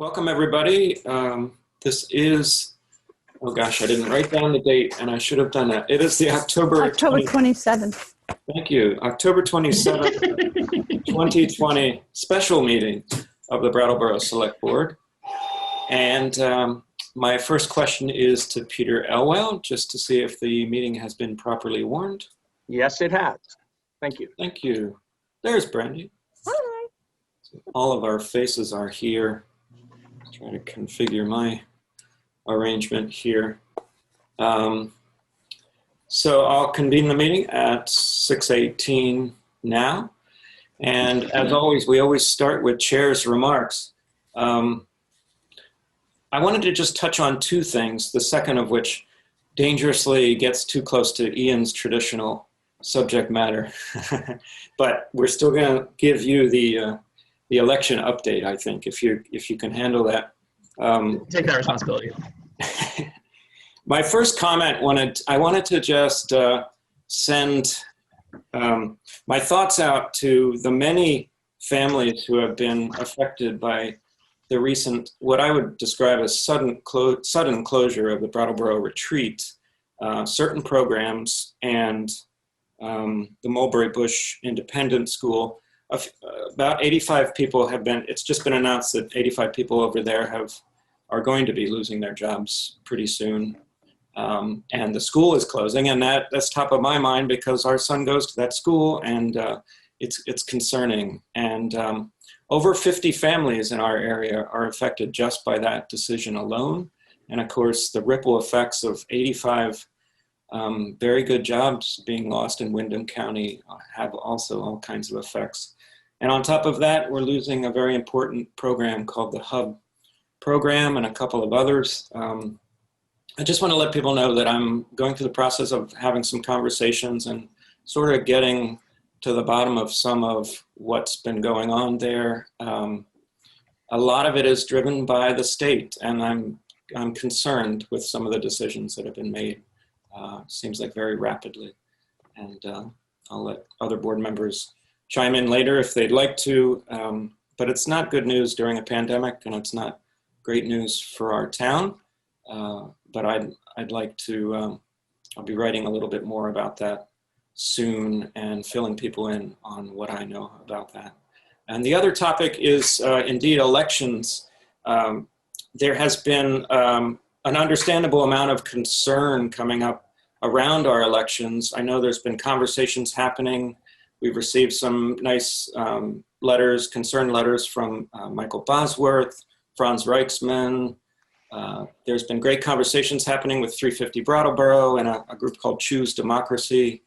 Welcome, everybody. This is, oh gosh, I didn't write down the date, and I should have done that. It is the October 27th. Thank you. October 27th, 2020 special meeting of the Brattleboro Select Board. And my first question is to Peter Elwell, just to see if the meeting has been properly warned. Yes, it has. Thank you. Thank you. There's Brandy. Hi. So all of our faces are here. Try to configure my arrangement here. So I'll convene the meeting at 6:18 now. And as always, we always start with chair's remarks. I wanted to just touch on two things, the second of which dangerously gets too close to Ian's traditional subject matter. But we're still going to give you the election update, I think, if you can handle that. Take that responsibility. My first comment, I wanted to just send my thoughts out to the many families who have been affected by the recent, what I would describe as sudden closure of the Brattleboro retreat, certain programs, and the Mulberry Bush Independent School. About 85 people have been, it's just been announced that 85 people over there are going to be losing their jobs pretty soon. And the school is closing, and that's top of my mind because our son goes to that school, and it's concerning. And over 50 families in our area are affected just by that decision alone. And of course, the ripple effects of 85 very good jobs being lost in Windham County have also all kinds of effects. And on top of that, we're losing a very important program called the Hub program and a couple of others. I just want to let people know that I'm going through the process of having some conversations and sort of getting to the bottom of some of what's been going on there. A lot of it is driven by the state, and I'm concerned with some of the decisions that have been made. Seems like very rapidly. And I'll let other board members chime in later if they'd like to, but it's not good news during a pandemic, and it's not great news for our town. But I'd like to, I'll be writing a little bit more about that soon and filling people in on what I know about that. And the other topic is indeed elections. There has been an understandable amount of concern coming up around our elections. I know there's been conversations happening. We've received some nice letters, concern letters from Michael Bosworth, Franz Reichsman. There's been great conversations happening with 350 Brattleboro and a group called Choose Democracy.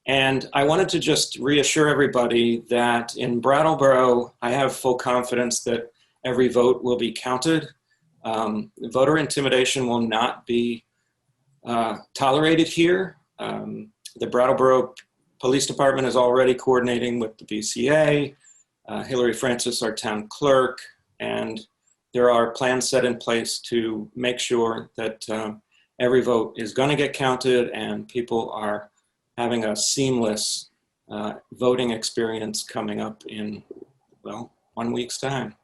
And I wanted to just reassure everybody that in Brattleboro, I have full confidence that every vote will be counted. Voter intimidation will not be tolerated here. The Brattleboro Police Department is already coordinating with the BCA, Hillary Francis, our town clerk, and there are plans set in place to make sure that every vote is going to get counted and people are having a seamless voting experience coming up in, well, 1 week's time.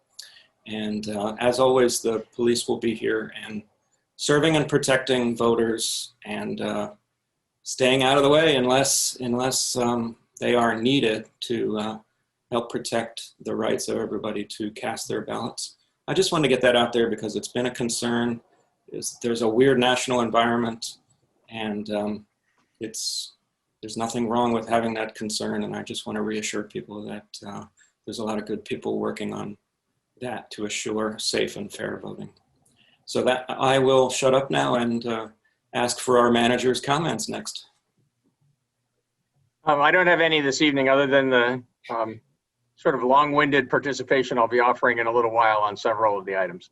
And as always, the police will be here and serving and protecting voters and staying out of the way unless they are needed to help protect the rights of everybody to cast their ballots. I just want to get that out there because it's been a concern. There's a weird national environment, and there's nothing wrong with having that concern, and I just want to reassure people that there's a lot of good people working on that to assure safe and fair voting. So that I will shut up now and ask for our manager's comments next. I don't have any this evening other than the sort of long-winded participation I'll be offering in a little while on several of the items.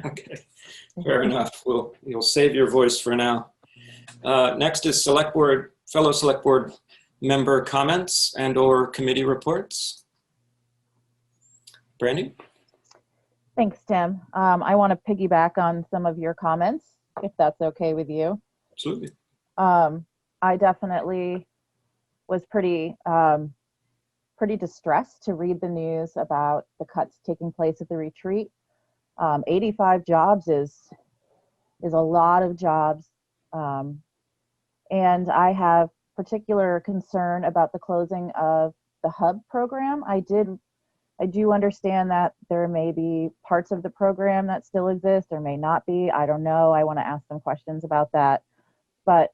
Okay, fair enough. You'll save your voice for now. Next is fellow Select Board member comments and or committee reports. Brandy? Thanks, Tim. I want to piggyback on some of your comments, if that's okay with you. Absolutely. I definitely was pretty distressed to read the news about the cuts taking place at the retreat. 85 jobs is a lot of jobs. And I have particular concern about the closing of the hub program. I do understand that there may be parts of the program that still exist or may not be. I don't know. I want to ask some questions about that. But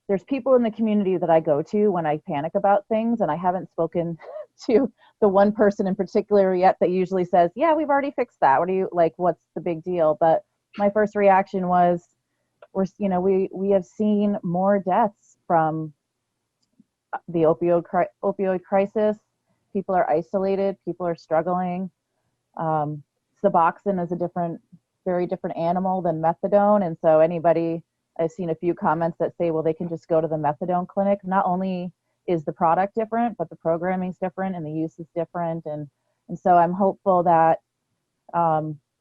there's people in the community that I go to when I panic about things, and I haven't spoken to the one person in particular yet that usually says, yeah, we've already fixed that. What do you like? What's the big deal? But my first reaction was, we have seen more deaths from the opioid crisis. People are isolated. People are struggling. Suboxone is a very different animal than methadone. And so I've seen a few comments that say, well, they can just go to the methadone clinic. Not only is the product different, but the programming is different and the use is different. And so I'm hopeful that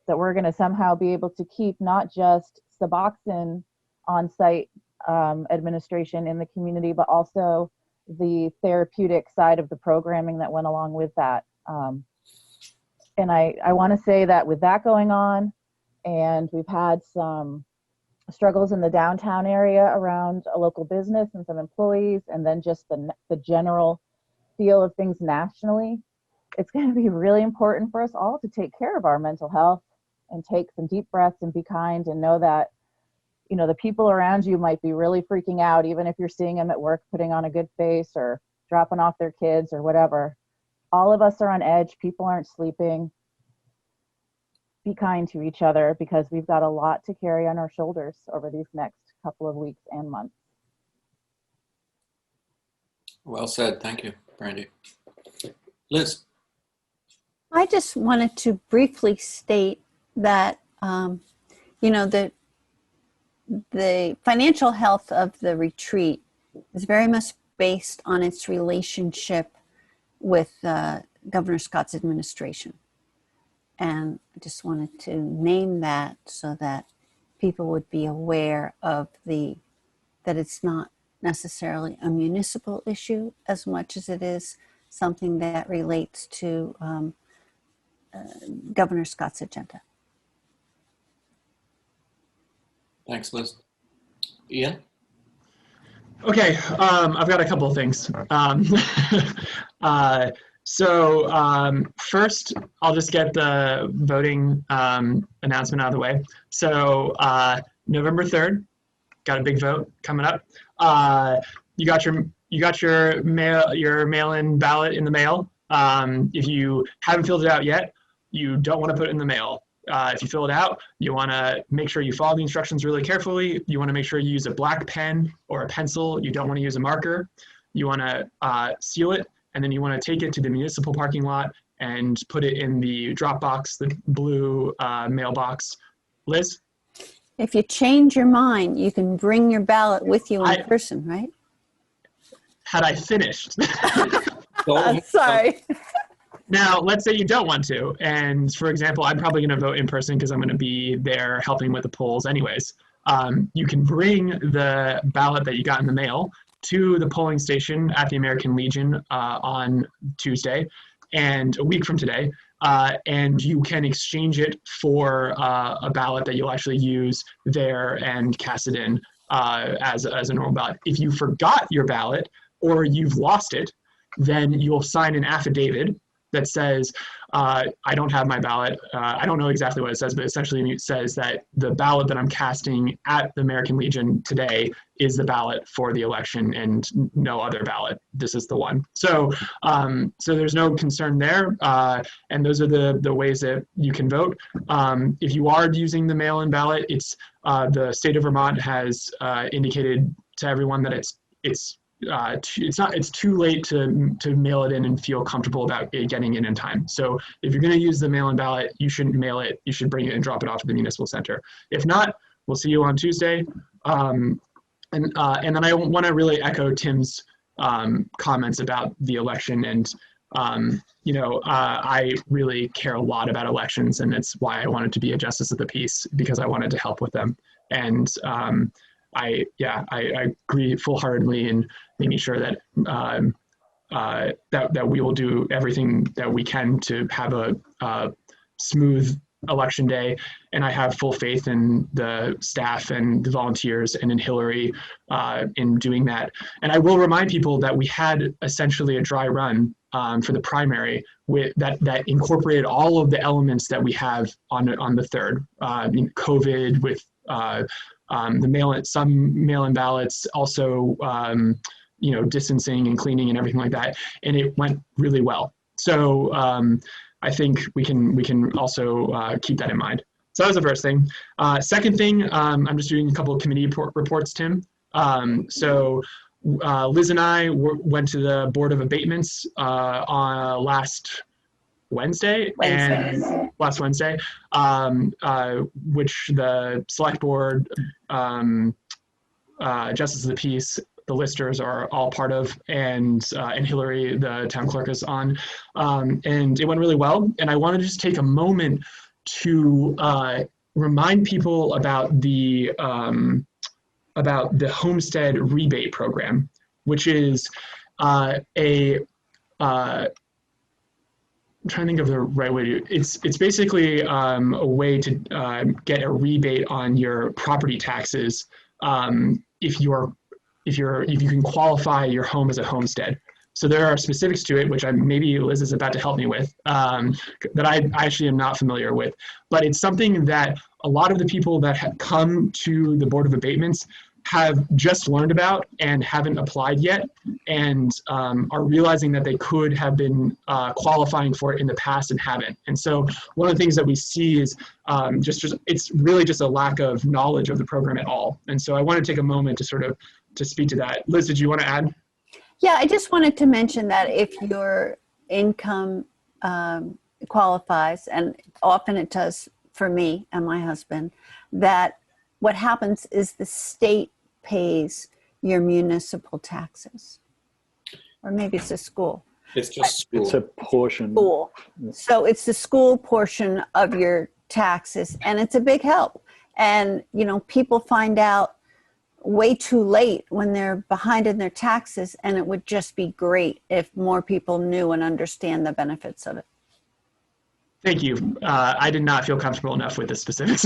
we're going to somehow be able to keep not just Suboxone on-site administration in the community, but also the therapeutic side of the programming that went along with that. And I want to say that with that going on, and we've had some struggles in the downtown area around a local business and some employees, and then just the general feel of things nationally, it's going to be really important for us all to take care of our mental health and take some deep breaths and be kind and know that, the people around you might be really freaking out, even if you're seeing them at work putting on a good face or dropping off their kids or whatever. All of us are on edge. People aren't sleeping. Be kind to each other because we've got a lot to carry on our shoulders over these next couple of weeks and months. Well said. Thank you, Brandy. Liz. I just wanted to briefly state that, the financial health of the retreat is very much based on its relationship with Governor Scott's administration. And I just wanted to name that so that people would be aware of that it's not necessarily a municipal issue as much as it is something that relates to Governor Scott's agenda. Thanks, Liz. Ian? Okay, I've got a couple of things. First, I'll just get the voting announcement out of the way. So November 3rd, got a big vote coming up. You got your mail-in ballot in the mail. If you haven't filled it out yet, you don't want to put it in the mail. If you fill it out, you want to make sure you follow the instructions really carefully. You want to make sure you use a black pen or a pencil. You don't want to use a marker. You want to seal it, and then you want to take it to the municipal parking lot and put it in the drop box, the blue mailbox. Liz? If you change your mind, you can bring your ballot with you in person, right? Had I finished? Sorry. Now, let's say you don't want to. And for example, I'm probably going to vote in person because I'm going to be there helping with the polls anyways. You can bring the ballot that you got in the mail to the polling station at the American Legion on Tuesday and a week from today. And you can exchange it for a ballot that you'll actually use there and cast it in as a normal ballot. If you forgot your ballot or you've lost it, then you'll sign an affidavit that says, I don't have my ballot. I don't know exactly what it says, but essentially it says that the ballot that I'm casting at the American Legion today is the ballot for the election and no other ballot. This is the one. So there's no concern there. And those are the ways that you can vote. If you are using the mail-in ballot, it's the state of Vermont has indicated to everyone that it's too late to mail it in and feel comfortable about it getting in time. So if you're going to use the mail-in ballot, you shouldn't mail it. You should bring it and drop it off to the municipal center. If not, we'll see you on Tuesday. And then I want to really echo Tim's comments about the election. And I really care a lot about elections, and it's why I wanted to be a justice of the peace, because I wanted to help with them. And I agree full-heartedly in making sure that that we will do everything that we can to have a smooth election day, and I have full faith in the staff and the volunteers and in Hillary in doing that. And I will remind people that we had essentially a dry run for the primary with that incorporated all of the elements that we have on the 3rd, COVID with some mail-in ballots, also distancing and cleaning and everything like that, and it went really well. So I think we can also keep that in mind. So that was the first thing. Second thing, I'm just doing a couple of committee reports, Tim. So Liz and I went to the Board of Abatements on last Wednesday, which the Select Board, Justice of the Peace, the listers are all part of, and Hillary, the town clerk, is on. And it went really well. And I want to just take a moment to remind people about the homestead rebate program, which is I'm trying to think of the right way to. It's basically a way to get a rebate on your property taxes if you can qualify your home as a homestead. So there are specifics to it, which maybe Liz is about to help me with, that I actually am not familiar with. But it's something that a lot of the people that have come to the Board of Abatements have just learned about and haven't applied yet, and are realizing that they could have been qualifying for it in the past and haven't. And so one of the things that we see is it's really just a lack of knowledge of the program at all. And so I want to take a moment to speak to that. Liz, did you want to add? Yeah, I just wanted to mention that if your income qualifies, and often it does for me and my husband, that what happens is the state pays your municipal taxes. Or maybe it's a school. It's just school. It's a portion. School. So it's the school portion of your taxes, and it's a big help. And, people find out way too late when they're behind in their taxes, and it would just be great if more people knew and understand the benefits of it. Thank you. I did not feel comfortable enough with the specifics.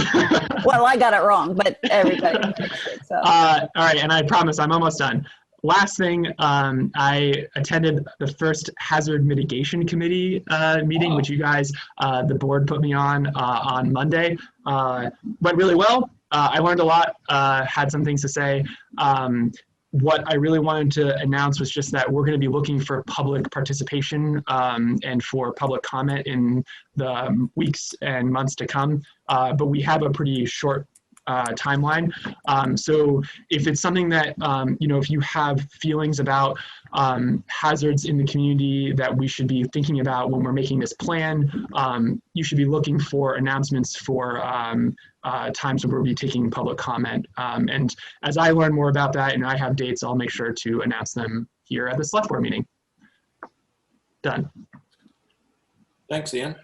Well, I got it wrong, but everybody did. So. All right, and I promise I'm almost done. Last thing, I attended the first Hazard Mitigation Committee meeting, which you guys, the board put me on Monday. Went really well. I learned a lot, had some things to say. What I really wanted to announce was just that we're going to be looking for public participation and for public comment in the weeks and months to come. But we have a pretty short timeline. So if it's something that, if you have feelings about hazards in the community that we should be thinking about when we're making this plan, you should be looking for announcements for times when we'll be taking public comment. And as I learn more about that and I have dates, I'll make sure to announce them here at the Select Board meeting. Done. Thanks, Ian.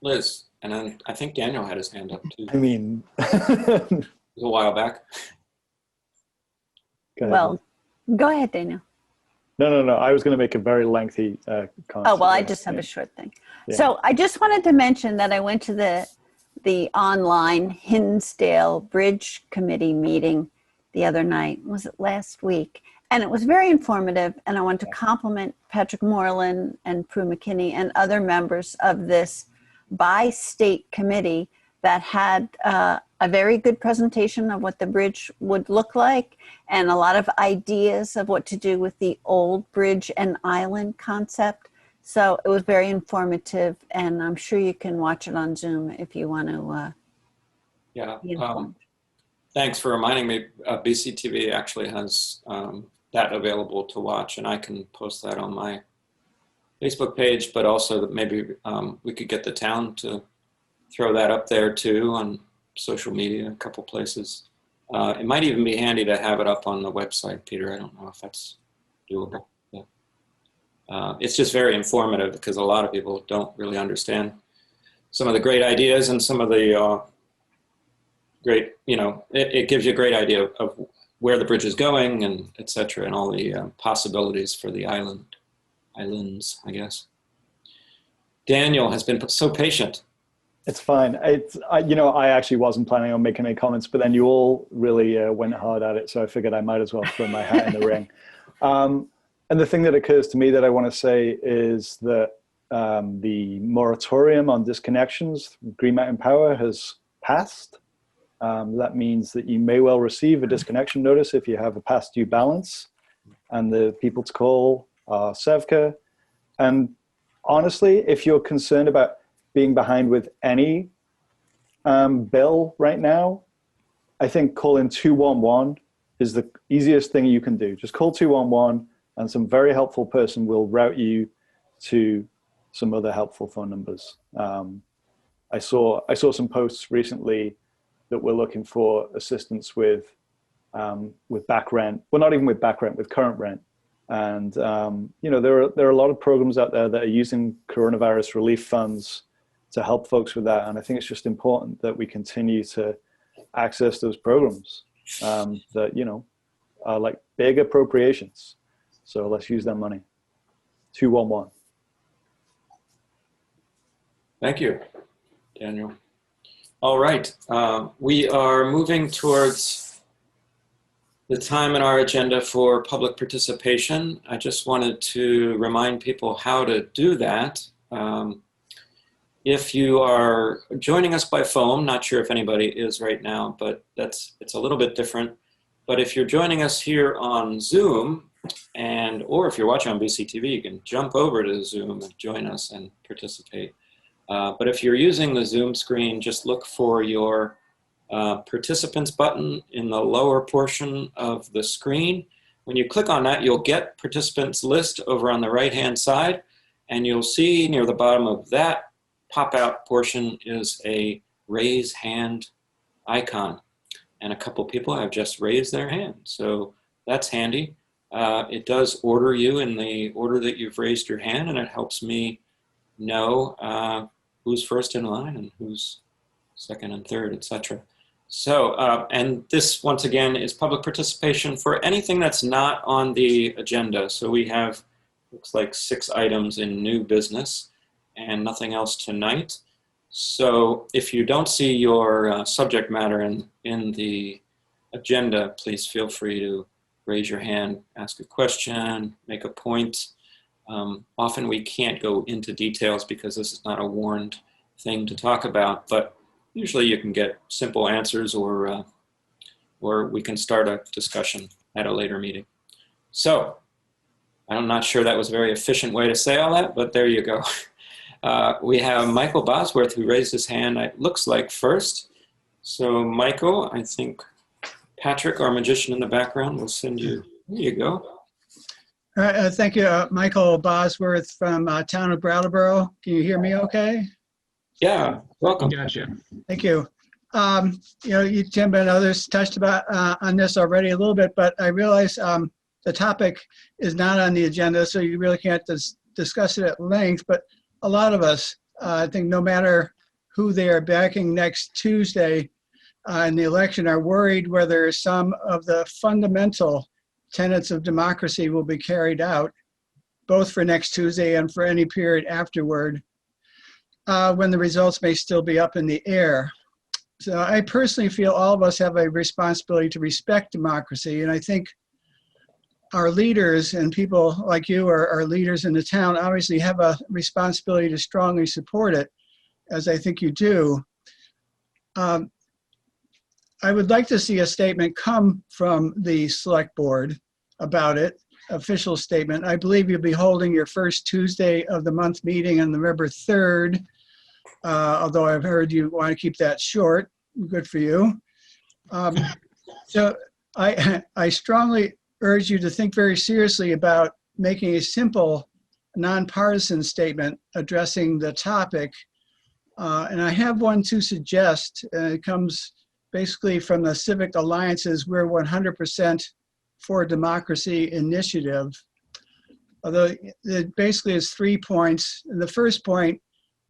Liz, and then I think Daniel had his hand up too. I mean, It was a while back. go ahead. Well, go ahead, Daniel. No. I was going to make a very lengthy comment. Oh, well, I just have a short thing. Yeah. So I just wanted to mention that I went to the online Hinsdale Bridge Committee meeting the other night. Was it last week? And it was very informative. And I want to compliment Patrick Moreland and Prue McKinney and other members of this by-state committee that had a very good presentation of what the bridge would look like and a lot of ideas of what to do with the old bridge and island concept. So it was very informative, and I'm sure you can watch it on Zoom if you want to be informed. Thanks for reminding me. BCTV actually has that available to watch, and I can post that on my Facebook page, but also that maybe we could get the town to throw that up there too on social media, a couple places. It might even be handy to have it up on the website, Peter. I don't know if that's doable. It's just very informative because a lot of people don't really understand some of the great ideas and some of the great, it gives you a great idea of where the bridge is going and et cetera, and all the possibilities for the islands, I guess. Daniel has been so patient. It's fine. I actually wasn't planning on making any comments, but then you all really went hard at it, so I figured I might as well throw my hat in the ring. And the thing that occurs to me that I want to say is that the moratorium on disconnections, Green Mountain Power, has passed. That means that you may well receive a disconnection notice if you have a past due balance, and the people to call are Sevka. And honestly, if you're concerned about being behind with any bill right now, I think calling 211 is the easiest thing you can do. Just call 211 and some very helpful person will route you to some other helpful phone numbers. I saw some posts recently that were looking for assistance with back rent. Well, not even with back rent, with current rent. And there are a lot of programs out there that are using coronavirus relief funds to help folks with that. And I think it's just important that we continue to access those programs that, are like big appropriations. So let's use that money. 211. Thank you, Daniel. All right, we are moving towards the time in our agenda for public participation. I just wanted to remind people how to do that. If you or joining us by phone, not sure if anybody is right now, but it's a little bit different. But if you're joining us here on Zoom, or if you're watching on BCTV, you can jump over to Zoom and join us and participate. But if you're using the Zoom screen, just look for your participants button in the lower portion of the screen. When you click on that, you'll get participants list over on the right-hand side, and you'll see near the bottom of that pop-out portion is a raise hand icon. And a couple people have just raised their hand, so that's handy. It does order you in the order that you've raised your hand, and it helps me know who's first in line and who's second and third, etc. So, and this, once again, is public participation for anything that's not on the agenda. So we have, looks like 6 items in new business and nothing else tonight. So if you don't see your subject matter in the agenda, please feel free to raise your hand, ask a question, make a point. Often we can't go into details because this is not a warned thing to talk about, but usually you can get simple answers or we can start a discussion at a later meeting. So I'm not sure that was a very efficient way to say all that, but there you go. We have Michael Bosworth who raised his hand, it looks like first. So Michael, I think Patrick, our magician in the background, will send you, there you go. Thank you, Michael Bosworth from town of Brattleboro. Can you hear me okay? Yeah, welcome. Gotcha. Thank you. You, Tim, and others touched about on this already a little bit, but I realize the topic is not on the agenda, so you really can't discuss it at length, but a lot of us, I think no matter who they are backing next Tuesday in the election, are worried whether some of the fundamental tenets of democracy will be carried out, both for next Tuesday and for any period afterward, when the results may still be up in the air. So I personally feel all of us have a responsibility to respect democracy, and I think our leaders and people like you are leaders in the town obviously have a responsibility to strongly support it, as I think you do. I would like to see a statement come from the select board about it, official statement. I believe you'll be holding your first Tuesday of the month meeting on November 3rd, although I've heard you want to keep that short. Good for you. So I strongly urge you to think very seriously about making a simple, nonpartisan statement addressing the topic. And I have one to suggest. It comes basically from the Civic Alliance's We're 100% for Democracy initiative. Although it basically is 3 points. And the first point,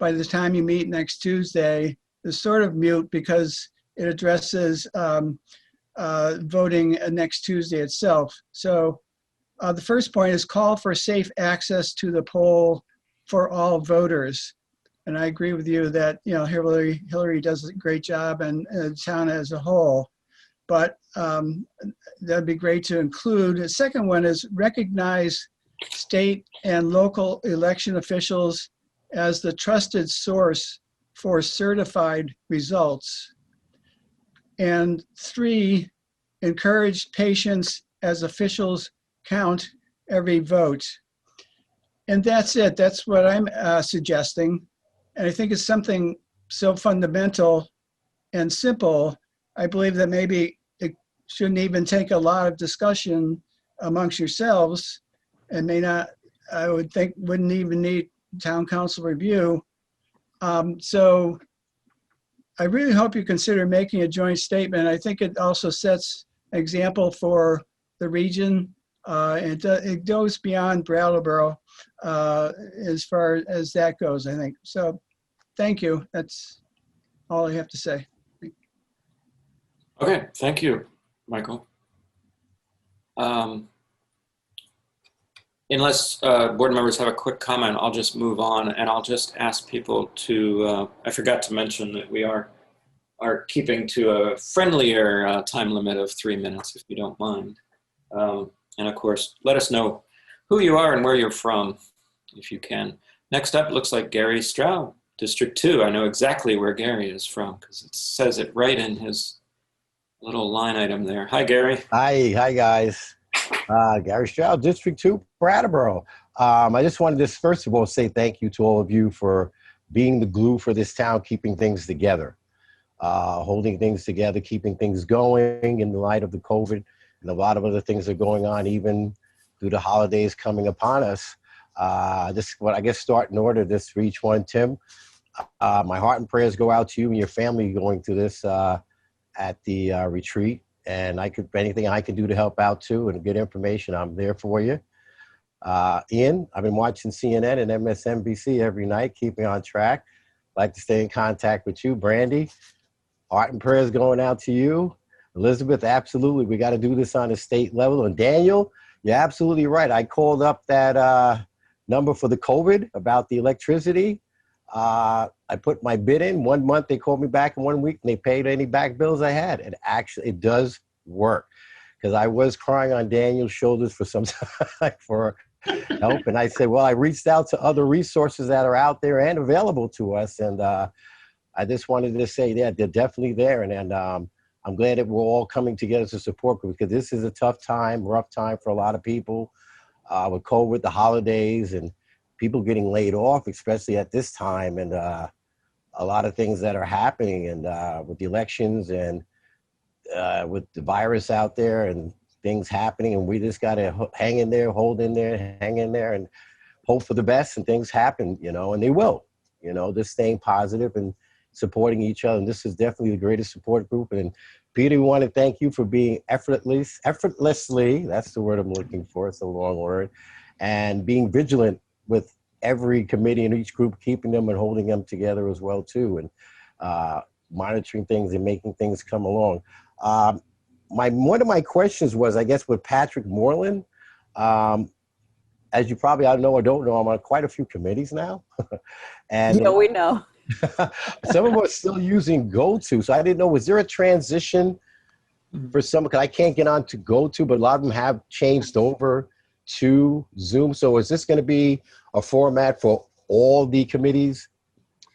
by the time you meet next Tuesday, is sort of mute because it addresses voting next Tuesday itself. So the first point is call for safe access to the poll for all voters. And I agree with you that, you know, Hillary does a great job, and the town as a whole. But that'd be great to include. The second one is recognize state and local election officials as the trusted source for certified results. And 3, encourage patience as officials count every vote. And that's it. That's what I'm suggesting. And I think it's something so fundamental and simple. I believe that maybe it shouldn't even take a lot of discussion amongst yourselves, and may not, I would think, wouldn't even need town council review. So I really hope you consider making a joint statement. I think it also sets an example for the region. And it goes beyond Brattleboro as far as that goes, I think. So thank you. That's all I have to say. Okay, thank you, Michael. Unless board members have a quick comment, I'll just move on, and I'll just ask people to, I forgot to mention that we are keeping to a friendlier time limit of 3 minutes, if you don't mind. And of course, let us know who you are and where you're from, if you can. Next up, looks like Gary Stroud, District 2. I know exactly where Gary is from because it says it right in his little line item there. Hi, Gary. Hi guys. Gary Stroud, District 2, Brattleboro. I just wanted to first of all say thank you to all of you for being the glue for this town, keeping things together, holding things together, keeping things going in the light of the COVID and a lot of other things are going on, even through the holidays coming upon us. This, what I guess, start in order, this for each one, Tim. My heart and prayers go out to you and your family going through this at the retreat. And anything I can do to help out too and get information, I'm there for you. Ian, I've been watching CNN and MSNBC every night, keeping on track. Like to stay in contact with you. Brandy, heart and prayers going out to you. Elizabeth, absolutely. We got to do this on a state level. And Daniel, you're absolutely right. I called up that number for the COVID about the electricity. I put my bid in 1 month. They called me back in 1 week and they paid any back bills I had. And actually, it does work, because I was crying on Daniel's shoulders for some time for help. And I said, well, I reached out to other resources that are out there and available to us. And I just wanted to say that they're definitely there. And I'm glad that we're all coming together to support, because this is a tough time, rough time for a lot of people with COVID, the holidays, and people getting laid off, especially at this time, and a lot of things that are happening, and with the elections and with the virus out there and things happening, and we just got to hang in there, hold in there, hang in there, and hope for the best, and things happen, you know, and they will, you know, just staying positive and supporting each other. And this is definitely the greatest support group. And Peter, we want to thank you for being effortlessly, that's the word I'm looking for, it's a long word, and being vigilant with every committee and each group, keeping them and holding them together as well too, and monitoring things and making things come along. One of my questions was, I guess, with Patrick Moreland, as you probably I know or don't know, I'm on quite a few committees now. And Yeah, we know. some of them are still using GoTo. So I didn't know, was there a transition for some, because I can't get on to GoTo, but a lot of them have changed over to Zoom. So is this going to be a format for all the committees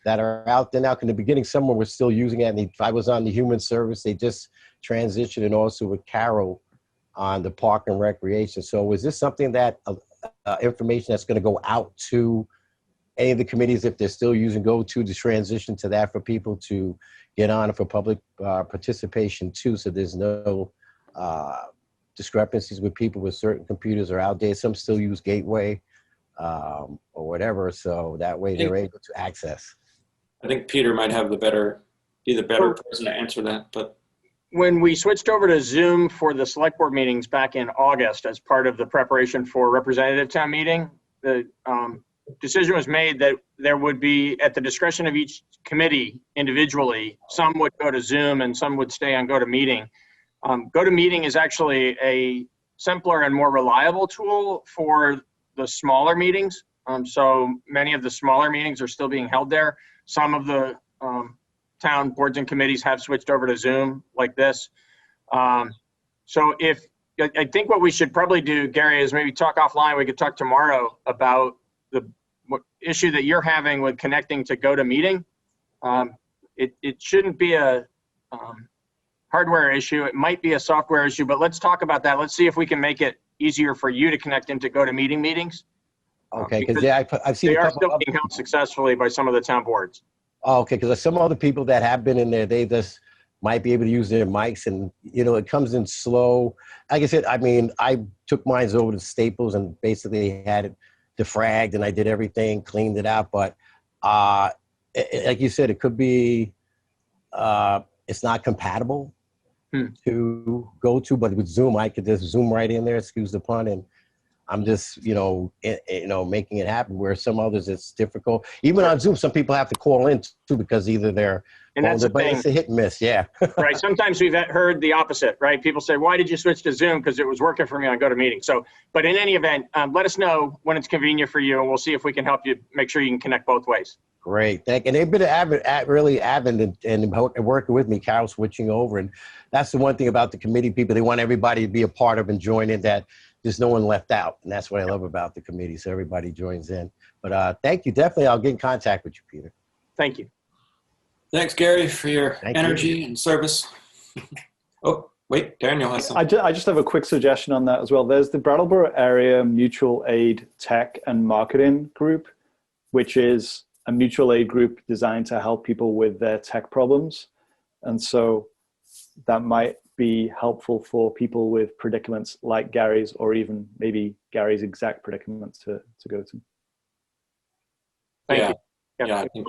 that are out there now? In the beginning, someone was still using it. And if I was on the Human Service, they just transitioned, and also with Carol on the Park and Recreation. So is this something that information that's going to go out to any of the committees, if they're still using GoTo, to transition to that for people to get on for public participation too, so there's no discrepancies with people with certain computers are outdated. Some still use Gateway or whatever, so that way they're able to access. I think Peter might have be the better person to answer that. But When we switched over to Zoom for the select board meetings back in August as part of the preparation for representative town meeting, the decision was made that there would be, at the discretion of each committee individually, some would go to Zoom and some would stay on GoToMeeting. GoToMeeting is actually a simpler and more reliable tool for the smaller meetings. So many of the smaller meetings are still being held there. Some of the town boards and committees have switched over to Zoom like this. So I think what we should probably do, Gary, is maybe talk offline. We could talk tomorrow about the issue that you're having with connecting to GoToMeeting. It shouldn't be a hardware issue. It might be a software issue, but let's talk about that. Let's see if we can make it easier for you to connect into GoToMeeting meetings. Okay, because yeah, I've seen they a are couple still of being held successfully by some of the town boards. Oh, okay, because some other people that have been in there, they just might be able to use their mics, and it comes in slow. Like I said, I mean, I took mine over to Staples and basically had it defragged, and I did everything, cleaned it out. But like you said, it could be it's not compatible to go to, but with Zoom, I could just zoom right in there. Excuse the pun, and I'm just, making it happen, where some others it's difficult. Even on Zoom, some people have to call in too, because either they're, and that's the but thing. it's a hit and miss, yeah. Right. Sometimes we've heard the opposite, right? People say, why did you switch to Zoom? Because it was working for me on GoToMeeting. So, but in any event, let us know when it's convenient for you, and we'll see if we can help you make sure you can connect both ways. Great, thank you. And they've been really avid and working with me, Carol, switching over. And that's the one thing about the committee people. They want everybody to be a part of and join in, that there's no one left out. And that's what I love about the committee. So everybody joins in. But thank you. Definitely, I'll get in contact with you, Peter. Thank you. Thanks, Gary, for your Thank energy you. and service. Oh, wait, Daniel has I something. just have a quick suggestion on that as well. There's the Brattleboro Area Mutual Aid Tech and Marketing Group, which is a mutual aid group designed to help people with their tech problems. And so that might be helpful for people with predicaments like Gary's, or even maybe Gary's exact predicaments to go to. Thank you. Yeah, I think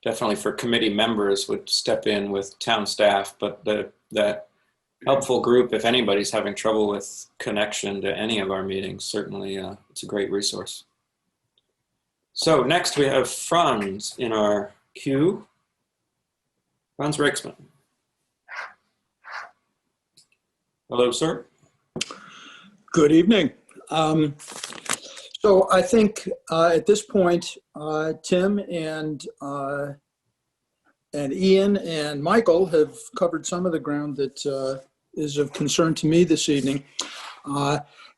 definitely for committee members would step in with town staff, but that helpful group, if anybody's having trouble with connection to any of our meetings, certainly it's a great resource. So next we have Franz in our queue. Franz Riksman. Hello, sir. Good evening. So I think at this point, Tim and Ian and Michael have covered some of the ground that is of concern to me this evening.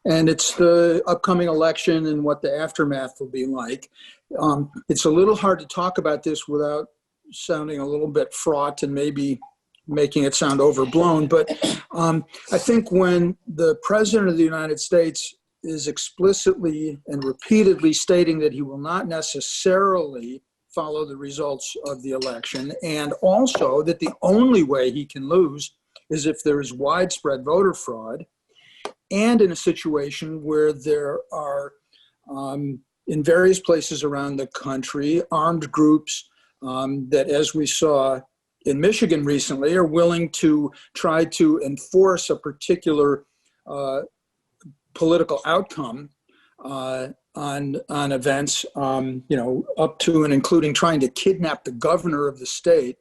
And it's the upcoming election and what the aftermath will be like. It's a little hard to talk about this without sounding a little bit fraught and maybe making it sound overblown. But I think when the President of the United States is explicitly and repeatedly stating that he will not necessarily follow the results of the election, and also that the only way he can lose is if there is widespread voter fraud, and in a situation where there are, in various places around the country, armed groups that, as we saw in Michigan recently, are willing to try to enforce a particular political outcome on events, up to and including trying to kidnap the governor of the state.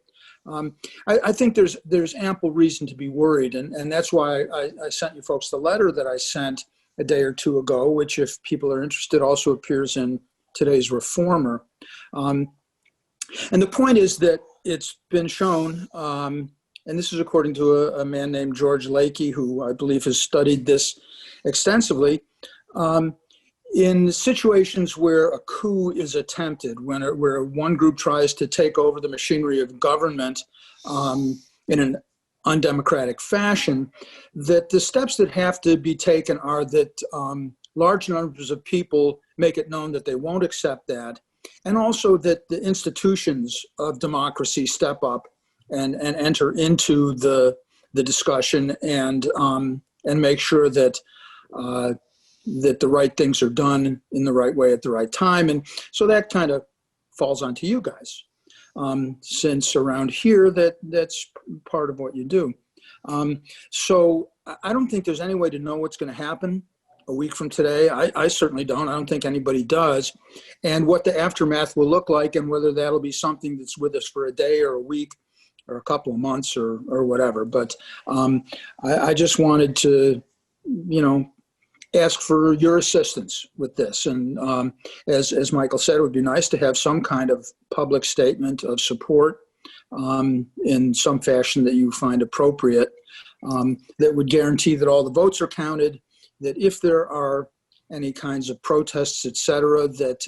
I think there's ample reason to be worried, and that's why I sent you folks the letter that I sent a day or two ago, which, if people are interested, also appears in today's Reformer. And the point is that it's been shown, and this is according to a man named George Lakey, who I believe has studied this extensively, in situations where a coup is attempted, where one group tries to take over the machinery of government in an undemocratic fashion, that the steps that have to be taken are that large numbers of people make it known that they won't accept that, and also that the institutions of democracy step up and enter into the discussion and make sure that that the right things are done in the right way at the right time. And so that kind of falls onto you guys, since around here that's part of what you do. So I don't think there's any way to know what's going to happen a week from today. I certainly don't. I don't think anybody does. And what the aftermath will look like, and whether that'll be something that's with us for a day or a week or a couple of months or whatever. But I just wanted to, ask for your assistance with this. And as Michael said, it would be nice to have some kind of public statement of support in some fashion that you find appropriate, that would guarantee that all the votes are counted, that if there are any kinds of protests, et cetera, that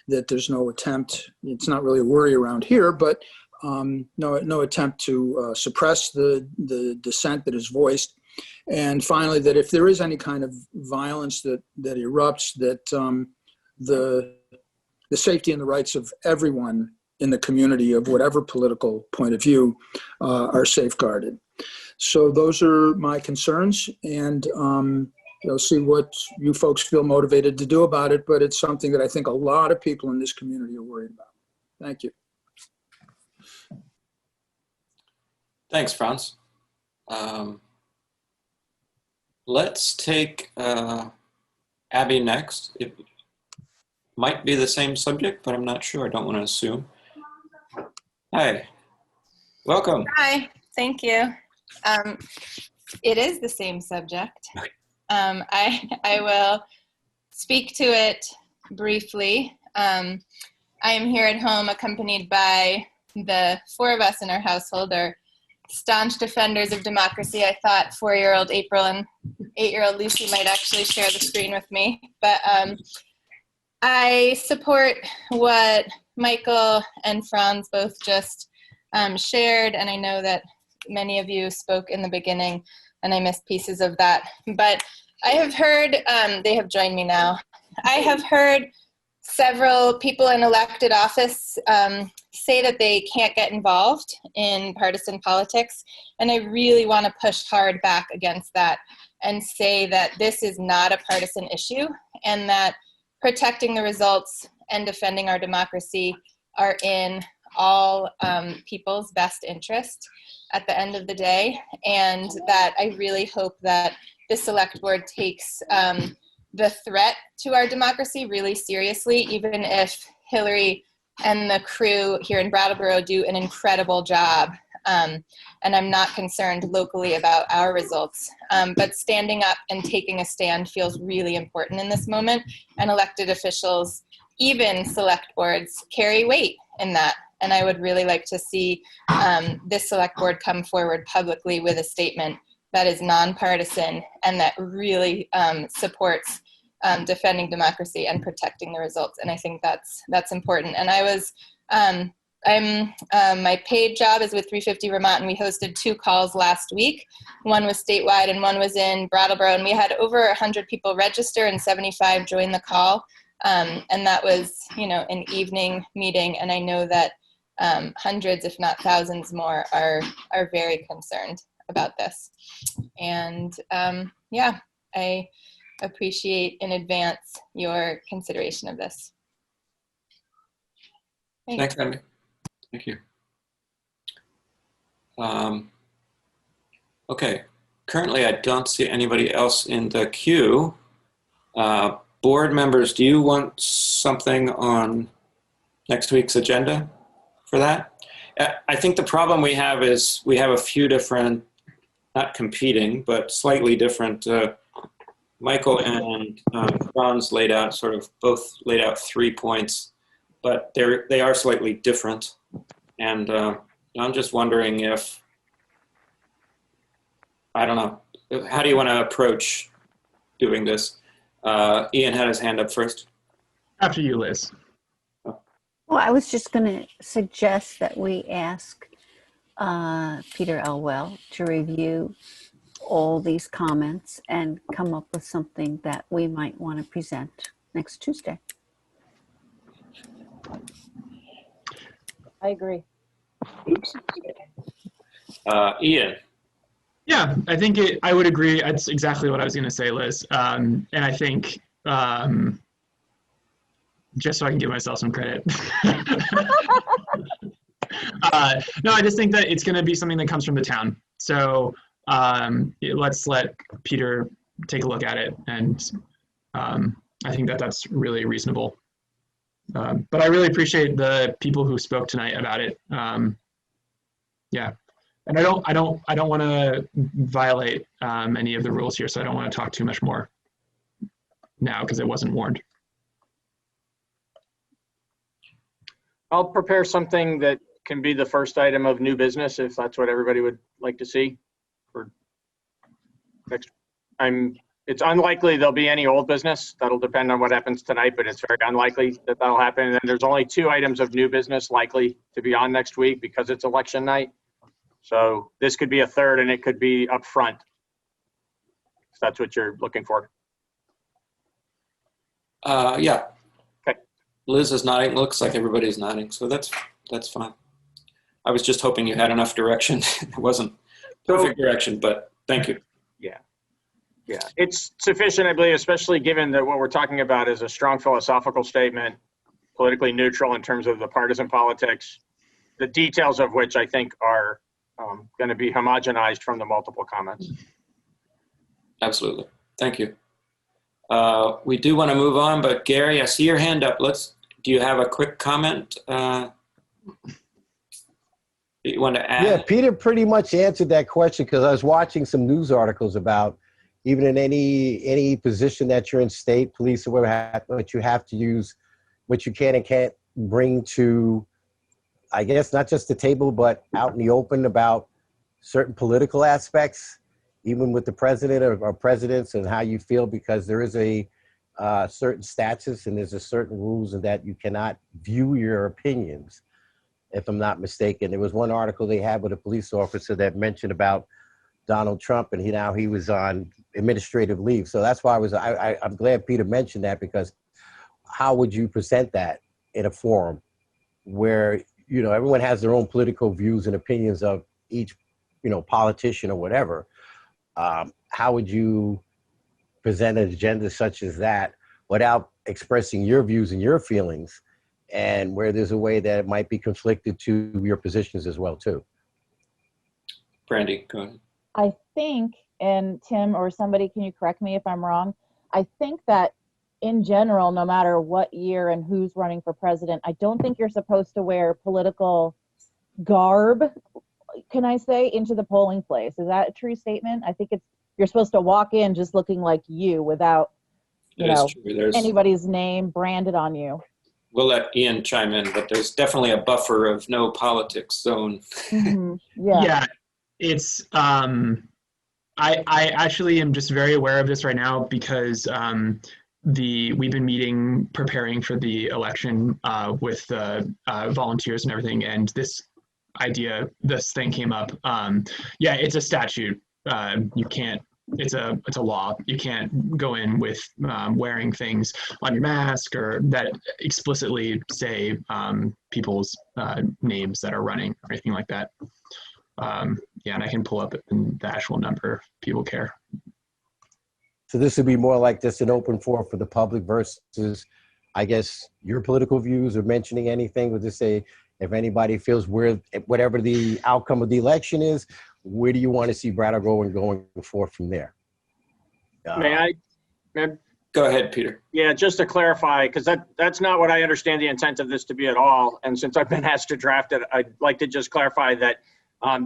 there's no attempt, it's not really a worry around here, but no attempt to suppress the dissent that is voiced. And finally, that if there is any kind of violence that erupts, that the safety and the rights of everyone in the community of whatever political point of view are safeguarded. So those are my concerns, and you'll see what you folks feel motivated to do about it, but it's something that I think a lot of people in this community are worried about. Thank you. Thanks, Franz. Let's take Abby next. It might be the same subject, but I'm not sure. I don't want to assume. Hi, welcome. Hi, thank you. It is the same subject. I will speak to it briefly. I am here at home accompanied by the 4 of us in our household are staunch defenders of democracy. I thought 4-year-old April and 8-year-old Lucy might actually share the screen with me. But I support what Michael and Franz both just shared, and I know that many of you spoke in the beginning, and I missed pieces of that. But I have heard, they have joined me now, I have heard several people in elected office say that they can't get involved in partisan politics, and I really want to push hard back against that and say that this is not a partisan issue, and that protecting the results and defending our democracy are in all people's best interest at the end of the day, and that I really hope that the select board takes the threat to our democracy really seriously, even if Hillary and the crew here in Brattleboro do an incredible job. And I'm not concerned locally about our results, but standing up and taking a stand feels really important in this moment, and elected officials, even select boards, carry weight in that. And I would really like to see this select board come forward publicly with a statement that is nonpartisan and that really supports defending democracy and protecting the results. And I think that's important. And I was, my paid job is with 350 Vermont, and we hosted 2 calls last week. One was statewide and one was in Brattleboro, and we had over 100 people register and 75 join the call. And that was, an evening meeting. And I know that hundreds, if not thousands more, are very concerned about this. And yeah, I appreciate in advance your consideration of this. Thanks, Abby. Thank you. Okay, currently I don't see anybody else in the queue. Board members, do you want something on next week's agenda for that? I think the problem we have is we have a few different, not competing, but slightly different. Michael and Franz both laid out 3 points, but they are slightly different. And I'm just wondering if, I don't know, how do you want to approach doing this? Ian had his hand up first. After you, Liz. Well, I was just going to suggest that we ask Peter Elwell to review all these comments and come up with something that we might want to present next Tuesday. I agree. Oops. Ian. Yeah, I think I would agree. That's exactly what I was going to say, Liz. And I think, just so I can give myself some credit. No, I just think that it's going to be something that comes from the town. So let's let Peter take a look at it. And I think that that's really reasonable. But I really appreciate the people who spoke tonight about it. Yeah. And I don't want to violate any of the rules here, so I don't want to talk too much more. now because it wasn't warned. I'll prepare something that can be the first item of new business if that's what everybody would like to see for next. It's unlikely there'll be any old business. That'll depend on what happens tonight, but it's very unlikely that that'll happen. And then there's only 2 items of new business likely to be on next week because it's election night. So this could be a third and it could be up front. If that's what you're looking for. Yeah. Okay. Liz is nodding. Looks like everybody's nodding, so that's fine. I was just hoping you had enough direction. It wasn't perfect direction, but thank you. Yeah, it's sufficient, I believe, especially given that what we're talking about is a strong philosophical statement, politically neutral in terms of the partisan politics, the details of which I think are going to be homogenized from the multiple comments. Absolutely. Thank you. We do want to move on, but Gary, I see your hand up. Do you have a quick comment you want to add? Yeah, Peter pretty much answered that question because I was watching some news articles about even in any position that you're in, state, police, or whatever, what you have to use, what you can and can't bring to, I guess, not just the table, but out in the open about certain political aspects, even with the president or presidents, and how you feel, because there is a certain status and there's a certain rules and that you cannot view your opinions, if I'm not mistaken. There was one article they had with a police officer that mentioned about Donald Trump, and he was on administrative leave. So that's why I'm glad Peter mentioned that, because how would you present that in a forum where, everyone has their own political views and opinions of each, politician or whatever. How would you present an agenda such as that without expressing your views and your feelings, and where there's a way that it might be conflicted to your positions as well, too? Brandy, go ahead. I think, and Tim or somebody, can you correct me if I'm wrong? I think that in general, no matter what year and who's running for president, I don't think you're supposed to wear political garb, can I say, into the polling place. Is that a true statement? I think you're supposed to walk in just looking like you without, anybody's name branded on you. We'll let Ian chime in, but there's definitely a buffer of no politics zone. Mm-hmm. Yeah. It's I actually am just very aware of this right now because we've been preparing for the election with the volunteers and everything, and this thing came up. Yeah, it's a statute. You can't. It's a law. You can't go in with wearing things on your mask or that explicitly say people's names that are running or anything like that. Yeah, and I can pull up the actual number if people care. So this would be more like just an open forum for the public versus, I guess, your political views or mentioning anything. Would just say, if anybody feels whatever the outcome of the election is, where do you want to see Brattleboro going forth from there? May I? Go ahead, Peter. Yeah, just to clarify, because that's not what I understand the intent of this to be at all. And since I've been asked to draft it, I'd like to just clarify that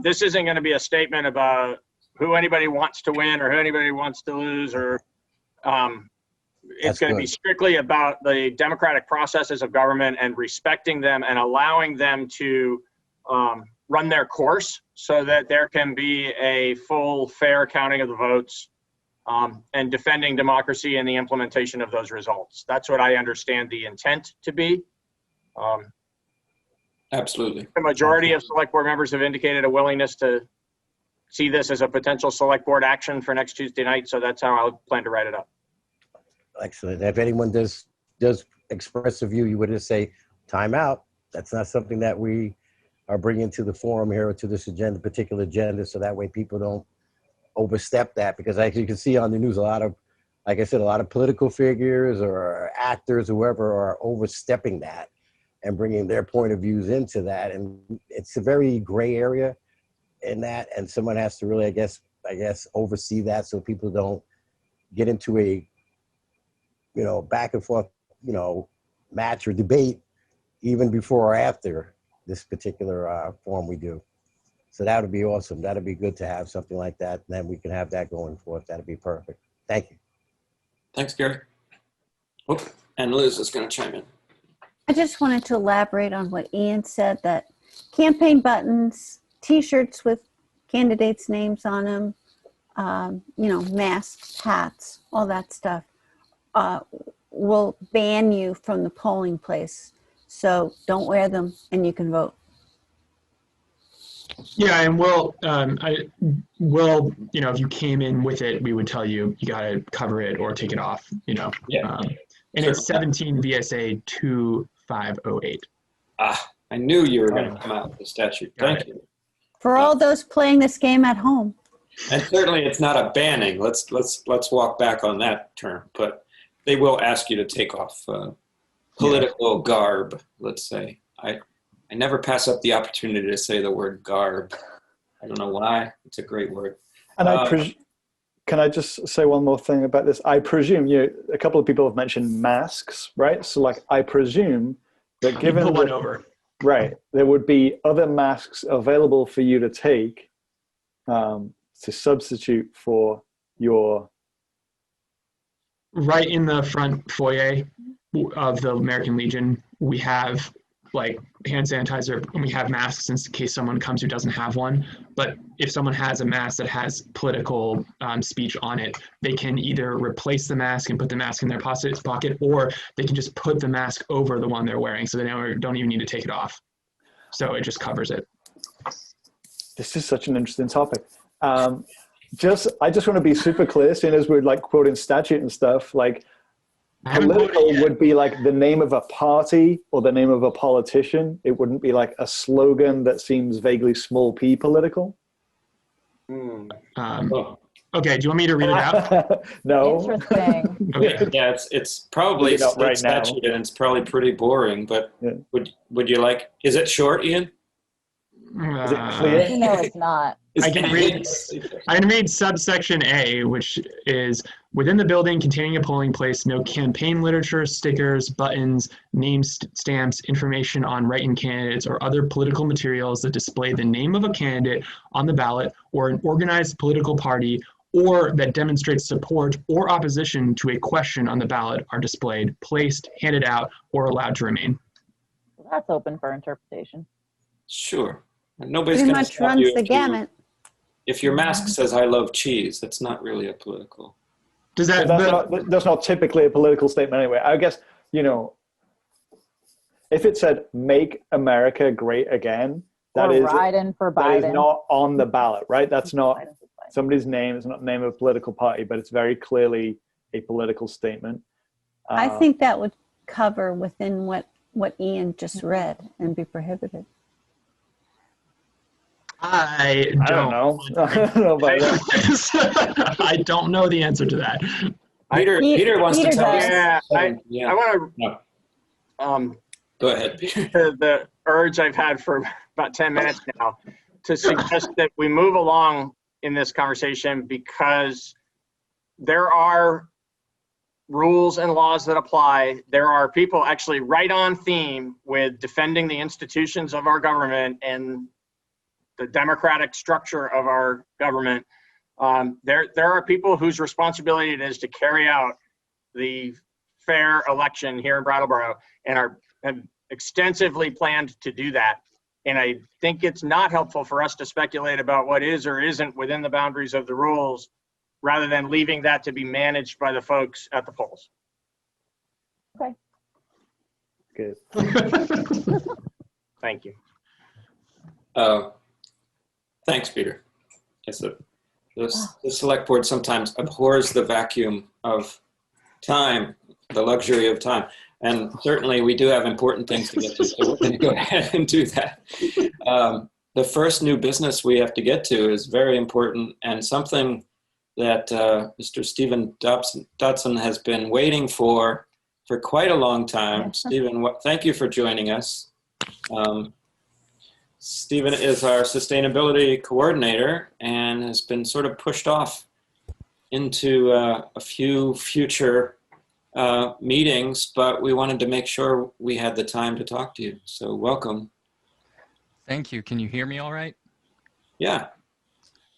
this isn't going to be a statement about who anybody wants to win or who anybody wants to lose, or it's going to be strictly about the democratic processes of government and respecting them and allowing them to run their course so that there can be a full, fair counting of the votes and defending democracy and the implementation of those results. That's what I understand the intent to be. Absolutely. The majority of select board members have indicated a willingness to see this as a potential select board action for next Tuesday night. So that's how I plan to write it up. Excellent. If anyone does express a view, you would just say, time out. That's not something that we are bringing to the forum here or to this agenda, particular agenda. So that way people don't overstep that, because as you can see on the news, like I said, a lot of political figures or actors, whoever, are overstepping that and bringing their point of views into that. And it's a very gray area in that. And someone has to really, I guess, oversee that so people don't get into a, back and forth, match or debate even before or after this particular forum we do. So that would be awesome. That'd be good to have something like that. And then we can have that going forth. That'd be perfect. Thank you. Thanks, Gary. Oh, and Liz is going to chime in. I just wanted to elaborate on what Ian said, that campaign buttons, T-shirts with candidates' names on them, masks, hats, all that stuff, will ban you from the polling place. So don't wear them and you can vote. Yeah, and if you came in with it, we would tell you got to cover it or take it off, Yeah. And it's 17 VSA 2508. I knew you were going to come out with the statute. Thank you. For all those playing this game at home. And certainly it's not a banning. Let's walk back on that term, but they will ask you to take off political garb, let's say. I never pass up the opportunity to say the word garb. I don't know why. It's a great word. And can I just say one more thing about this? I presume a couple of people have mentioned masks, right? So I presume that given put one over. Right, there would be other masks available for you to take to substitute for your. Right in the front foyer of the American Legion, we have hand sanitizer, and we have masks in case someone comes who doesn't have one. But if someone has a mask that has political speech on it, they can either replace the mask and put the mask in their pocket, or they can just put the mask over the one they're wearing, so they don't even need to take it off. So it just covers it. This is such an interesting topic. I just want to be super clear, seeing as we're quoting statute and stuff, political would be the name of a party or the name of a politician. It wouldn't be a slogan that seems vaguely small p political. Okay, do you want me to read it out? No. Interesting. Okay. Yeah, it's probably not right now. statute, and it's probably pretty boring, but would you is it short, Ian? Is it clear? No, it's not. I can read subsection A, which is within the building containing a polling place, no campaign literature, stickers, buttons, name stamps, information on write-in candidates, or other political materials that display the name of a candidate on the ballot or an organized political party, or that demonstrates support or opposition to a question on the ballot are displayed, placed, handed out, or allowed to remain. That's open for interpretation. Sure. Nobody's Pretty going to much stop runs you the gamut. if your mask says "I love cheese." That's not really a political. Does that? That's not typically a political statement anyway. I guess if it said "Make America Great Again," that is not on the ballot, right? That's not somebody's name. It's not the name of a political party, but it's very clearly a political statement. I think that would cover within what Ian just read and be prohibited. I don't know. I don't know about that. I don't know the answer to that. Peter wants to tell us. I want to. Go ahead, Peter. The urge I've had for about 10 minutes now to suggest that we move along in this conversation, because there are rules and laws that apply. There are people actually right on theme with defending the institutions of our government and the democratic structure of our government. There are people whose responsibility it is to carry out the fair election here in Brattleboro, and have extensively planned to do that. And I think it's not helpful for us to speculate about what is or isn't within the boundaries of the rules, rather than leaving that to be managed by the folks at the polls. Okay. Good. Thank you. Thanks, Peter. Yes, the select board sometimes abhors the vacuum of time, the luxury of time. And certainly we do have important things to get to, so we're going to go ahead and do that. The first new business we have to get to is very important, and something that Mr. Stephen Dotson has been waiting for quite a long time. Stephen, thank you for joining us. Stephen is our sustainability coordinator and has been sort of pushed off into a few future meetings, but we wanted to make sure we had the time to talk to you. So welcome. Thank you. Can you hear me all right? Yeah.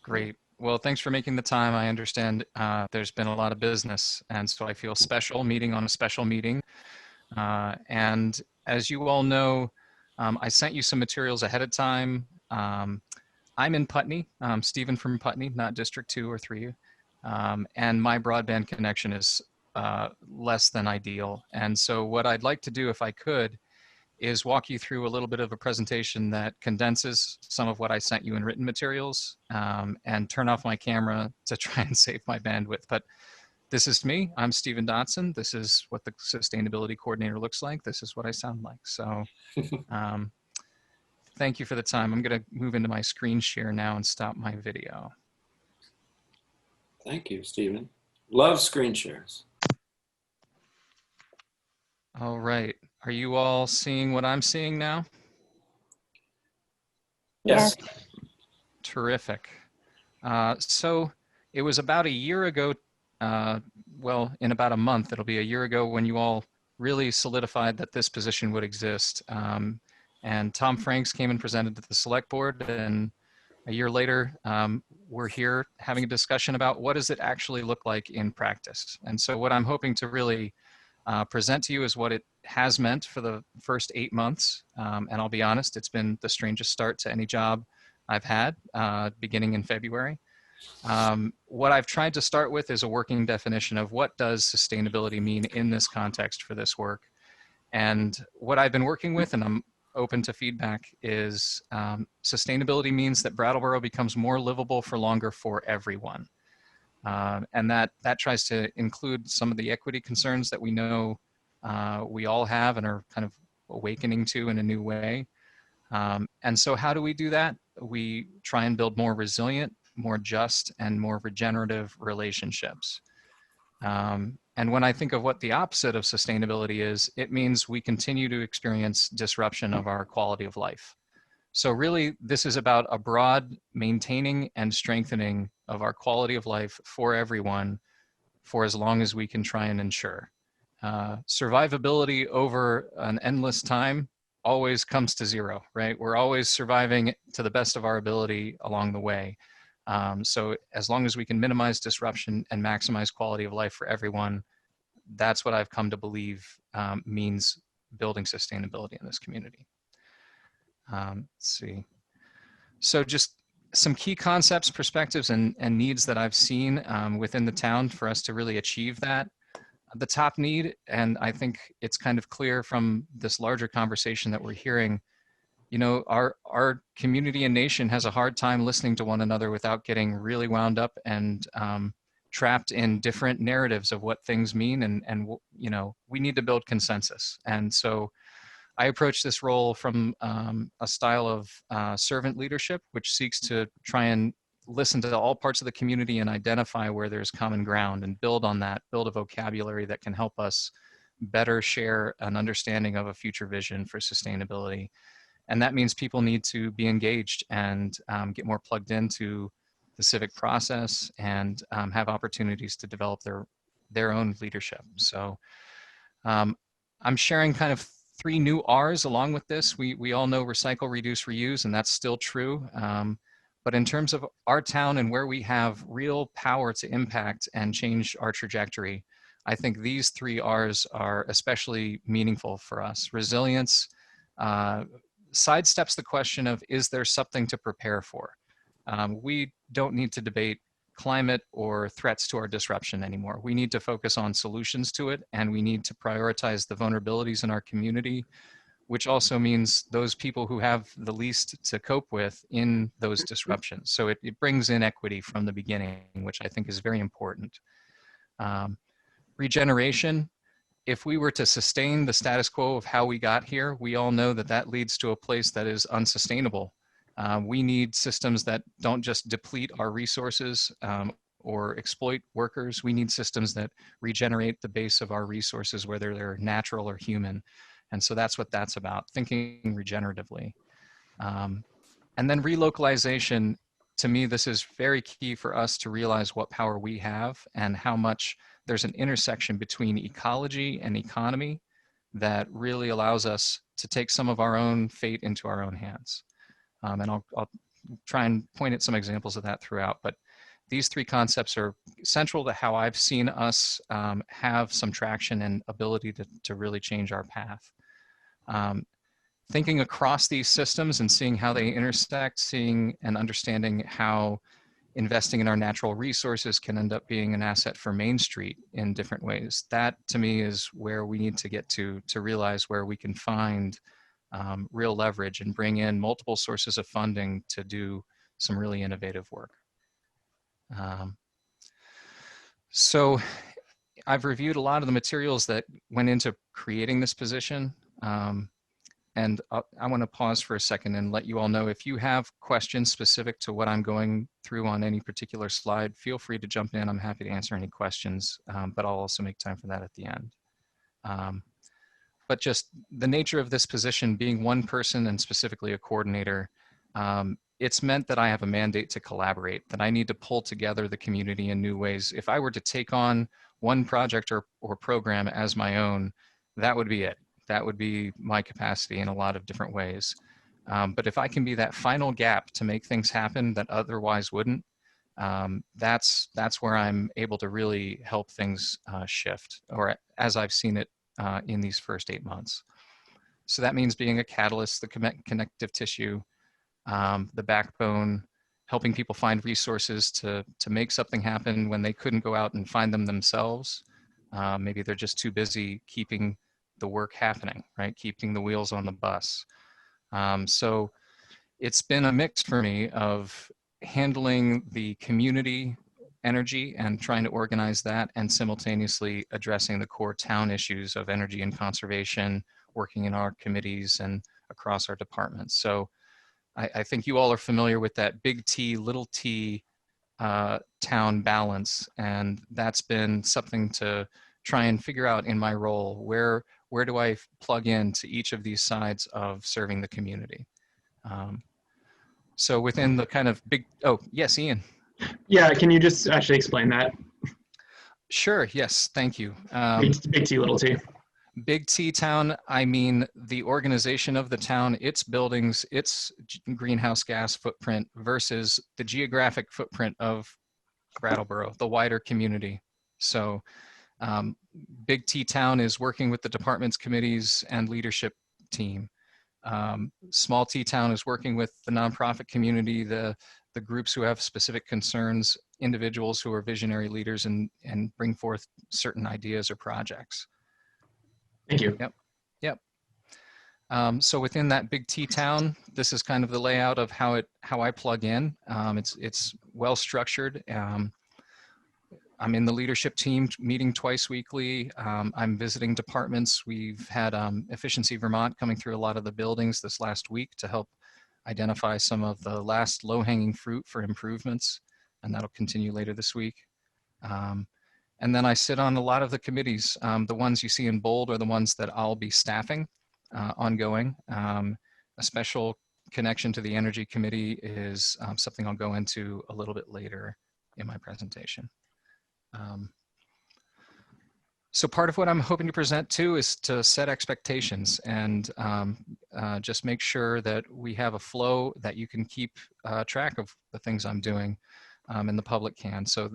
Great. Well, thanks for making the time. I understand there's been a lot of business, and so I feel special meeting on a special meeting. And as you all know, I sent you some materials ahead of time. I'm in Putney, Stephen from Putney, not District 2 or 3. And my broadband connection is less than ideal. And so what I'd like to do, if I could, is walk you through a little bit of a presentation that condenses some of what I sent you in written materials, and turn off my camera to try and save my bandwidth. But this is me. I'm Stephen Dotson. This is what the sustainability coordinator looks like. This is what I sound like. So thank you for the time. I'm going to move into my screen share now and stop my video. Thank you, Stephen. Love screen shares. All right. Are you all seeing what I'm seeing now? Yes. Terrific. So it was about a year ago, well, in about a month, it'll be a year ago when you all really solidified that this position would exist. And Tom Franks came and presented to the select board, and a year later, we're here having a discussion about what does it actually look like in practice. And so what I'm hoping to really present to you is what it has meant for the first 8 months. And I'll be honest, it's been the strangest start to any job I've had, beginning in February. What I've tried to start with is a working definition of what does sustainability mean in this context for this work. And what I've been working with, and I'm open to feedback, is sustainability means that Brattleboro becomes more livable for longer for everyone. And that tries to include some of the equity concerns that we know we all have and are kind of awakening to in a new way. And so how do we do that? We try and build more resilient, more just, and more regenerative relationships. And when I think of what the opposite of sustainability is, it means we continue to experience disruption of our quality of life. So really, this is about a broad maintaining and strengthening of our quality of life for everyone for as long as we can try and ensure. Survivability over an endless time always comes to zero, right? We're always surviving to the best of our ability along the way. So as long as we can minimize disruption and maximize quality of life for everyone, that's what I've come to believe means building sustainability in this community. Let's see. So just some key concepts, perspectives, and needs that I've seen within the town for us to really achieve that. The top need, and I think it's kind of clear from this larger conversation that we're hearing, you know, our community and nation has a hard time listening to one another without getting really wound up and trapped in different narratives of what things mean. And you know, we need to build consensus. And so I approach this role from a style of servant leadership, which seeks to try and listen to all parts of the community and identify where there's common ground and build on that, build a vocabulary that can help us better share an understanding of a future vision for sustainability. And that means people need to be engaged and get more plugged into the civic process and have opportunities to develop their own leadership. So I'm sharing kind of 3 new R's along with this. We all know recycle, reduce, reuse, and that's still true. But in terms of our town and where we have real power to impact and change our trajectory, I think these 3 R's are especially meaningful for us. Resilience sidesteps the question of, is there something to prepare for? We don't need to debate climate or threats to our disruption anymore. We need to focus on solutions to it, and we need to prioritize the vulnerabilities in our community, which also means those people who have the least to cope with in those disruptions. So it brings in equity from the beginning, which I think is very important. Regeneration. If we were to sustain the status quo of how we got here, we all know that that leads to a place that is unsustainable. We need systems that don't just deplete our resources or exploit workers. We need systems that regenerate the base of our resources, whether they're natural or human. And so that's what that's about, thinking regeneratively. And then relocalization, to me, this is very key for us to realize what power we have and how much there's an intersection between ecology and economy that really allows us to take some of our own fate into our own hands. And I'll try and point at some examples of that throughout. But these three concepts are central to how I've seen us have some traction and ability to really change our path. Thinking across these systems and seeing how they intersect, seeing and understanding how investing in our natural resources can end up being an asset for Main Street in different ways. That, to me, is where we need to get to realize where we can find real leverage and bring in multiple sources of funding to do some really innovative work. So I've reviewed a lot of the materials that went into creating this position. And I want to pause for a second and let you all know, if you have questions specific to what I'm going through on any particular slide, feel free to jump in. I'm happy to answer any questions, but I'll also make time for that at the end. But just the nature of this position being one person and specifically a coordinator, it's meant that I have a mandate to collaborate, that I need to pull together the community in new ways. If I were to take on one project or program as my own, that would be it. That would be my capacity in a lot of different ways. But if I can be that final gap to make things happen that otherwise wouldn't, that's where I'm able to really help things shift, or as I've seen it in these first 8 months. So that means being a catalyst, the connective tissue, the backbone, helping people find resources to make something happen when they couldn't go out and find them themselves. Maybe they're just too busy keeping the work happening, right? Keeping the wheels on the bus. So it's been a mix for me of handling the community energy and trying to organize that, and simultaneously addressing the core town issues of energy and conservation, working in our committees and across our departments. So I think you all are familiar with that big T, little t town balance. And that's been something to try and figure out in my role. Where do I plug into each of these sides of serving the community? So within the kind of big, oh, yes, Ian. Yeah, can you just actually explain that? Sure, yes, thank you. Big T, little t. Big T town, I mean the organization of the town, its buildings, its greenhouse gas footprint versus the geographic footprint of Brattleboro, the wider community. So Big T town is working with the department's committees and leadership team. Small T town is working with the nonprofit community, the groups who have specific concerns, individuals who are visionary leaders and bring forth certain ideas or projects. Thank you. Yep. So within that Big T town, this is kind of the layout of how I plug in. It's well structured. I'm in the leadership team meeting twice weekly. I'm visiting departments. We've had Efficiency Vermont coming through a lot of the buildings this last week to help identify some of the last low-hanging fruit for improvements, and that'll continue later this week. And then I sit on a lot of the committees. The ones you see in bold are the ones that I'll be staffing ongoing. A special connection to the Energy Committee is something I'll go into a little bit later in my presentation. So part of what I'm hoping to present too is to set expectations and just make sure that we have a flow that you can keep track of the things I'm doing and the public can. So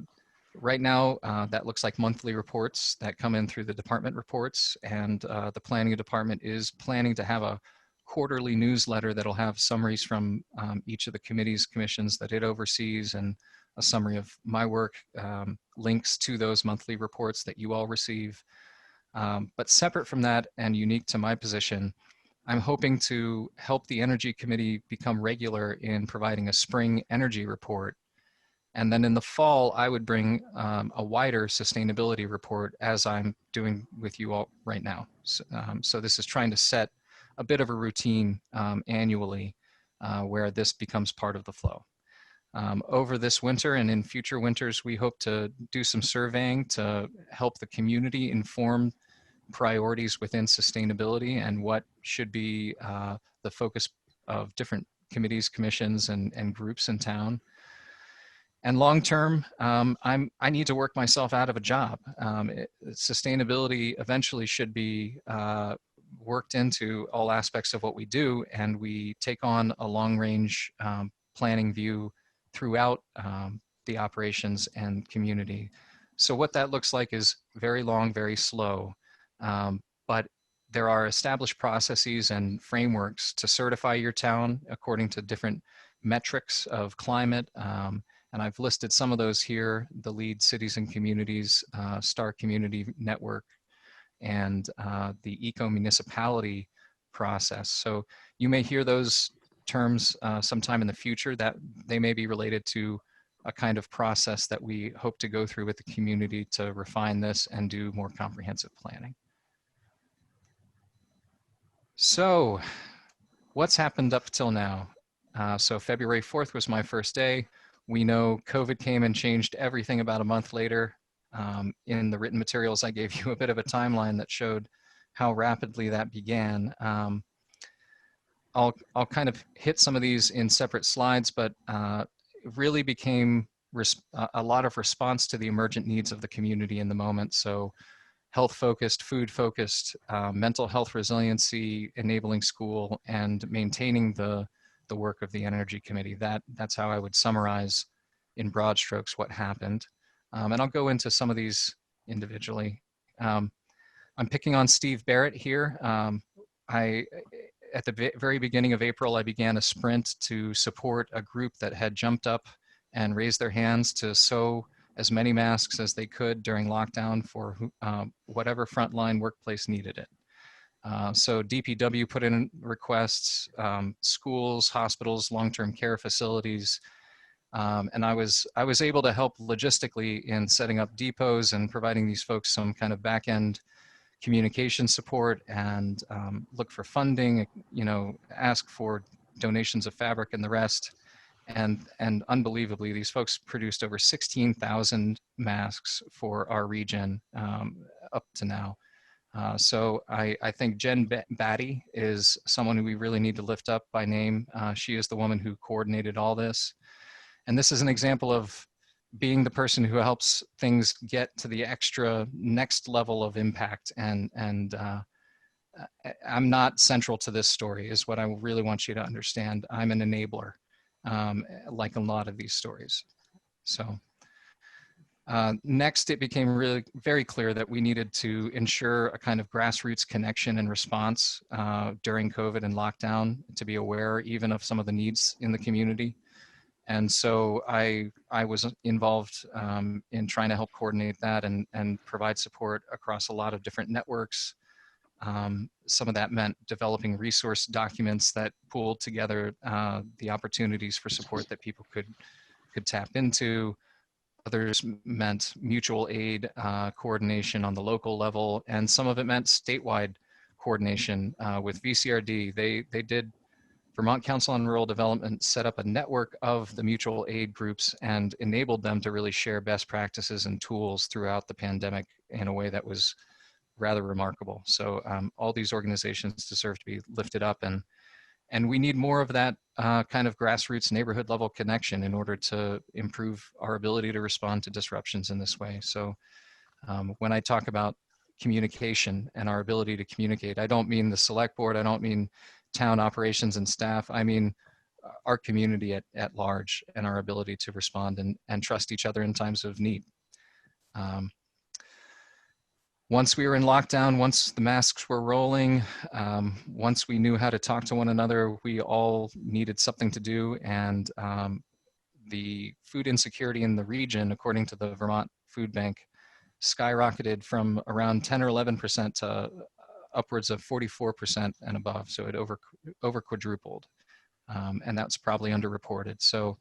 right now, that looks like monthly reports that come in through the department reports, and the planning department is planning to have a quarterly newsletter that'll have summaries from each of the committees, commissions that it oversees, and a summary of my work, links to those monthly reports that you all receive. But separate from that and unique to my position, I'm hoping to help the Energy Committee become regular in providing a spring energy report. And then in the fall, I would bring a wider sustainability report, as I'm doing with you all right now. So this is trying to set a bit of a routine annually where this becomes part of the flow. Over this winter and in future winters, we hope to do some surveying to help the community inform priorities within sustainability and what should be the focus of different committees, commissions, and groups in town. And long term, I need to work myself out of a job. Sustainability eventually should be worked into all aspects of what we do, and we take on a long range planning view throughout the operations and community. So what that looks like is very long, very slow, but there are established processes and frameworks to certify your town according to different metrics of climate. And I've listed some of those here: the LEED Cities and Communities, STAR Community Network, and the eco-municipality process. So you may hear those terms sometime in the future, that they may be related to a kind of process that we hope to go through with the community to refine this and do more comprehensive planning. So what's happened up till now? So February 4th was my first day. We know COVID came and changed everything about a month later. In the written materials, I gave you a bit of a timeline that showed how rapidly that began. I'll kind of hit some of these in separate slides, but it really became a lot of response to the emergent needs of the community in the moment. So health-focused, food-focused, mental health resiliency, enabling school, and maintaining the work of the Energy Committee. That's how I would summarize in broad strokes what happened. And I'll go into some of these individually. I'm picking on Steve Barrett here. At the very beginning of April, I began a sprint to support a group that had jumped up and raised their hands to sew as many masks as they could during lockdown for whatever frontline workplace needed it. So DPW put in requests, schools, hospitals, long-term care facilities, and I was able to help logistically in setting up depots and providing these folks some kind of back-end communication support, and look for funding, ask for donations of fabric and the rest. And unbelievably, these folks produced over 16,000 masks for our region up to now. So I think Jen Batty is someone who we really need to lift up by name. She is the woman who coordinated all this. And this is an example of being the person who helps things get to the extra next level of impact. And I'm not central to this story, is what I really want you to understand. I'm an enabler, like a lot of these stories. So next, it became really very clear that we needed to ensure a kind of grassroots connection and response during COVID and lockdown, to be aware even of some of the needs in the community. And so I was involved in trying to help coordinate that and provide support across a lot of different networks. Some of that meant developing resource documents that pooled together the opportunities for support that people could tap into. Others meant mutual aid coordination on the local level, and some of it meant statewide coordination with VCRD. They did, Vermont Council on Rural Development set up a network of the mutual aid groups and enabled them to really share best practices and tools throughout the pandemic in a way that was rather remarkable. So all these organizations deserve to be lifted up, and we need more of that kind of grassroots neighborhood level connection in order to improve our ability to respond to disruptions in this way. So when I talk about communication and our ability to communicate, I don't mean the select board, I don't mean town operations and staff, I mean our community at large, and our ability to respond and trust each other in times of need. Once we were in lockdown, once the masks were rolling, once we knew how to talk to one another, we all needed something to do. And the food insecurity in the region, according to the Vermont Food Bank, skyrocketed from around 10 or 11% to upwards of 44% and above. So it over quadrupled. And that's probably underreported. So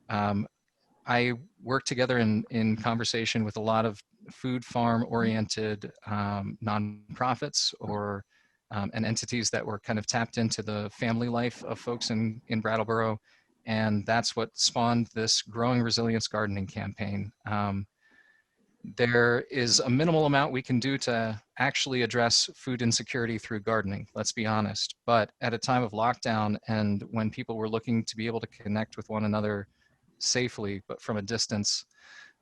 I worked together in conversation with a lot of food farm oriented nonprofits or and entities that were kind of tapped into the family life of folks in Brattleboro. And that's what spawned this Growing Resilience Gardening campaign. There is a minimal amount we can do to actually address food insecurity through gardening, let's be honest. But at a time of lockdown and when people were looking to be able to connect with one another safely, but from a distance,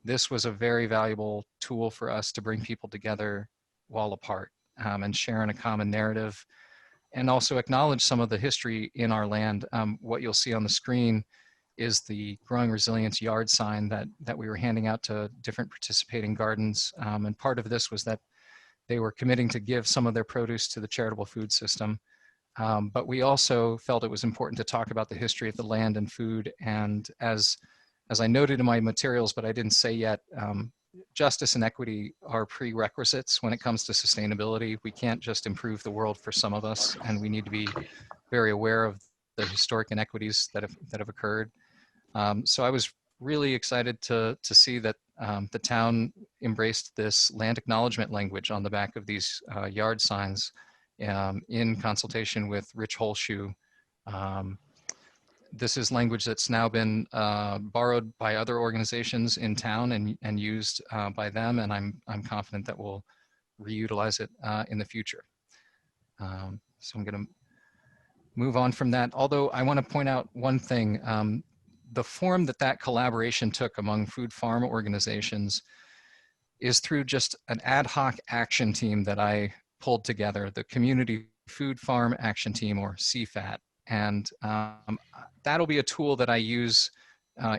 this was a very valuable tool for us to bring people together while apart and share in a common narrative, and also acknowledge some of the history in our land. What you'll see on the screen is the Growing Resilience yard sign that we were handing out to different participating gardens. And part of this was that they were committing to give some of their produce to the charitable food system. But we also felt it was important to talk about the history of the land and food. And as I noted in my materials, but I didn't say yet, justice and equity are prerequisites when it comes to sustainability. We can't just improve the world for some of us, and we need to be very aware of the historic inequities that have occurred. So I was really excited to see that the town embraced this land acknowledgement language on the back of these yard signs in consultation with Rich Holshoe. This is language that's now been borrowed by other organizations in town and used by them, and I'm confident that we'll reutilize it in the future. So I'm going to move on from that. Although I want to point out one thing, the form that collaboration took among food farm organizations is through just an ad hoc action team that I pulled together, the Community Food Farm Action Team, or CFAT. And that'll be a tool that I use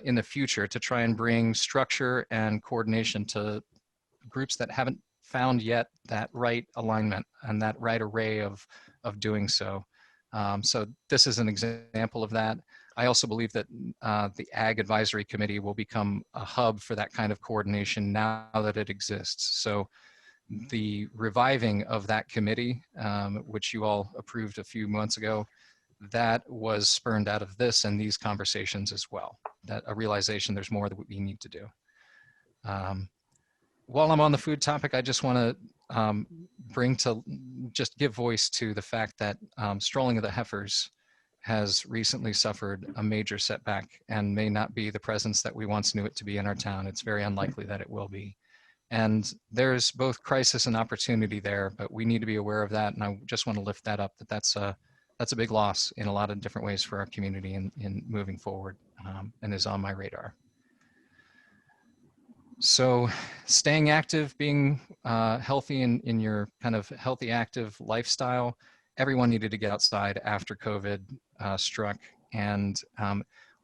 in the future to try and bring structure and coordination to groups that haven't found yet that right alignment and that right array of doing so. So this is an example of that. I also believe that the Ag Advisory Committee will become a hub for that kind of coordination now that it exists. So the reviving of that committee, which you all approved a few months ago, that was spurned out of this and these conversations as well. That a realization there's more that we need to do. While I'm on the food topic, I just want to give voice to the fact that Strolling of the Heifers has recently suffered a major setback and may not be the presence that we once knew it to be in our town. It's very unlikely that it will be. And there's both crisis and opportunity there, but we need to be aware of that. And I just want to lift that up, that's a big loss in a lot of different ways for our community in moving forward, and is on my radar. So staying active, being healthy in your kind of healthy, active lifestyle, everyone needed to get outside after COVID struck. And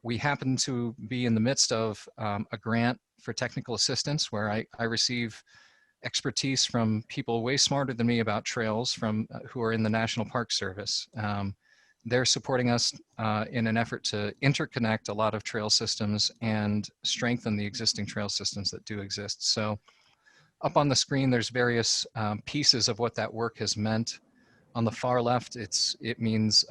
we happened to be in the midst of a grant for technical assistance where I receive expertise from people way smarter than me about trails who are in the National Park Service. They're supporting us in an effort to interconnect a lot of trail systems and strengthen the existing trail systems that do exist. So up on the screen, there's various pieces of what that work has meant. On the far left, it means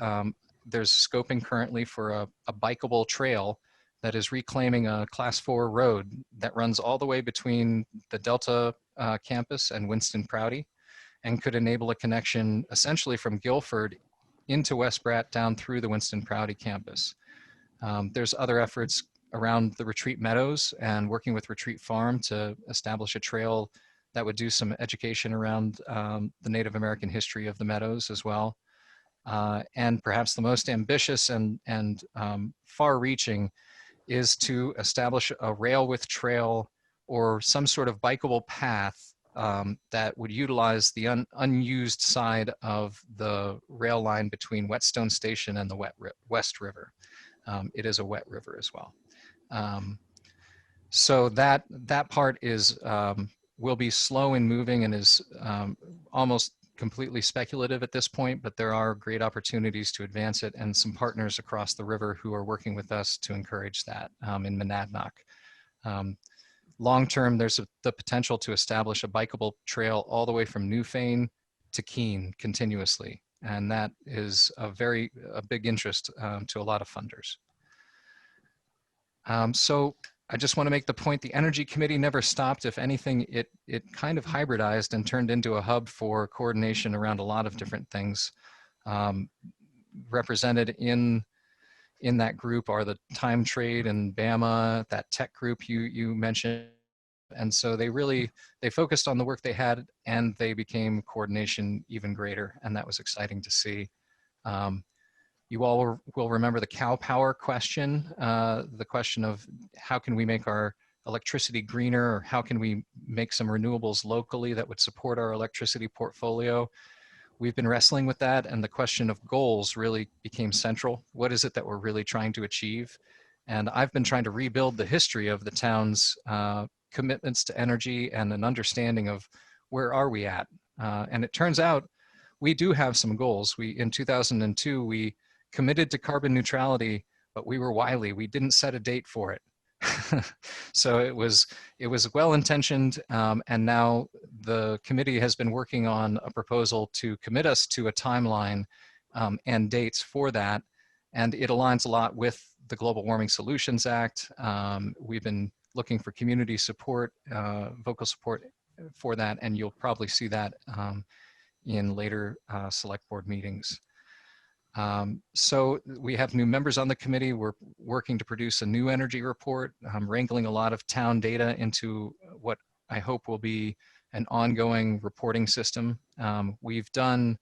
there's scoping currently for a bikeable trail that is reclaiming a Class 4 road that runs all the way between the Delta campus and Winston Prouty, and could enable a connection essentially from Guilford into West Bratt down through the Winston Prouty campus. There's other efforts around the Retreat Meadows and working with Retreat Farm to establish a trail that would do some education around the Native American history of the meadows as well. And perhaps the most ambitious and far-reaching is to establish a rail with trail or some sort of bikeable path that would utilize the unused side of the rail line between Whetstone Station and the West River. It is a wet river as well. So that part is will be slow in moving and is almost completely speculative at this point, but there are great opportunities to advance it and some partners across the river who are working with us to encourage that in Monadnock. Long term, there's the potential to establish a bikeable trail all the way from Newfane to Keene continuously. And that is a big interest to a lot of funders. So I just want to make the point, the Energy Committee never stopped. If anything, it kind of hybridized and turned into a hub for coordination around a lot of different things. Represented in that group are the Time Trade and BAMA, that tech group you mentioned. And so they focused on the work they had, and they became coordination even greater, and that was exciting to see. You all will remember the cow power question, the question of how can we make our electricity greener, or how can we make some renewables locally that would support our electricity portfolio. We've been wrestling with that, and the question of goals really became central. What is it that we're really trying to achieve? And I've been trying to rebuild the history of the town's commitments to energy and an understanding of where are we at. And it turns out we do have some goals. In 2002, we committed to carbon neutrality, but we were wily. We didn't set a date for it. So it was well intentioned, and now the committee has been working on a proposal to commit us to a timeline and dates for that, and it aligns a lot with the Global Warming Solutions Act. We've been looking for community support, vocal support for that, and you'll probably see that in later select board meetings. So we have new members on the committee. We're working to produce a new energy report, wrangling a lot of town data into what I hope will be an ongoing reporting system. We've done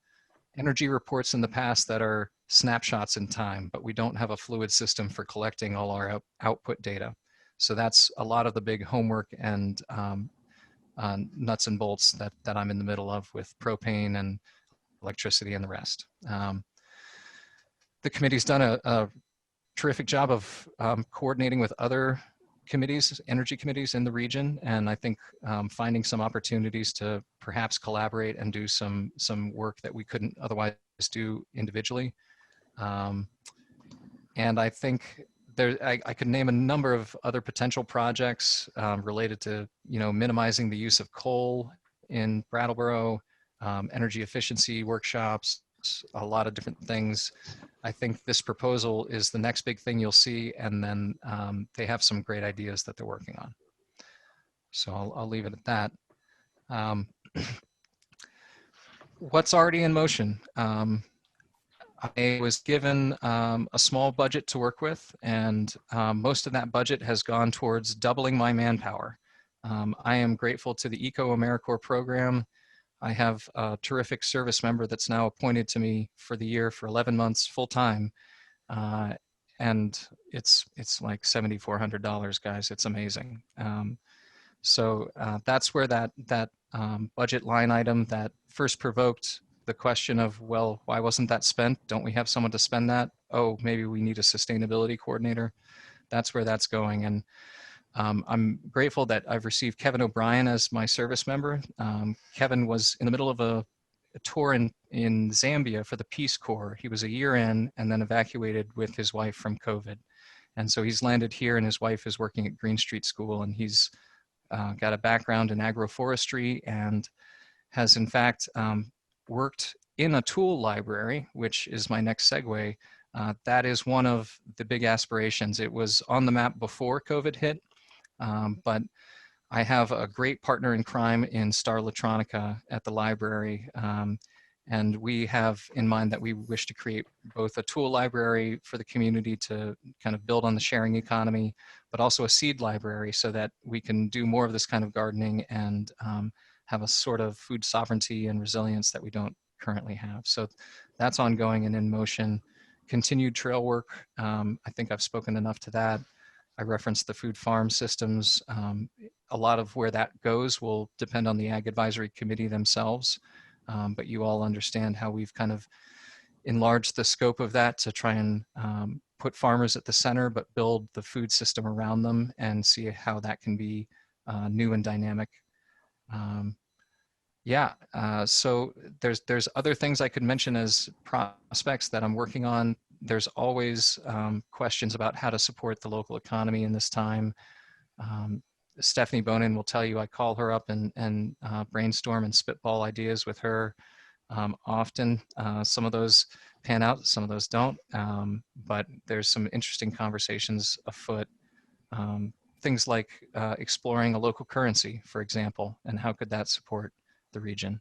energy reports in the past that are snapshots in time, but we don't have a fluid system for collecting all our output data. So that's a lot of the big homework and nuts and bolts that I'm in the middle of with propane and electricity and the rest. The committee's done a terrific job of coordinating with other committees, energy committees in the region, and I think finding some opportunities to perhaps collaborate and do some work that we couldn't otherwise do individually. And I think I could name a number of other potential projects related to minimizing the use of coal in Brattleboro, energy efficiency workshops, a lot of different things. I think this proposal is the next big thing you'll see, and then they have some great ideas that they're working on. So I'll leave it at that. What's already in motion? I was given a small budget to work with, and most of that budget has gone towards doubling my manpower. I am grateful to the Eco AmeriCorps program. I have a terrific service member that's now appointed to me for the year for 11 months full time. And it's like $7,400, guys. It's amazing. So that's where that budget line item that first provoked the question of, well, why wasn't that spent? Don't we have someone to spend that? Oh, maybe we need a sustainability coordinator. That's where that's going. And I'm grateful that I've received Kevin O'Brien as my service member. Kevin was in the middle of a tour in Zambia for the Peace Corps. He was a year in and then evacuated with his wife from COVID. And so he's landed here, and his wife is working at Green Street School, and he's got a background in agroforestry and has in fact worked in a tool library, which is my next segue. That is one of the big aspirations. It was on the map before COVID hit, but I have a great partner in crime in Star Electronica at the library, and we have in mind that we wish to create both a tool library for the community to kind of build on the sharing economy, but also a seed library so that we can do more of this kind of gardening and have a sort of food sovereignty and resilience that we don't currently have. So that's ongoing and in motion. Continued trail work, I think I've spoken enough to that. I referenced the food farm systems. A lot of where that goes will depend on the Ag Advisory Committee themselves, but you all understand how we've kind of enlarged the scope of that to try and put farmers at the center, but build the food system around them and see how that can be new and dynamic. So there's other things I could mention as prospects that I'm working on. There's always questions about how to support the local economy in this time. Stephanie Bonin will tell you I call her up and brainstorm and spitball ideas with her often. Some of those pan out, some of those don't, but there's some interesting conversations afoot. Things like exploring a local currency, for example, and how could that support the region.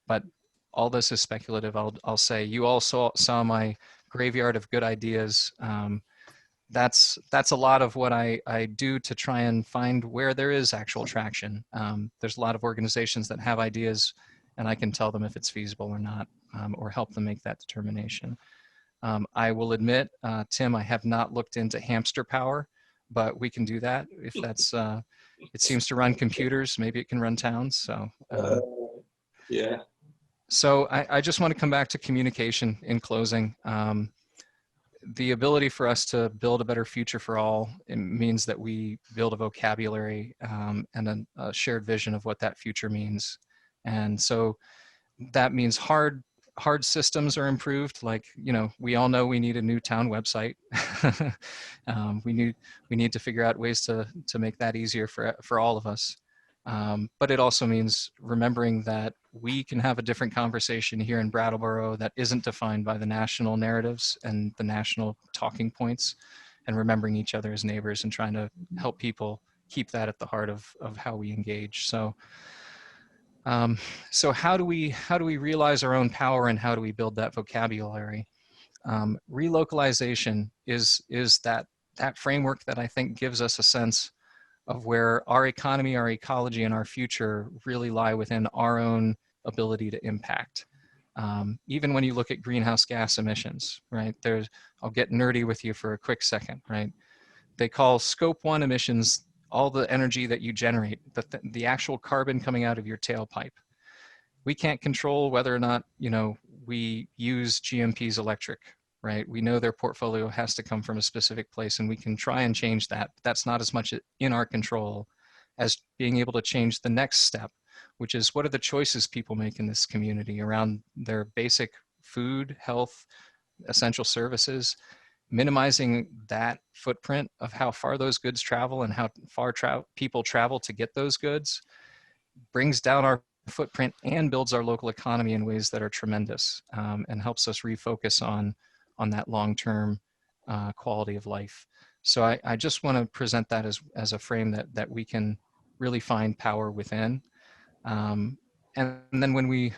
But all this is speculative. I'll say you all saw my graveyard of good ideas. That's a lot of what I do to try and find where there is actual traction. There's a lot of organizations that have ideas, and I can tell them if it's feasible or not, or help them make that determination. I will admit, Tim, I have not looked into hamster power, but we can do that if that's, it seems to run computers, maybe it can run towns, so. Yeah. So I just want to come back to communication in closing. the ability for us to build a better future for all, it means that we build a vocabulary and a shared vision of what that future means. And so that means hard systems are improved. Like, you know, we all know we need a new town website. We need to figure out ways to make that easier for all of us. But it also means remembering that we can have a different conversation here in Brattleboro that isn't defined by the national narratives and the national talking points, and remembering each other as neighbors and trying to help people keep that at the heart of how we engage. So so how do we realize our own power, and how do we build that vocabulary? Relocalization is that framework that I think gives us a sense of where our economy, our ecology, and our future really lie within our own ability to impact. Even when you look at greenhouse gas emissions, right? I'll get nerdy with you for a quick second, right? They call Scope 1 emissions all the energy that you generate, the actual carbon coming out of your tailpipe. We can't control whether or not, you know, we use GMP's electric, right? We know their portfolio has to come from a specific place, and we can try and change that. But that's not as much in our control as being able to change the next step, which is what are the choices people make in this community around their basic food, health, essential services, minimizing that footprint of how far those goods travel and how far people travel to get those goods brings down our footprint and builds our local economy in ways that are tremendous, and helps us refocus on that long-term quality of life. So I just want to present that as a frame that we can really find power within. And then when we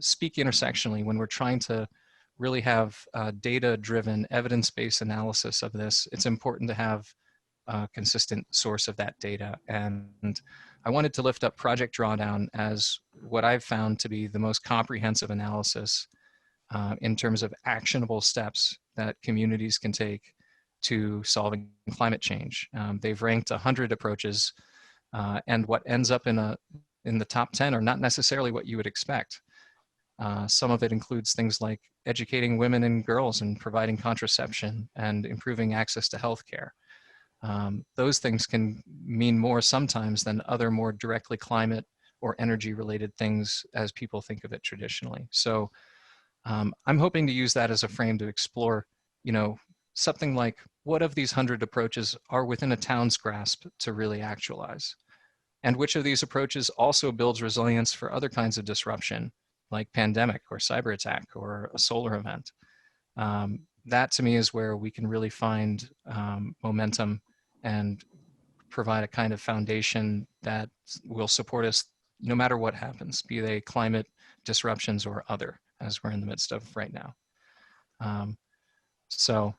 speak intersectionally, when we're trying to really have data-driven, evidence-based analysis of this, it's important to have a consistent source of that data. And I wanted to lift up Project Drawdown as what I've found to be the most comprehensive analysis in terms of actionable steps that communities can take to solving climate change. They've ranked 100 approaches, and what ends up in the top 10 are not necessarily what you would expect. Some of it includes things like educating women and girls and providing contraception and improving access to healthcare. Those things can mean more sometimes than other more directly climate or energy related things as people think of it traditionally. So I'm hoping to use that as a frame to explore, you know, something like what of these 100 approaches are within a town's grasp to really actualize? And which of these approaches also builds resilience for other kinds of disruption, like pandemic or cyber attack or a solar event? That to me is where we can really find momentum and provide a kind of foundation that will support us no matter what happens, be they climate disruptions or other, as we're in the midst of right now. So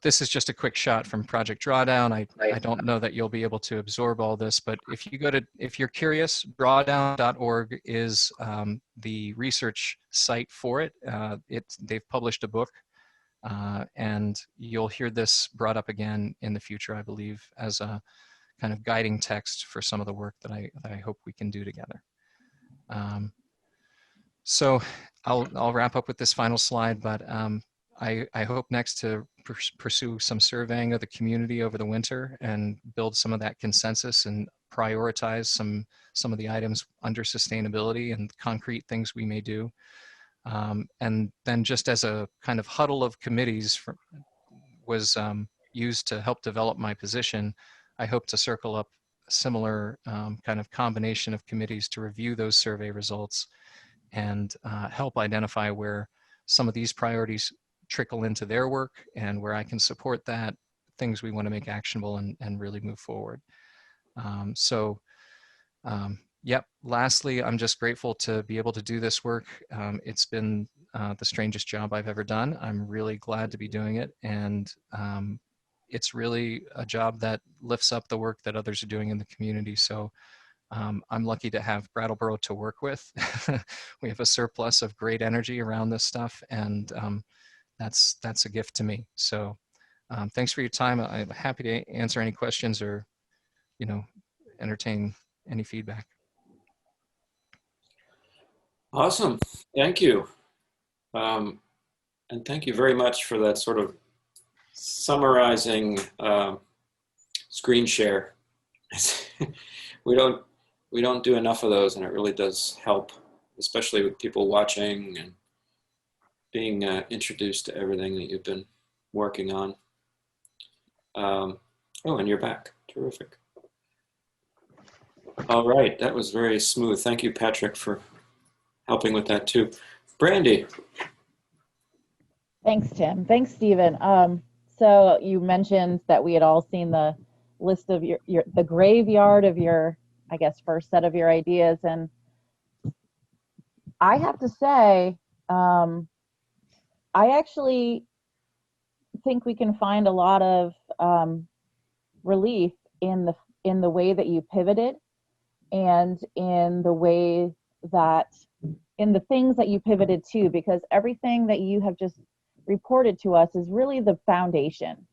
this is just a quick shot from Project Drawdown. I don't know that you'll be able to absorb all this, but if you're curious, drawdown.org is the research site for it. They've published a book, and you'll hear this brought up again in the future, I believe, as a kind of guiding text for some of the work that I hope we can do together. So I'll wrap up with this final slide, but I hope next to pursue some surveying of the community over the winter and build some of that consensus and prioritize some of the items under sustainability and concrete things we may do. And then just as a kind of huddle of committees was used to help develop my position, I hope to circle up a similar kind of combination of committees to review those survey results and help identify where some of these priorities trickle into their work and where I can support that, things we want to make actionable and really move forward. Yep, lastly, I'm just grateful to be able to do this work. It's been the strangest job I've ever done. I'm really glad to be doing it. And it's really a job that lifts up the work that others are doing in the community. So I'm lucky to have Brattleboro to work with. We have a surplus of great energy around this stuff, and that's a gift to me. So thanks for your time. I'm happy to answer any questions or, you know, entertain any feedback. Awesome. Thank you. And thank you very much for that sort of summarizing screen share. we don't do enough of those, and it really does help, especially with people watching and being introduced to everything that you've been working on. Oh, and you're back. Terrific. All right, that was very smooth. Thank you, Patrick, for helping with that too. Brandy. Thanks, Tim. Thanks, Stephen. So you mentioned that we had all seen the list of the graveyard of your, I guess, first set of your ideas. And I have to say, I actually think we can find a lot of relief in the way that you pivoted, and in the way that, in the things that you pivoted to, because everything that you have just reported to us is really the foundation.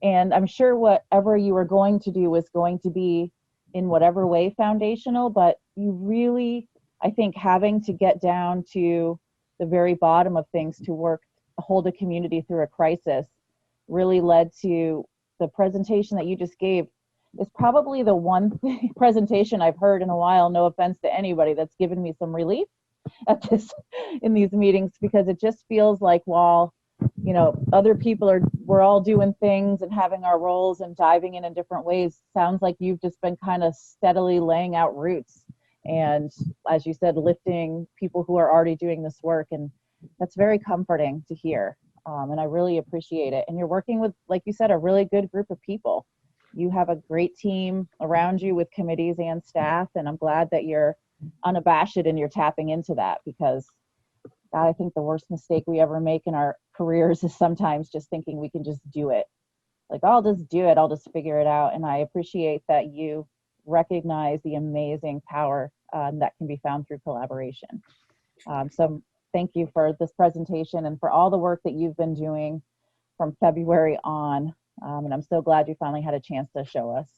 And I'm sure whatever you were going to do was going to be in whatever way foundational, but you really, I think, having to get down to the very bottom of things to hold a community through a crisis really led to the presentation that you just gave. Is probably the one presentation I've heard in a while, no offense to anybody, that's given me some relief in these meetings, because it just feels like, while, you know, other people we're all doing things and having our roles and diving in different ways, sounds like you've just been kind of steadily laying out roots. And as you said, lifting people who are already doing this work. And that's very comforting to hear. And I really appreciate it. And you're working with, like you said, a really good group of people. You have a great team around you with committees and staff, and I'm glad that you're unabashed and you're tapping into that, because God, I think the worst mistake we ever make in our careers is sometimes just thinking we can just do it. Like, I'll just do it, I'll just figure it out. And I appreciate that you recognize the amazing power that can be found through collaboration. So thank you for this presentation and for all the work that you've been doing from February on. And I'm so glad you finally had a chance to show us.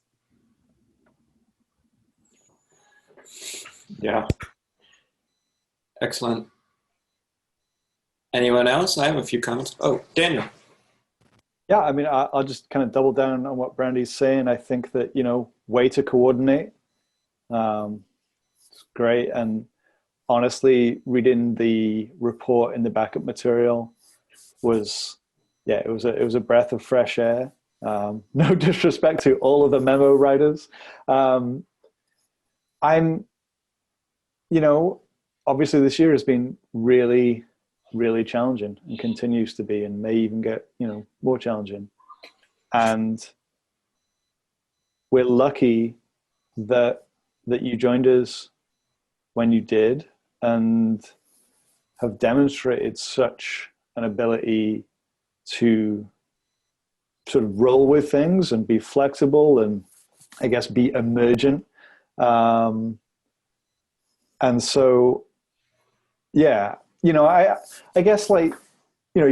Yeah. Excellent. Anyone else? I have a few comments. Oh, Daniel. Yeah, I mean, I'll just kind of double down on what Brandy's saying. I think that, you know, way to coordinate. It's great. And honestly, reading the report in the backup material was, yeah, it was a breath of fresh air. No disrespect to all of the memo writers. I'm, you know, obviously this year has been really, really challenging and continues to be, and may even get, you know, more challenging. And we're lucky that you joined us when you did, and have demonstrated such an ability to sort of roll with things and be flexible and, I guess, be emergent. And so, yeah, you know, I guess, like, you know,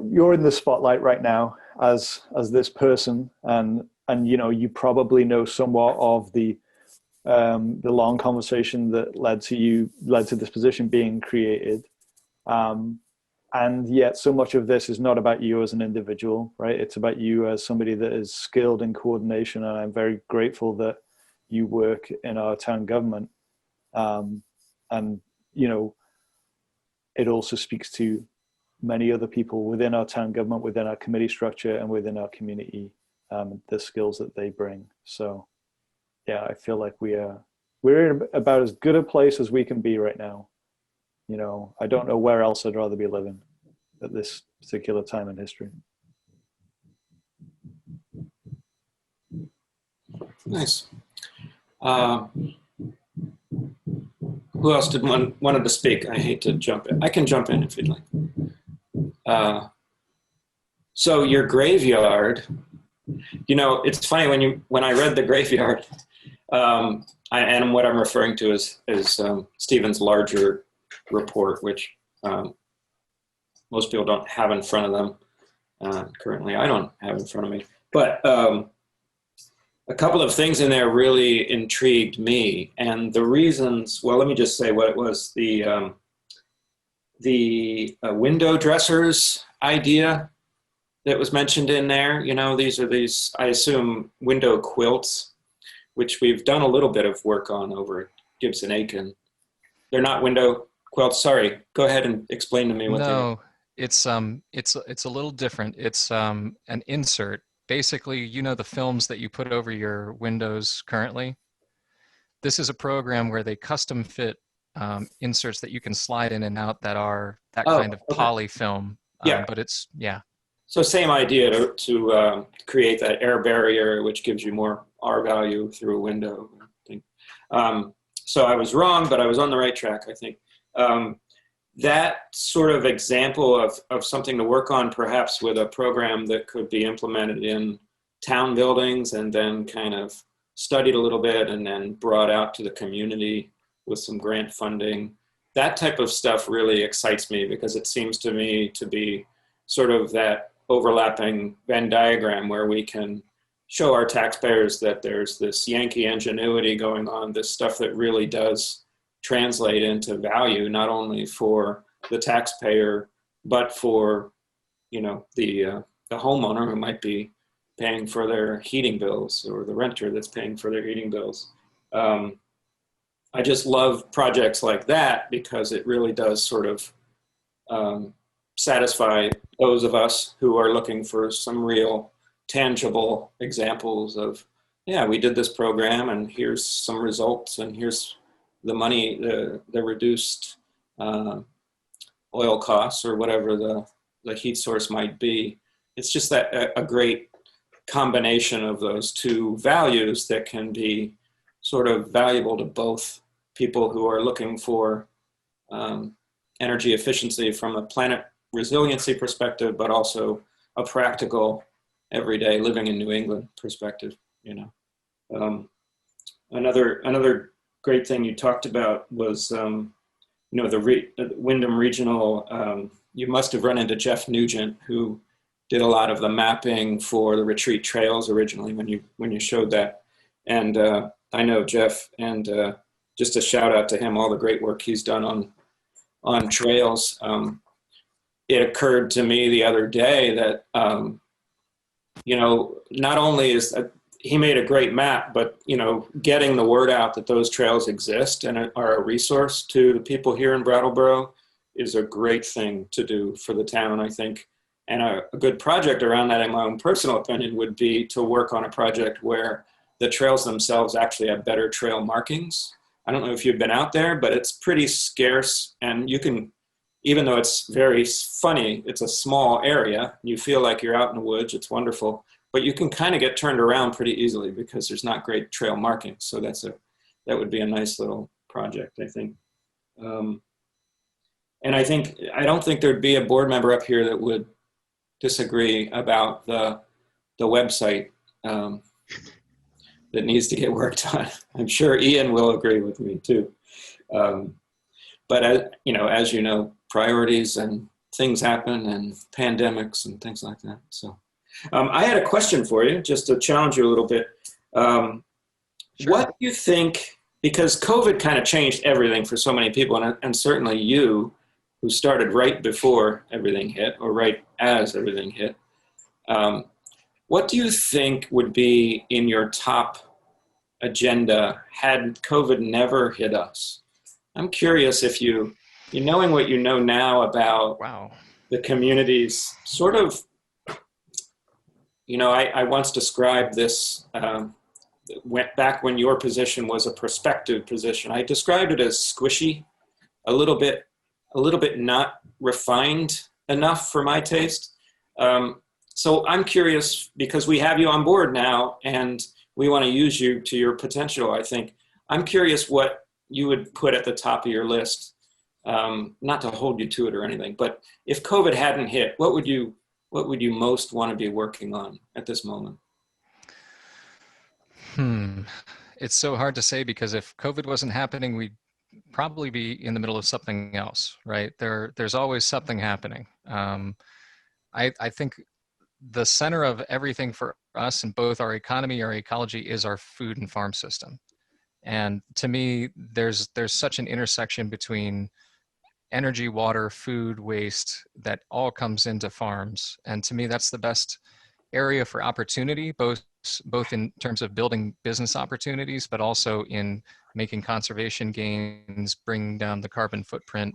you're in the spotlight right now as this person, and you know, you probably know somewhat of the long conversation that led to this position being created. And yet so much of this is not about you as an individual, right? It's about you as somebody that is skilled in coordination. And I'm very grateful that you work in our town government. And, you know, it also speaks to many other people within our town government, within our committee structure, and within our community, the skills that they bring. So, yeah, I feel like we're in about as good a place as we can be right now. You know, I don't know where else I'd rather be living at this particular time in history. Nice. Who else wanted to speak? I hate to jump in. I can jump in if you'd like. So your graveyard, you know, it's funny when I read the graveyard, and what I'm referring to is Stephen's larger report, which most people don't have in front of them. Currently, I don't have in front of me. But a couple of things in there really intrigued me, and the reasons. Well, let me just say what it was. The window dressers idea that was mentioned in there. You know, these are these, I assume, window quilts, which we've done a little bit of work on over at Gibson Aiken. They're not window quilts. Sorry, go ahead and explain to me what they are. No, it's a little different. It's an insert. Basically, you know the films that you put over your windows currently? This is a program where they custom fit inserts that you can slide in and out that are that kind of Okay. poly film. Yeah. But it's, yeah. So same idea to create that air barrier, which gives you more R value through a window. I think. So I was wrong, but I was on the right track, I think. That sort of example of something to work on, perhaps with a program that could be implemented in town buildings and then kind of studied a little bit and then brought out to the community with some grant funding. That type of stuff really excites me because it seems to me to be sort of that overlapping Venn diagram where we can show our taxpayers that there's this Yankee ingenuity going on, this stuff that really does translate into value, not only for the taxpayer, but for, you know, the homeowner who might be paying for their heating bills or the renter that's paying for their heating bills. I just love projects like that because it really does sort of satisfy those of us who are looking for some real tangible examples of, yeah, we did this program and here's some results and here's the money, the reduced oil costs or whatever the heat source might be. It's just that a great combination of those two values that can be sort of valuable to both people who are looking for energy efficiency from a planet resiliency perspective, but also a practical, everyday living in New England perspective. You know, another great thing you talked about was, you know, the Wyndham Regional. You must have run into Jeff Nugent, who did a lot of the mapping for the retreat trails originally when you showed that. And I know Jeff, and just a shout out to him, all the great work he's done on trails. It occurred to me the other day that, you know, not only is he made a great map, but, you know, getting the word out that those trails exist and are a resource to the people here in Brattleboro is a great thing to do for the town, I think. And a good project around that, in my own personal opinion, would be to work on a project where the trails themselves actually have better trail markings. I don't know if you've been out there, but it's pretty scarce, and you can, even though it's very funny, it's a small area, you feel like you're out in the woods, it's wonderful, but you can kind of get turned around pretty easily because there's not great trail markings. So that would be a nice little project, I think. And I don't think there'd be a board member up here that would disagree about the website that needs to get worked on. I'm sure Ian will agree with me too. But you know, priorities and things happen and pandemics and things like that. So I had a question for you, just to challenge you a little bit. Sure. What do you think, because COVID kind of changed everything for so many people, and certainly you, who started right before everything hit, or right as everything hit, what do you think would be in your top agenda had COVID never hit us? I'm curious if you knowing what you know now about the communities, sort of, you know, I once described this, back when your position was a prospective position, I described it as squishy, a little bit not refined enough for my taste. So I'm curious, because we have you on board now and we want to use you to your potential, I think. I'm curious what you would put at the top of your list, not to hold you to it or anything, but if COVID hadn't hit, what would you most want to be working on at this moment? It's so hard to say, because if COVID wasn't happening, we'd probably be in the middle of something else, right? There's always something happening. I think the center of everything for us in both our economy, our ecology, is our food and farm system. And to me, there's such an intersection between energy, water, food, waste that all comes into farms. And to me, that's the best area for opportunity, both in terms of building business opportunities, but also in making conservation gains, bringing down the carbon footprint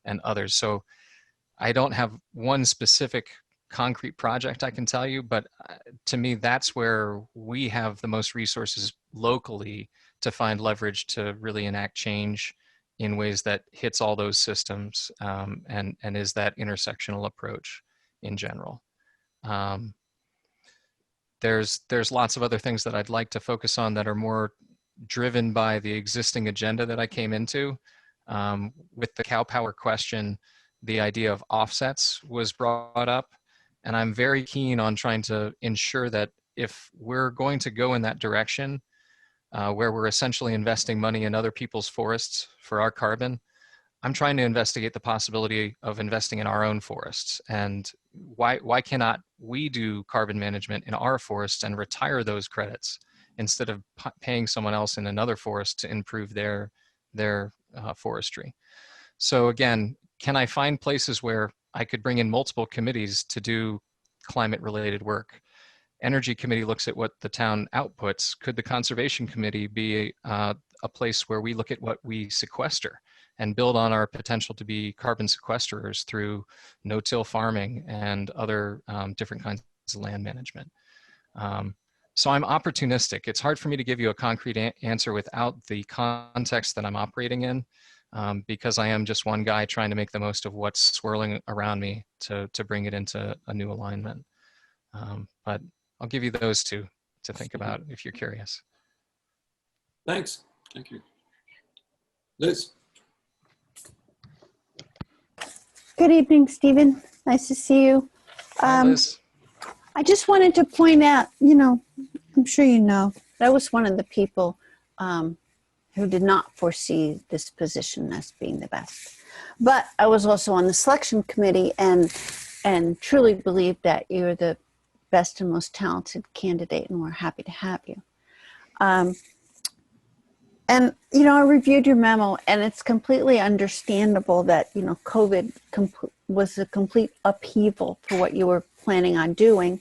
and others. So I don't have one specific concrete project I can tell you, but to me, that's where we have the most resources locally to find leverage to really enact change in ways that hits all those systems, and is that intersectional approach in general. There's lots of other things that I'd like to focus on that are more driven by the existing agenda that I came into. With the cow power question, the idea of offsets was brought up, and I'm very keen on trying to ensure that if we're going to go in that direction, where we're essentially investing money in other people's forests for our carbon, I'm trying to investigate the possibility of investing in our own forests. And why cannot we do carbon management in our forests and retire those credits instead of paying someone else in another forest to improve their forestry? So again, can I find places where I could bring in multiple committees to do climate related work? Energy committee looks at what the town outputs. Could the conservation committee be a place where we look at what we sequester and build on our potential to be carbon sequesterers through no-till farming and other different kinds of land management? So I'm opportunistic. It's hard for me to give you a concrete answer without the context that I'm operating in, because I am just one guy trying to make the most of what's swirling around me to bring it into a new alignment. But I'll give you those two to think about if you're curious. Thanks. Thank you. Liz. Good evening, Stephen. Nice to see you. Hi, Liz. I just wanted to point out, I'm sure you know, that I was one of the people who did not foresee this position as being the best. But I was also on the selection committee and truly believe that you're the best and most talented candidate, and we're happy to have you. And, I reviewed your memo, and it's completely understandable that, COVID was a complete upheaval for what you were planning on doing.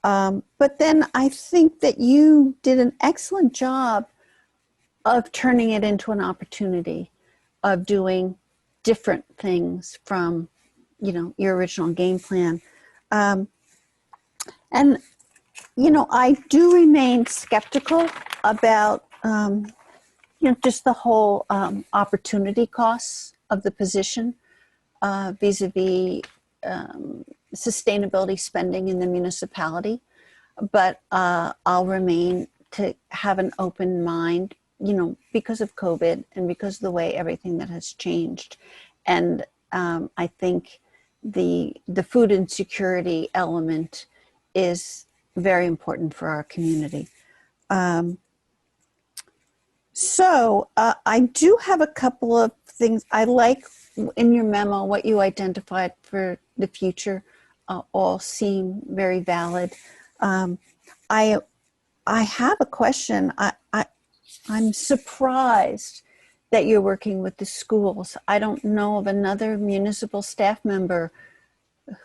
But then I think that you did an excellent job of turning it into an opportunity of doing different things from, your original game plan. And, I do remain skeptical about, just the whole opportunity costs of the position vis-a-vis sustainability spending in the municipality. But I'll remain to have an open mind, because of COVID and because of the way everything that has changed. And I think the food insecurity element is very important for our community. So I do have a couple of things I like in your memo. What you identified for the future all seem very valid. I have a question. I'm surprised that you're working with the schools. I don't know of another municipal staff member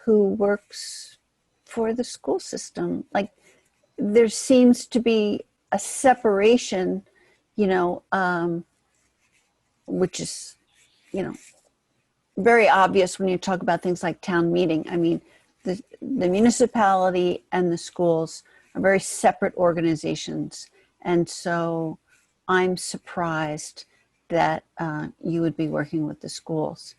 who works for the school system. Like, there seems to be a separation, which is, very obvious when you talk about things like town meeting. I mean, the municipality and the schools are very separate organizations. And so I'm surprised that you would be working with the schools.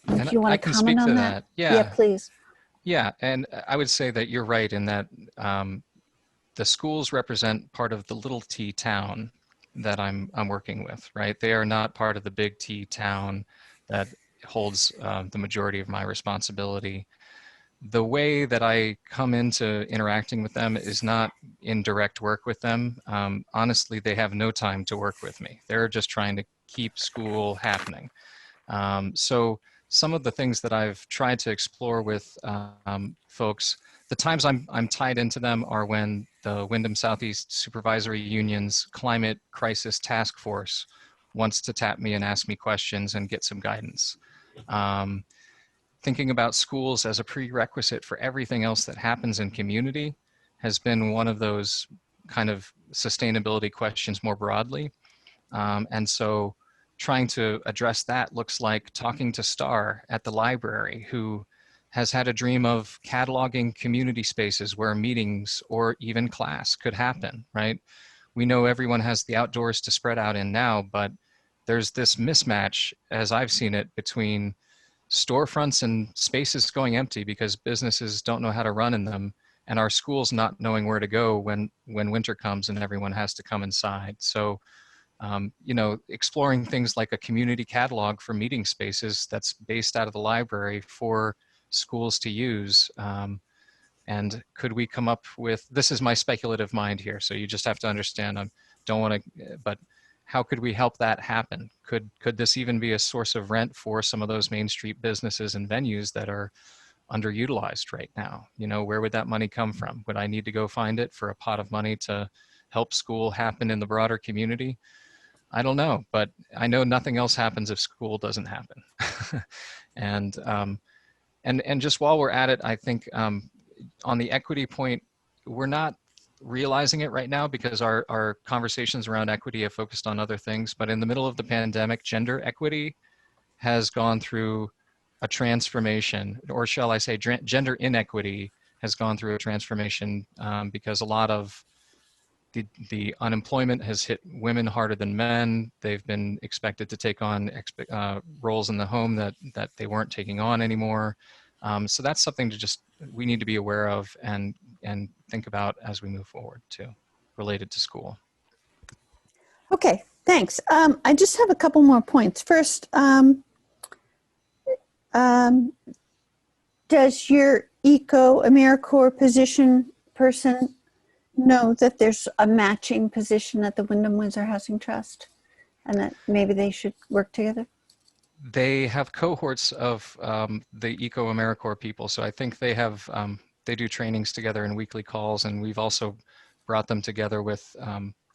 If you want to comment on that? Yeah, please. Yeah, and I would say that you're right in that the schools represent part of the little T town that I'm working with, right? They are not part of the big T town that holds the majority of my responsibility. The way that I come into interacting with them is not in direct work with them. Honestly, they have no time to work with me. They're just trying to keep school happening. So some of the things that I've tried to explore with folks, the times I'm tied into them are when the Wyndham Southeast Supervisory Union's Climate Crisis Task Force wants to tap me and ask me questions and get some guidance. Thinking about schools as a prerequisite for everything else that happens in community has been one of those kind of sustainability questions more broadly. And so trying to address that looks like talking to Star at the library, who has had a dream of cataloging community spaces where meetings or even class could happen, right? We know everyone has the outdoors to spread out in now, but there's this mismatch, as I've seen it, between storefronts and spaces going empty because businesses don't know how to run in them, and our schools not knowing where to go when winter comes and everyone has to come inside. So, you know, exploring things like a community catalog for meeting spaces that's based out of the library for schools to use. And could we come up with, this is my speculative mind here, so you just have to understand, I don't want to, but how could we help that happen? Could this even be a source of rent for some of those Main Street businesses and venues that are underutilized right now? You know, where would that money come from? Would I need to go find it for a pot of money to help school happen in the broader community? I don't know, but I know nothing else happens if school doesn't happen. And just while we're at it, I think on the equity point, we're not realizing it right now because our conversations around equity have focused on other things. But in the middle of the pandemic, gender equity has gone through a transformation, or shall I say gender inequity has gone through a transformation because a lot of the unemployment has hit women harder than men. They've been expected to take on roles in the home that they weren't taking on anymore. So that's something we need to be aware of and think about as we move forward too, related to school. Okay, thanks. I just have a couple more points. First, does your AmeriCorps person know that there's a matching position at the Wyndham Windsor Housing Trust and that maybe they should work together? They have cohorts of the AmeriCorps people. So I think they have, they do trainings together and weekly calls, and we've also brought them together with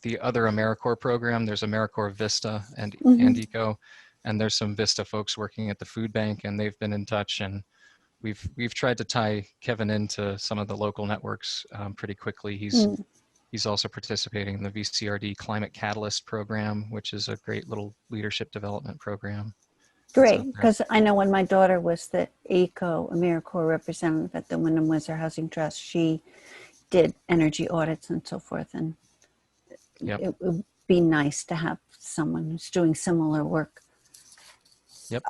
the other AmeriCorps program. There's AmeriCorps Vista and ECO, and there's some Vista folks working at the food bank, and they've been in touch, and we've tried to tie Kevin into some of the local networks pretty quickly. He's also participating in the VCRD Climate Catalyst program, which is a great little leadership development program. Great, because I know when my daughter was the AmeriCorps representative at the Wyndham Windsor Housing Trust, she did energy audits and so forth, and it would be nice to have someone who's doing similar work. Yep.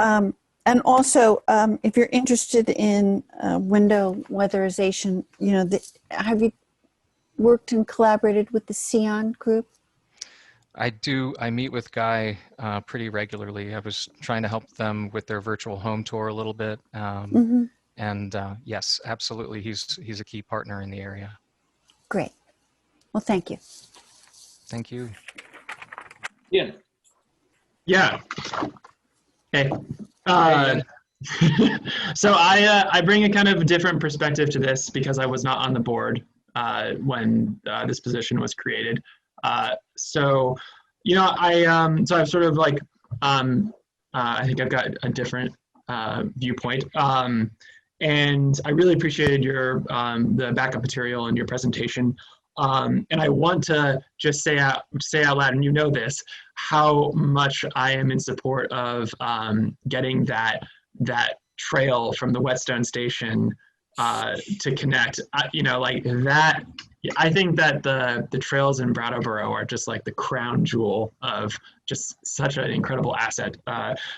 And also, if you're interested in window weatherization, you know, have you worked and collaborated with the CON group? I do. I meet with Guy pretty regularly. I was trying to help them with their virtual home tour a little bit. And yes, absolutely. He's a key partner in the area. Great. Well, thank you. Thank you. Yeah. Yeah. Hey. So I bring a kind of different perspective to this because I was not on the board when this position was created. So, you know, so I've sort of like, I think I've got a different viewpoint. And I really appreciated your, the backup material and your presentation. And I want to just say out loud, and you know this, how much I am in support of getting that trail from the Whetstone Station to connect. You know, like that. I think that the trails in Brattleboro are just like the crown jewel of just such an incredible asset.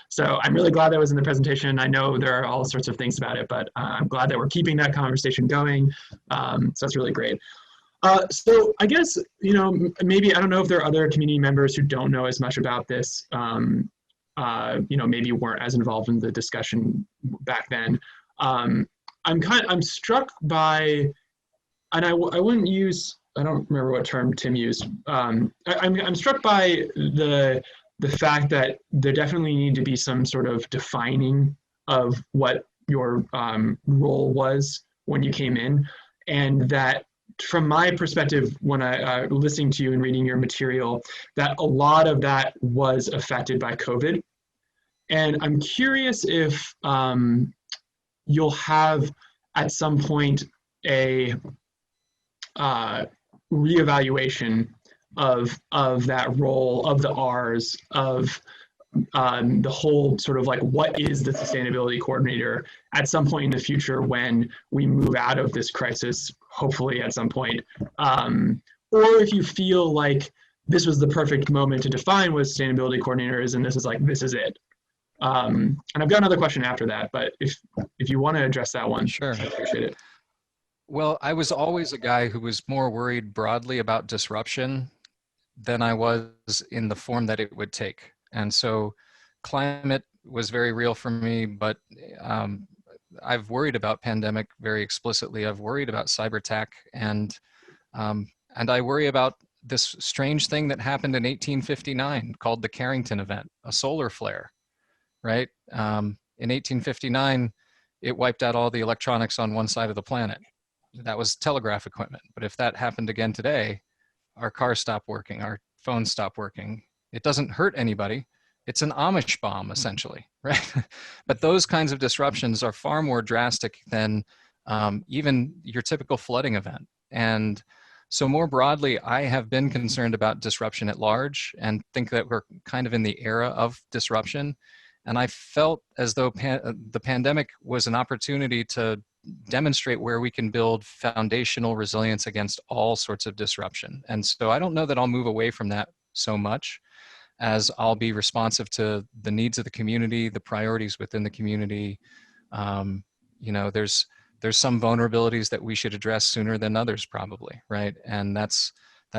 So I'm really glad that was in the presentation. I know there are all sorts of things about it, but I'm glad that we're keeping that conversation going. So that's really great. So I guess, you know, maybe, I don't know if there are other community members who don't know as much about this, you know, maybe weren't as involved in the discussion back then. I'm struck by, and I wouldn't use, I don't remember what term Tim used. I'm struck by the fact that there definitely need to be some sort of defining of what your role was when you came in, and that from my perspective, when I listening to you and reading your material, that a lot of that was affected by COVID. And I'm curious if you'll have at some point a reevaluation of that role, of the R's, of the whole sort of like, what is the sustainability coordinator at some point in the future when we move out of this crisis, hopefully at some point. Or if you feel like this was the perfect moment to define what a sustainability coordinator is, and this is like, this is it. And I've got another question after that, but if you want to address that one, Sure. I appreciate it. Well, I was always a guy who was more worried broadly about disruption than I was in the form that it would take. And so climate was very real for me, but I've worried about pandemic very explicitly. I've worried about cyber attack, and I worry about this strange thing that happened in 1859 called the Carrington event, a solar flare, right? In 1859, it wiped out all the electronics on one side of the planet. That was telegraph equipment. But if that happened again today, our cars stop working, our phones stop working. It doesn't hurt anybody. It's an Amish bomb, essentially, right? But those kinds of disruptions are far more drastic than even your typical flooding event. And so more broadly, I have been concerned about disruption at large and think that we're kind of in the era of disruption. And I felt as though the pandemic was an opportunity to demonstrate where we can build foundational resilience against all sorts of disruption. And so I don't know that I'll move away from that so much, as I'll be responsive to the needs of the community, the priorities within the community. You know, there's some vulnerabilities that we should address sooner than others, probably, right? And that's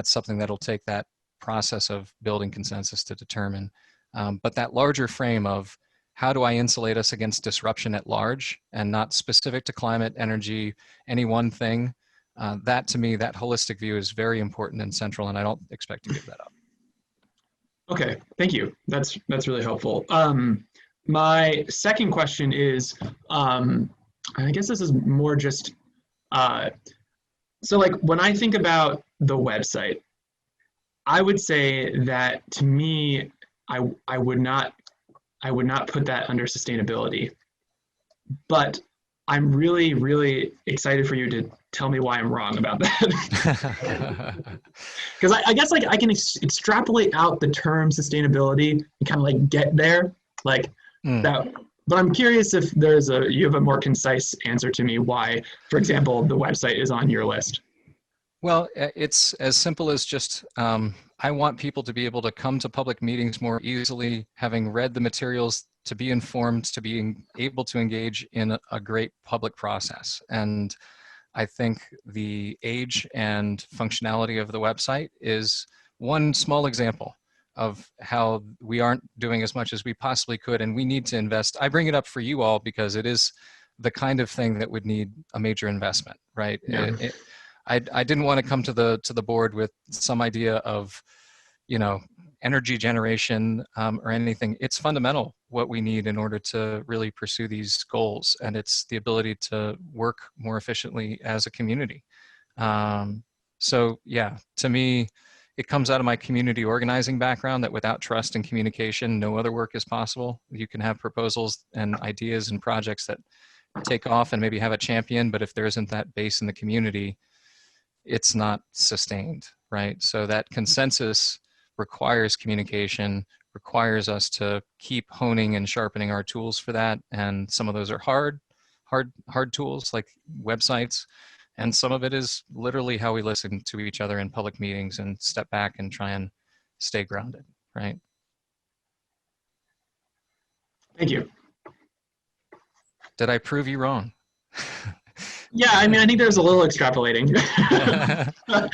something that'll take that process of building consensus to determine. But that larger frame of how do I insulate us against disruption at large and not specific to climate, energy, any one thing, that to me, that holistic view is very important and central, and I don't expect to give that up. Okay, thank you. That's really helpful. My second question is, I guess this is more just, so like when I think about the website, I would say that to me, I would not put that under sustainability, but I'm really, really excited for you to tell me why I'm wrong about that. Because I guess like I can extrapolate out the term sustainability and kind of like get there, like that. But I'm curious if you have a more concise answer to me why, for example, the website is on your list. Well, it's as simple as just, I want people to be able to come to public meetings more easily, having read the materials, to be informed, to be able to engage in a great public process. And I think the age and functionality of the website is one small example of how we aren't doing as much as we possibly could, and we need to invest. I bring it up for you all because it is the kind of thing that would need a major investment, right? Yeah. I didn't want to come to the board with some idea of, you know, energy generation or anything. It's fundamental what we need in order to really pursue these goals, and it's the ability to work more efficiently as a community. So yeah, to me, it comes out of my community organizing background that without trust and communication, no other work is possible. You can have proposals and ideas and projects that take off and maybe have a champion, but if there isn't that base in the community, it's not sustained, right? So that consensus requires communication, requires us to keep honing and sharpening our tools for that. And some of those are hard tools like websites. And some of it is literally how we listen to each other in public meetings and step back and try and stay grounded, right? Thank you. Did I prove you wrong? Yeah, I mean, I think there's a little extrapolating.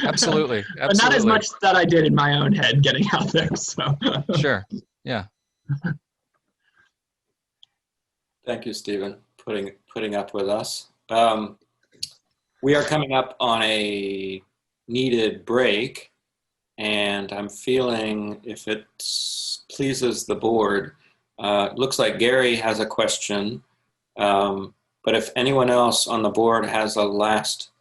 Absolutely. But not as much that I did in my own head getting out there, so. Sure, yeah. Thank you, Stephen, putting up with us. We are coming up on a needed break, and I'm feeling, if it pleases the board, looks like Gary has a question. But if anyone else on the board has a last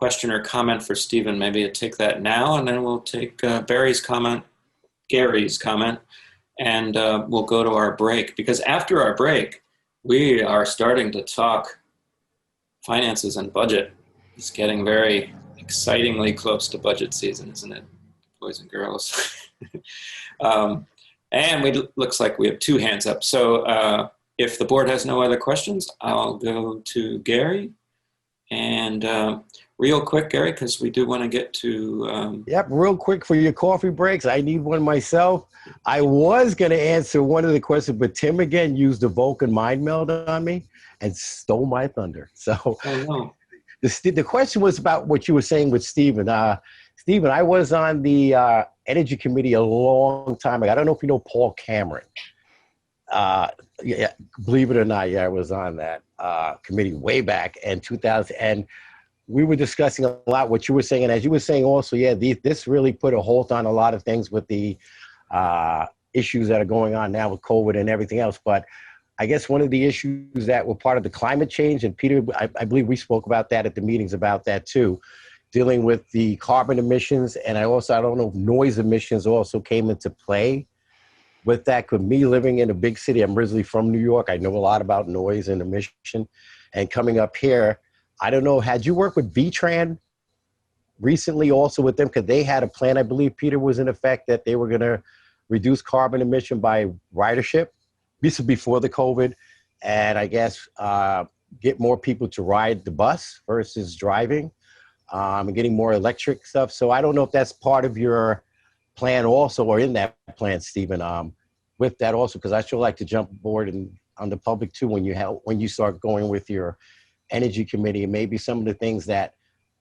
question or comment for Stephen, maybe I'll take that now, and then we'll take Gary's comment, and we'll go to our break. Because after our break, we are starting to talk finances and budget. It's getting very excitingly close to budget season, isn't it, boys and girls? And looks like we have 2 hands up. So if the board has no other questions, I'll go to Gary. And real quick, Gary, because we do want to get to... Yep, real quick for your coffee breaks. I need one myself. I was going to answer one of the questions, but Tim again used the Vulcan mind meld on me and stole my thunder. So Oh, no. the question was about what you were saying with Stephen. Stephen, I was on the Energy Committee a long time ago. I don't know if you know Paul Cameron. Yeah, believe it or not, yeah, I was on that committee way back in 2000. And we were discussing a lot what you were saying. And as you were saying also, yeah, this really put a halt on a lot of things with the issues that are going on now with COVID and everything else. But I guess one of the issues that were part of the climate change, and Peter, I believe we spoke about that at the meetings about that too, dealing with the carbon emissions. And I don't know if noise emissions also came into play with that. Because me living in a big city, I'm originally from New York, I know a lot about noise and emission. And coming up here, I don't know, had you worked with VTran recently also with them? Because they had a plan, I believe, Peter, was in effect that they were going to reduce carbon emission by ridership. This was before the COVID. And I guess get more people to ride the bus versus driving. And getting more electric stuff. So I don't know if that's part of your plan also, or in that plan, Stephen, with that also, because I sure like to jump aboard and on the public too when you start going with your Energy Committee, and maybe some of the things that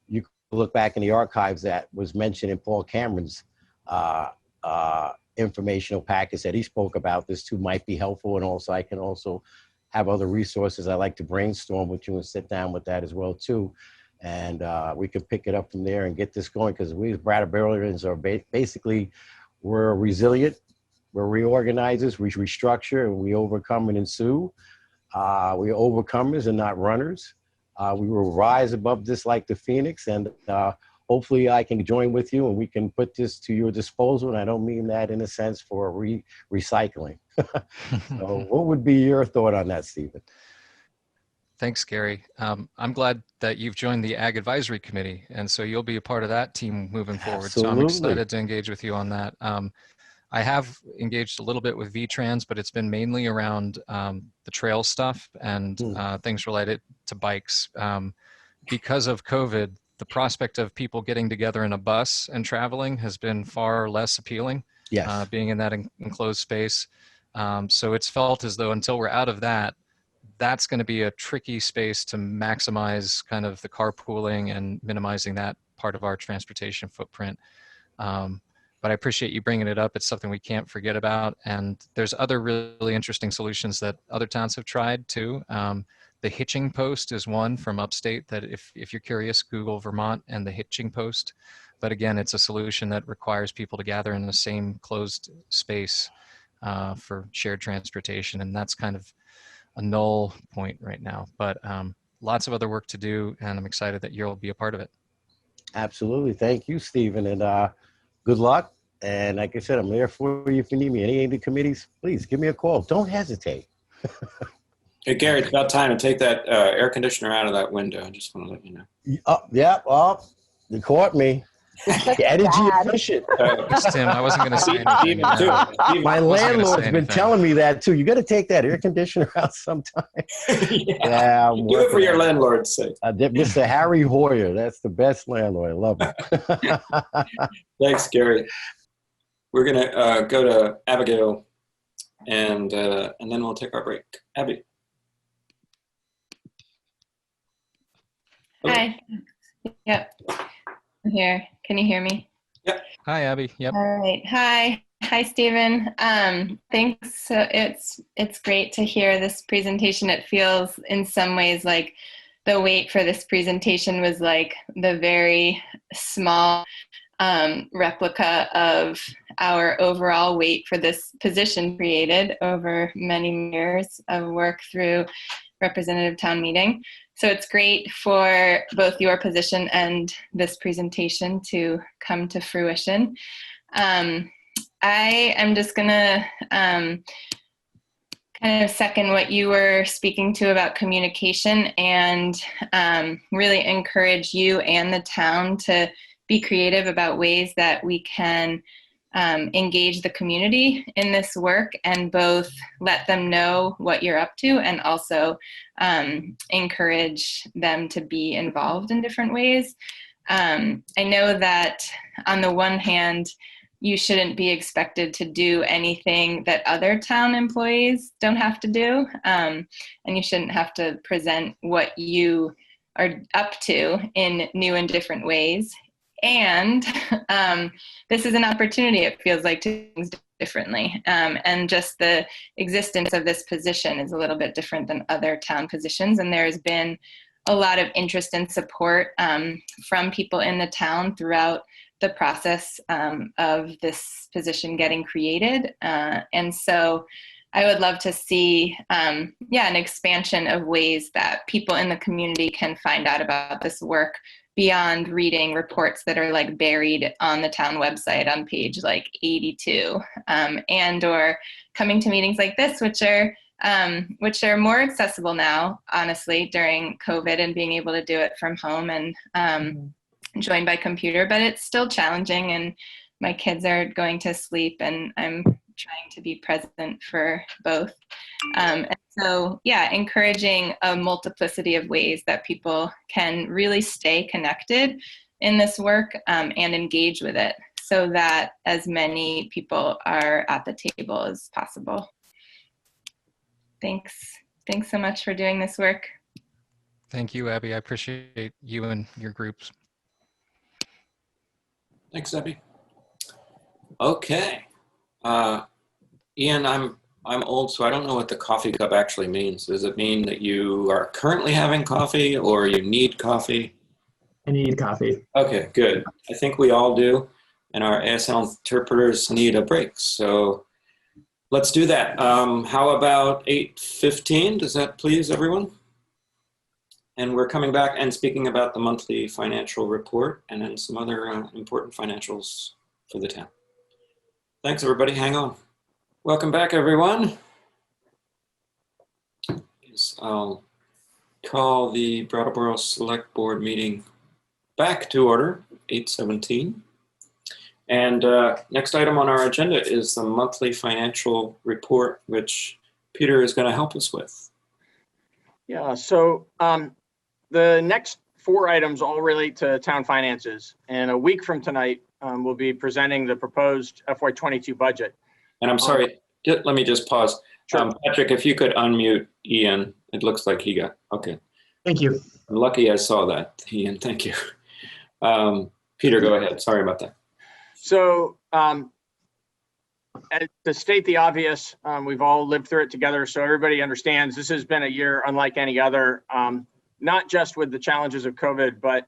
you could look back in the archives that was mentioned in Paul Cameron's informational package that he spoke about. This too might be helpful, and also I can also have other resources I like to brainstorm with you and sit down with that as well too. And we could pick it up from there and get this going, because we as Brattleboroans are basically, we're resilient, we're reorganizers, we restructure, and we overcome and ensue. We're overcomers and not runners. We will rise above this like the phoenix, and hopefully I can join with you and we can put this to your disposal. And I don't mean that in a sense for recycling. So what would be your thought on that, Stephen? Thanks, Gary. I'm glad that you've joined the Ag Advisory Committee, and so you'll be a part of that team moving forward. Absolutely. So I'm excited to engage with you on that. I have engaged a little bit with VTrans, but it's been mainly around the trail stuff and things related to bikes. Because of COVID, the prospect of people getting together in a bus and traveling has been far less appealing. Yes. Being in that enclosed space. So it's felt as though until we're out of that, that's going to be a tricky space to maximize kind of the carpooling and minimizing that part of our transportation footprint. But I appreciate you bringing it up. It's something we can't forget about. And there's other really interesting solutions that other towns have tried too. The hitching post is one from upstate that if you're curious, Google Vermont and the hitching post. But again, it's a solution that requires people to gather in the same closed space for shared transportation. And that's kind of a null point right now, but lots of other work to do, and I'm excited that you'll be a part of it. Absolutely. Thank you, Stephen, and good luck. And like I said, I'm there for you if you need me. Any of the committees, please give me a call. Don't hesitate. Hey, Gary, it's about time to take that air conditioner out of that window. I just want to let you know. Yeah, you caught me. Energy efficient. Tim, I wasn't going to say anything. My landlord's been telling me that too. You got to take that air conditioner out sometime. Yeah, do it for your landlord's sake. Mr. Harry Hoyer, that's the best landlord. I love him. Thanks, Gary. We're going to go to Abigail, and then we'll take our break. Abby. Hi. Yep. I'm here. Can you hear me? Yep. Hi, Abby. Yep. All right. Hi, Stephen. Thanks. So it's great to hear this presentation. It feels in some ways like the wait for this presentation was like the very small replica of our overall wait for this position created over many years of work through representative town meeting. So it's great for both your position and this presentation to come to fruition. I am just gonna kind of second what you were speaking to about communication, and really encourage you and the town to be creative about ways that we can engage the community in this work and both let them know what you're up to and also encourage them to be involved in different ways. I know that on the one hand, you shouldn't be expected to do anything that other town employees don't have to do, and you shouldn't have to present what you are up to in new and different ways. And this is an opportunity, it feels like, to do things differently. And just the existence of this position is a little bit different than other town positions. And there's been a lot of interest and support from people in the town throughout the process of this position getting created. And so I would love to see, an expansion of ways that people in the community can find out about this work beyond reading reports that are like buried on the town website on page like 82, and or coming to meetings like this, which are more accessible now, honestly, during COVID and being able to do it from home and joined by computer, but it's still challenging, and my kids are going to sleep and I'm trying to be present for both. And so, encouraging a multiplicity of ways that people can really stay connected in this work and engage with it so that as many people are at the table as possible. Thanks. Thanks so much for doing this work. Thank you, Abby. I appreciate you and your groups. Thanks, Abby. Okay. Ian, I'm old, so I don't know what the coffee cup actually means. Does it mean that you are currently having coffee or you need coffee? I need coffee. Okay, good. I think we all do, and our ASL interpreters need a break. So let's do that. How about 8:15? Does that please everyone? And we're coming back and speaking about the monthly financial report and then some other important financials for the town. Thanks, everybody. Hang on. Welcome back, everyone. I'll call the Brattleboro Select Board meeting back to order, 8:17. And next item on our agenda is the monthly financial report, which Peter is going to help us with. Yeah, so the next 4 items all relate to town finances. And a week from tonight, we'll be presenting the proposed FY22 budget. And I'm sorry, let me just pause. Sure. Patrick, if you could unmute Ian, it looks like he got, okay. Thank you. I'm lucky I saw that, Ian, thank you. Peter, go ahead, sorry about that. So to state the obvious, we've all lived through it together, so everybody understands this has been a year unlike any other, not just with the challenges of COVID, but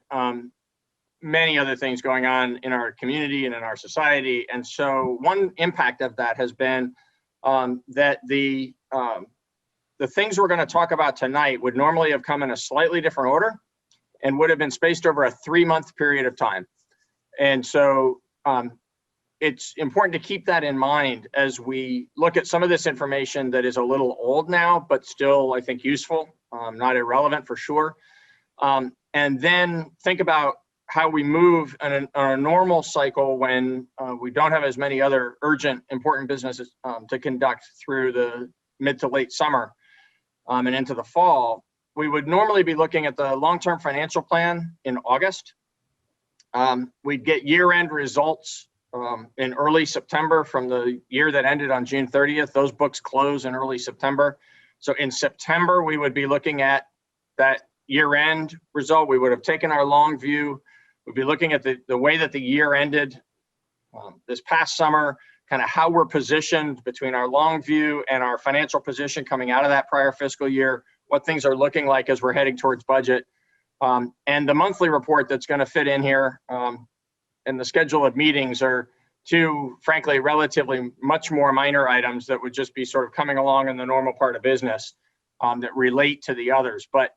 many other things going on in our community and in our society. And so one impact of that has been that the things we're going to talk about tonight would normally have come in a slightly different order and would have been spaced over a 3-month period of time. And so it's important to keep that in mind as we look at some of this information that is a little old now, but still, I think, useful, not irrelevant for sure. And then think about how we move on a normal cycle when we don't have as many other urgent, important businesses to conduct through the mid to late summer and into the fall. We would normally be looking at the long-term financial plan in August. We'd get year-end results in early September from the year that ended on June 30th. Those books close in early September. So in September, we would be looking at that year-end result. We would have taken our long view. We'd be looking at the way that the year ended this past summer, kind of how we're positioned between our long view and our financial position coming out of that prior fiscal year, what things are looking like as we're heading towards budget. And the monthly report that's going to fit in here and the schedule of meetings are 2, frankly, relatively much more minor items that would just be sort of coming along in the normal part of business. that relate to the others. But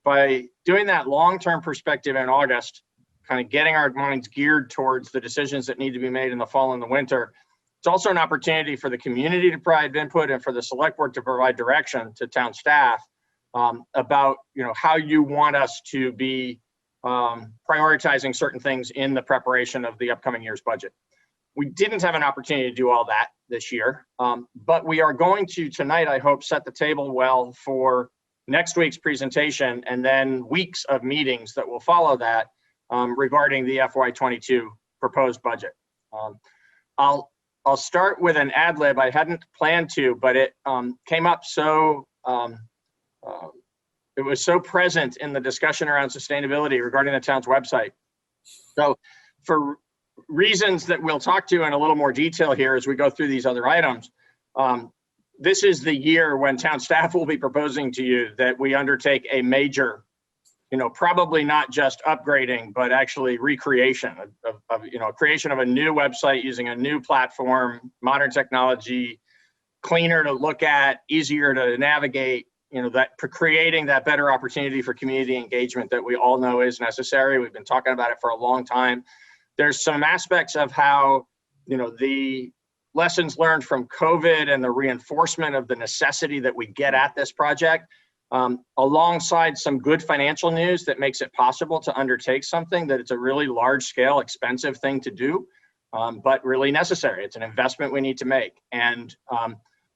by doing that long-term perspective in August, kind of getting our minds geared towards the decisions that need to be made in the fall and the winter, it's also an opportunity for the community to provide input and for the select board to provide direction to town staff about how you want us to be prioritizing certain things in the preparation of the upcoming year's budget. We didn't have an opportunity to do all that this year, but we are going to tonight, I hope, set the table well for next week's presentation and then weeks of meetings that will follow that regarding the FY22 proposed budget. I'll start with an ad lib. I hadn't planned to, but it came up so it was so present in the discussion around sustainability regarding the town's website. So for reasons that we'll talk to in a little more detail here as we go through these other items, this is the year when town staff will be proposing to you that we undertake a major, probably not just upgrading, but actually recreation of creation of a new website using a new platform, modern technology, cleaner to look at, easier to navigate, that creating that better opportunity for community engagement that we all know is necessary. We've been talking about it for a long time. There's some aspects of how, the lessons learned from COVID and the reinforcement of the necessity that we get at this project, alongside some good financial news that makes it possible to undertake something that it's a really large scale, expensive thing to do, but really necessary. It's an investment we need to make. And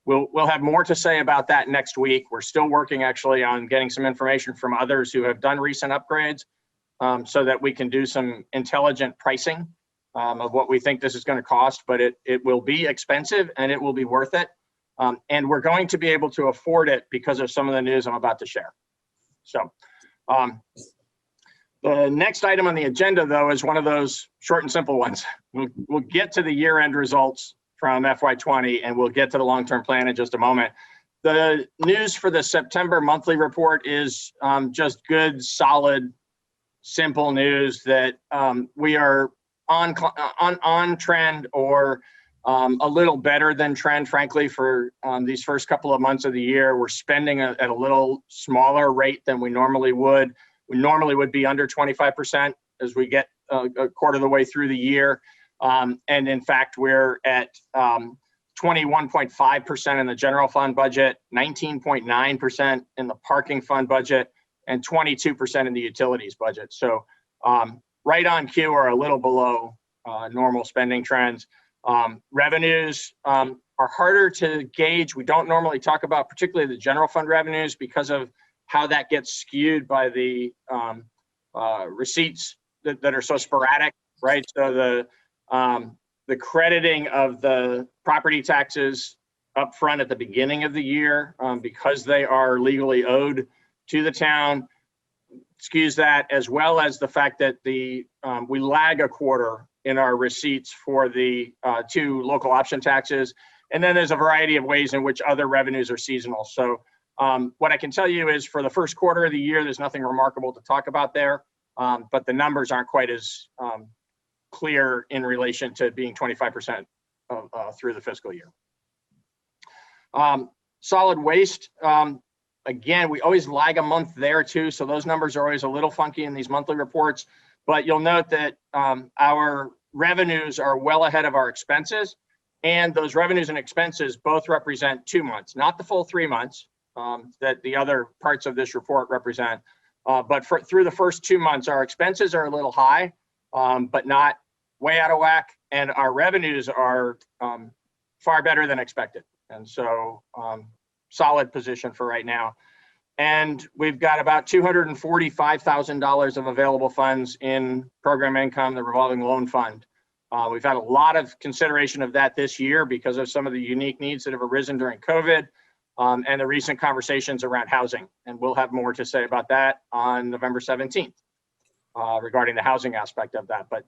we'll have more to say about that next week. We're still working actually on getting some information from others who have done recent upgrades so that we can do some intelligent pricing of what we think this is going to cost, but it will be expensive and it will be worth it. And we're going to be able to afford it because of some of the news I'm about to share. So the next item on the agenda, though, is one of those short and simple ones. We'll get to the year-end results from FY20, and we'll get to the long-term plan in just a moment. The news for the September monthly report is just good, solid, simple news that we are on trend or a little better than trend, frankly, for these first couple of months of the year. We're spending at a little smaller rate than we normally would. We normally would be under 25% as we get a quarter of the way through the year. And in fact, we're at 21.5% in the general fund budget, 19.9% in the parking fund budget, and 22% in the utilities budget. So right on cue or a little below normal spending trends. Revenues are harder to gauge. We don't normally talk about particularly the general fund revenues because of how that gets skewed by the receipts that are so sporadic, right? So the crediting of the property taxes up front at the beginning of the year because they are legally owed to the town skews that, as well as the fact that we lag a quarter in our receipts for the 2 local option taxes. And then there's a variety of ways in which other revenues are seasonal. So what I can tell you is for the first quarter of the year, there's nothing remarkable to talk about there, but the numbers aren't quite as clear in relation to being 25% through the fiscal year. Solid waste, again, we always lag a month there too, so those numbers are always a little funky in these monthly reports, but you'll note that our revenues are well ahead of our expenses, and those revenues and expenses both represent 2 months, not the full 3 months that the other parts of this report represent, but through the first 2 months, our expenses are a little high, but not way out of whack, and our revenues are far better than expected. And so solid position for right now. And we've got about $245,000 of available funds in program income, the revolving loan fund. We've had a lot of consideration of that this year because of some of the unique needs that have arisen during COVID and the recent conversations around housing. And we'll have more to say about that on November 17th regarding the housing aspect of that. But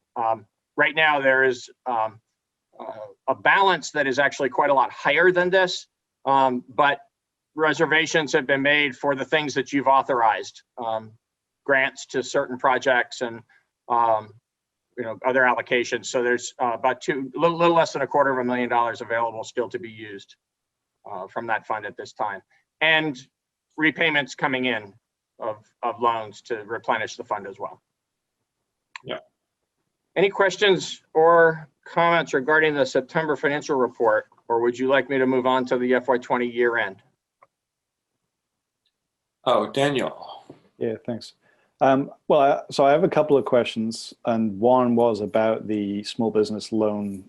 right now there is a balance that is actually quite a lot higher than this, but reservations have been made for the things that you've authorized, grants to certain projects and other allocations. So there's about little less than $250,000 available still to be used from that fund at this time. And repayments coming in of loans to replenish the fund as well. Yeah. Any questions or comments regarding the September financial report, or would you like me to move on to the FY20 year end? Oh, Daniel. Yeah, thanks. So I have a couple of questions, and one was about the small business loan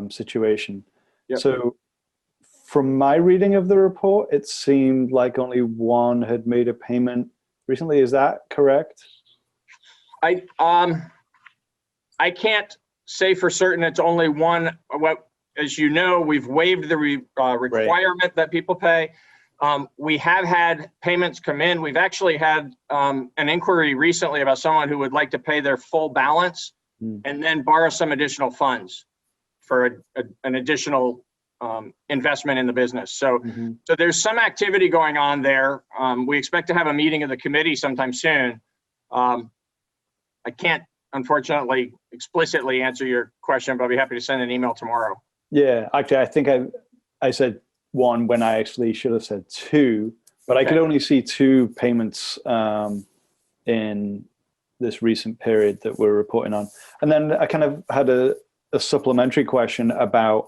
situation. Yep. So from my reading of the report, it seemed like only one had made a payment recently. Is that correct? I can't say for certain it's only one. As you know, we've waived the requirement that people pay. We have had payments come in. We've actually had an inquiry recently about someone who would like to pay their full balance and then borrow some additional funds for an additional investment in the business. So there's some activity going on there. We expect to have a meeting of the committee sometime soon. I can't, unfortunately, explicitly answer your question, but I'll be happy to send an email tomorrow. Yeah, actually, I think I said one when I actually should have said two, but I could only see two payments in this recent period that we're reporting on. And then I kind of had a supplementary question about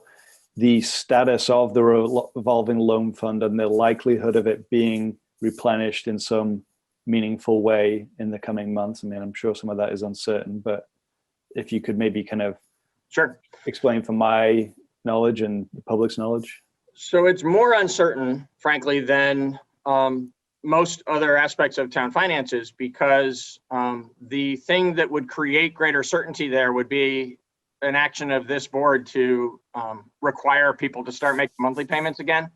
the status of the revolving loan fund and the likelihood of it being replenished in some meaningful way in the coming months. I mean, I'm sure some of that is uncertain, but if you could maybe kind of explain from my knowledge and the public's knowledge. So it's more uncertain, frankly, than most other aspects of town finances, because the thing that would create greater certainty there would be an action of this board to require people to start making monthly payments again.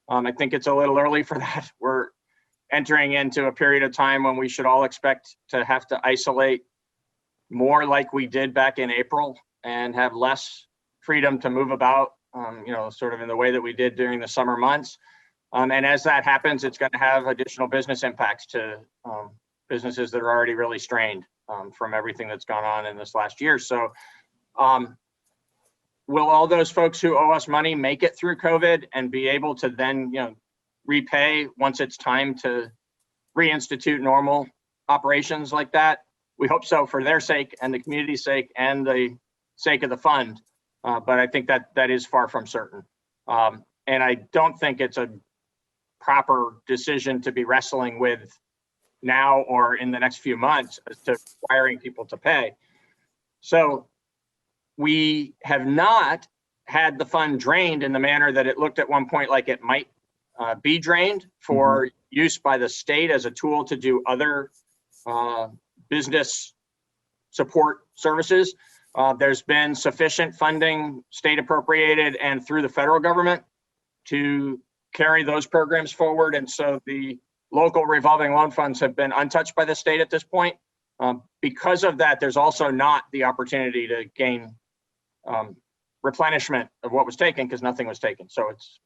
I think it's a little early for that. We're entering into a period of time when we should all expect to have to isolate more like we did back in April and have less freedom to move about, sort of in the way that we did during the summer months. And as that happens, it's going to have additional business impacts to businesses that are already really strained from everything that's gone on in this last year. So will all those folks who owe us money make it through COVID and be able to then, repay once it's time to reinstitute normal operations like that? We hope so, for their sake and the community's sake and the sake of the fund. But I think that is far from certain. And I don't think it's a proper decision to be wrestling with now or in the next few months as to requiring people to pay. So we have not had the fund drained in the manner that it looked at one point like it might be drained for use by the state as a tool to do other business support services. There's been sufficient funding, state appropriated and through the federal government, to carry those programs forward. And so the local revolving loan funds have been untouched by the state at this point. Because of that, there's also not the opportunity to gain replenishment of what was taken, because nothing was taken. So it's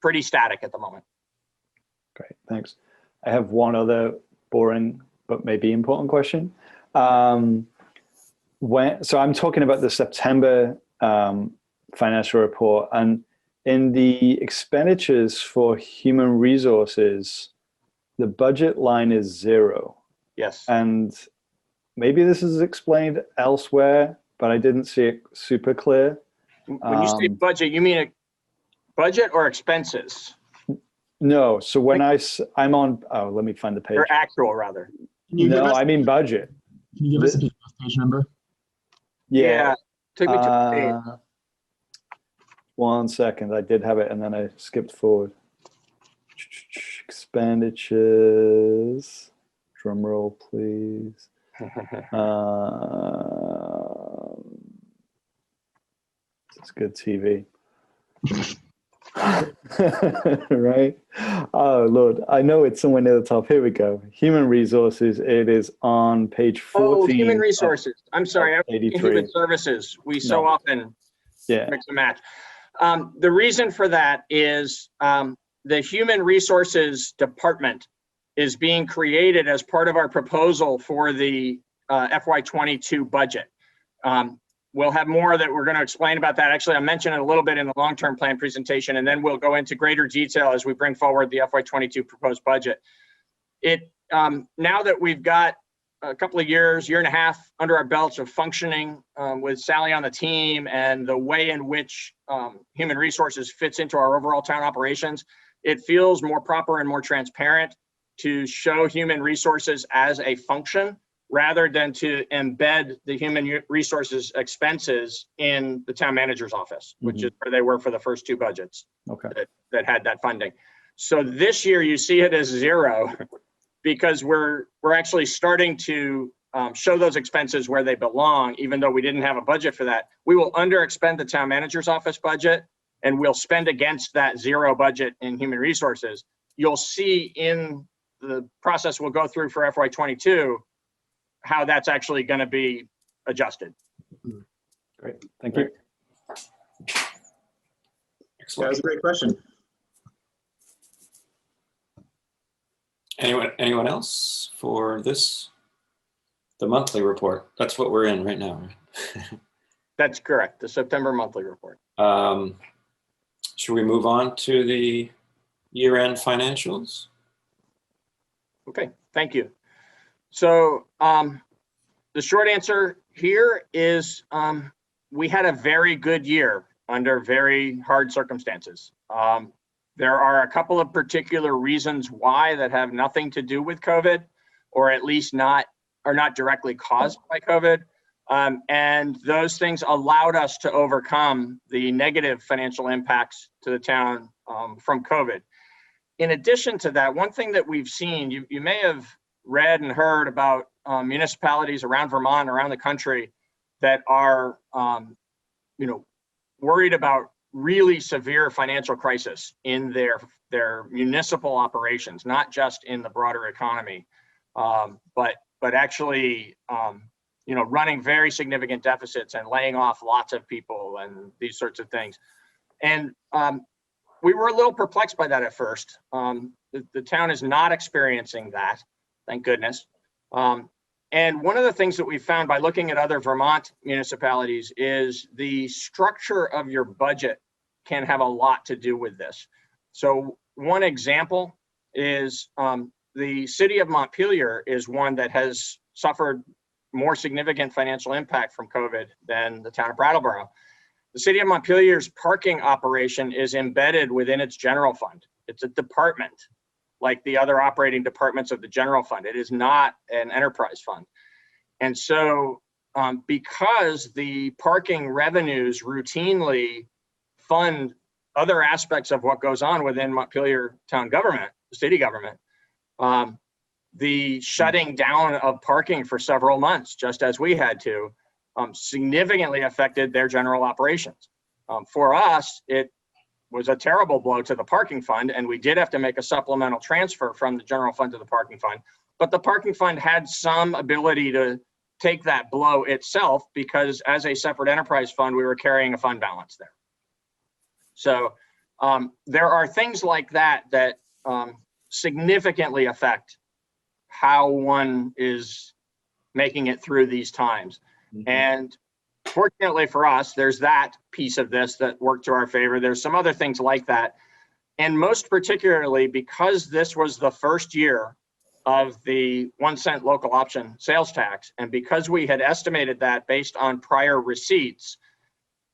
pretty static at the moment. Great, thanks. I have one other boring but maybe important question. So I'm talking about the September financial report, and in the expenditures for human resources, the budget line is 0. Yes. And maybe this is explained elsewhere, but I didn't see it super clear. When you say budget, you mean a budget or expenses? No. So when I'm on, let me find the page. Or actual, rather. No, I mean budget. Can you give us a page number? Yeah. Took me to the page. 1 second. I did have it, and then I skipped forward. Expenditures. Drum roll, please. It's good TV. Right? Oh, Lord. I know it's somewhere near the top. Here we go. Human resources. It is on page 14. Oh, human resources. I'm sorry. 83. Human services. We so often mix and match. The reason for that is the human resources department is being created as part of our proposal for the FY22 budget. we'll have more that we're going to explain about that. Actually, I mentioned it a little bit in the long-term plan presentation, and then we'll go into greater detail as we bring forward the FY22 proposed budget. Now that we've got a couple of year and a half under our belts of functioning with Sally on the team and the way in which human resources fits into our overall town operations, it feels more proper and more transparent to show human resources as a function rather than to embed the human resources expenses in the town manager's office, which is where they were for the first two budgets that had that funding. So this year you see it as zero because we're actually starting to show those expenses where they belong, even though we didn't have a budget for that. We will under-expend the town manager's office budget, and we'll spend against that zero budget in human resources. You'll see in the process we'll go through for FY22 how that's actually going to be adjusted. Great, thank you. That was a great question. Anyone else for this? The monthly report. That's what we're in right now, right? That's correct. The September monthly report. Should we move on to the year-end financials? Okay, thank you. So the short answer here is we had a very good year under very hard circumstances. There are a couple of particular reasons why that have nothing to do with COVID, or at least are not directly caused by COVID. And those things allowed us to overcome the negative financial impacts to the town from COVID. In addition to that, one thing that we've seen, you may have read and heard about municipalities around Vermont, around the country that are, worried about really severe financial crisis in their municipal operations, not just in the broader economy, but actually, running very significant deficits and laying off lots of people and these sorts of things. And we were a little perplexed by that at first. The town is not experiencing that, thank goodness. And one of the things that we found by looking at other Vermont municipalities is the structure of your budget can have a lot to do with this. So one example is the city of Montpelier is one that has suffered more significant financial impact from COVID than the town of Brattleboro. The city of Montpelier's parking operation is embedded within its general fund. It's a department like the other operating departments of the general fund. It is not an enterprise fund. And so because the parking revenues routinely fund other aspects of what goes on within Montpelier town government, city government, the shutting down of parking for several months, just as we had to, significantly affected their general operations. For us, it was a terrible blow to the parking fund, and we did have to make a supplemental transfer from the general fund to the parking fund. But the parking fund had some ability to take that blow itself because as a separate enterprise fund, we were carrying a fund balance there. So there are things like that that significantly affect how one is making it through these times. And fortunately for us, there's that piece of this that worked to our favor. There's some other things like that. And most particularly because this was the first year of the 1 cent local option sales tax, and because we had estimated that based on prior receipts,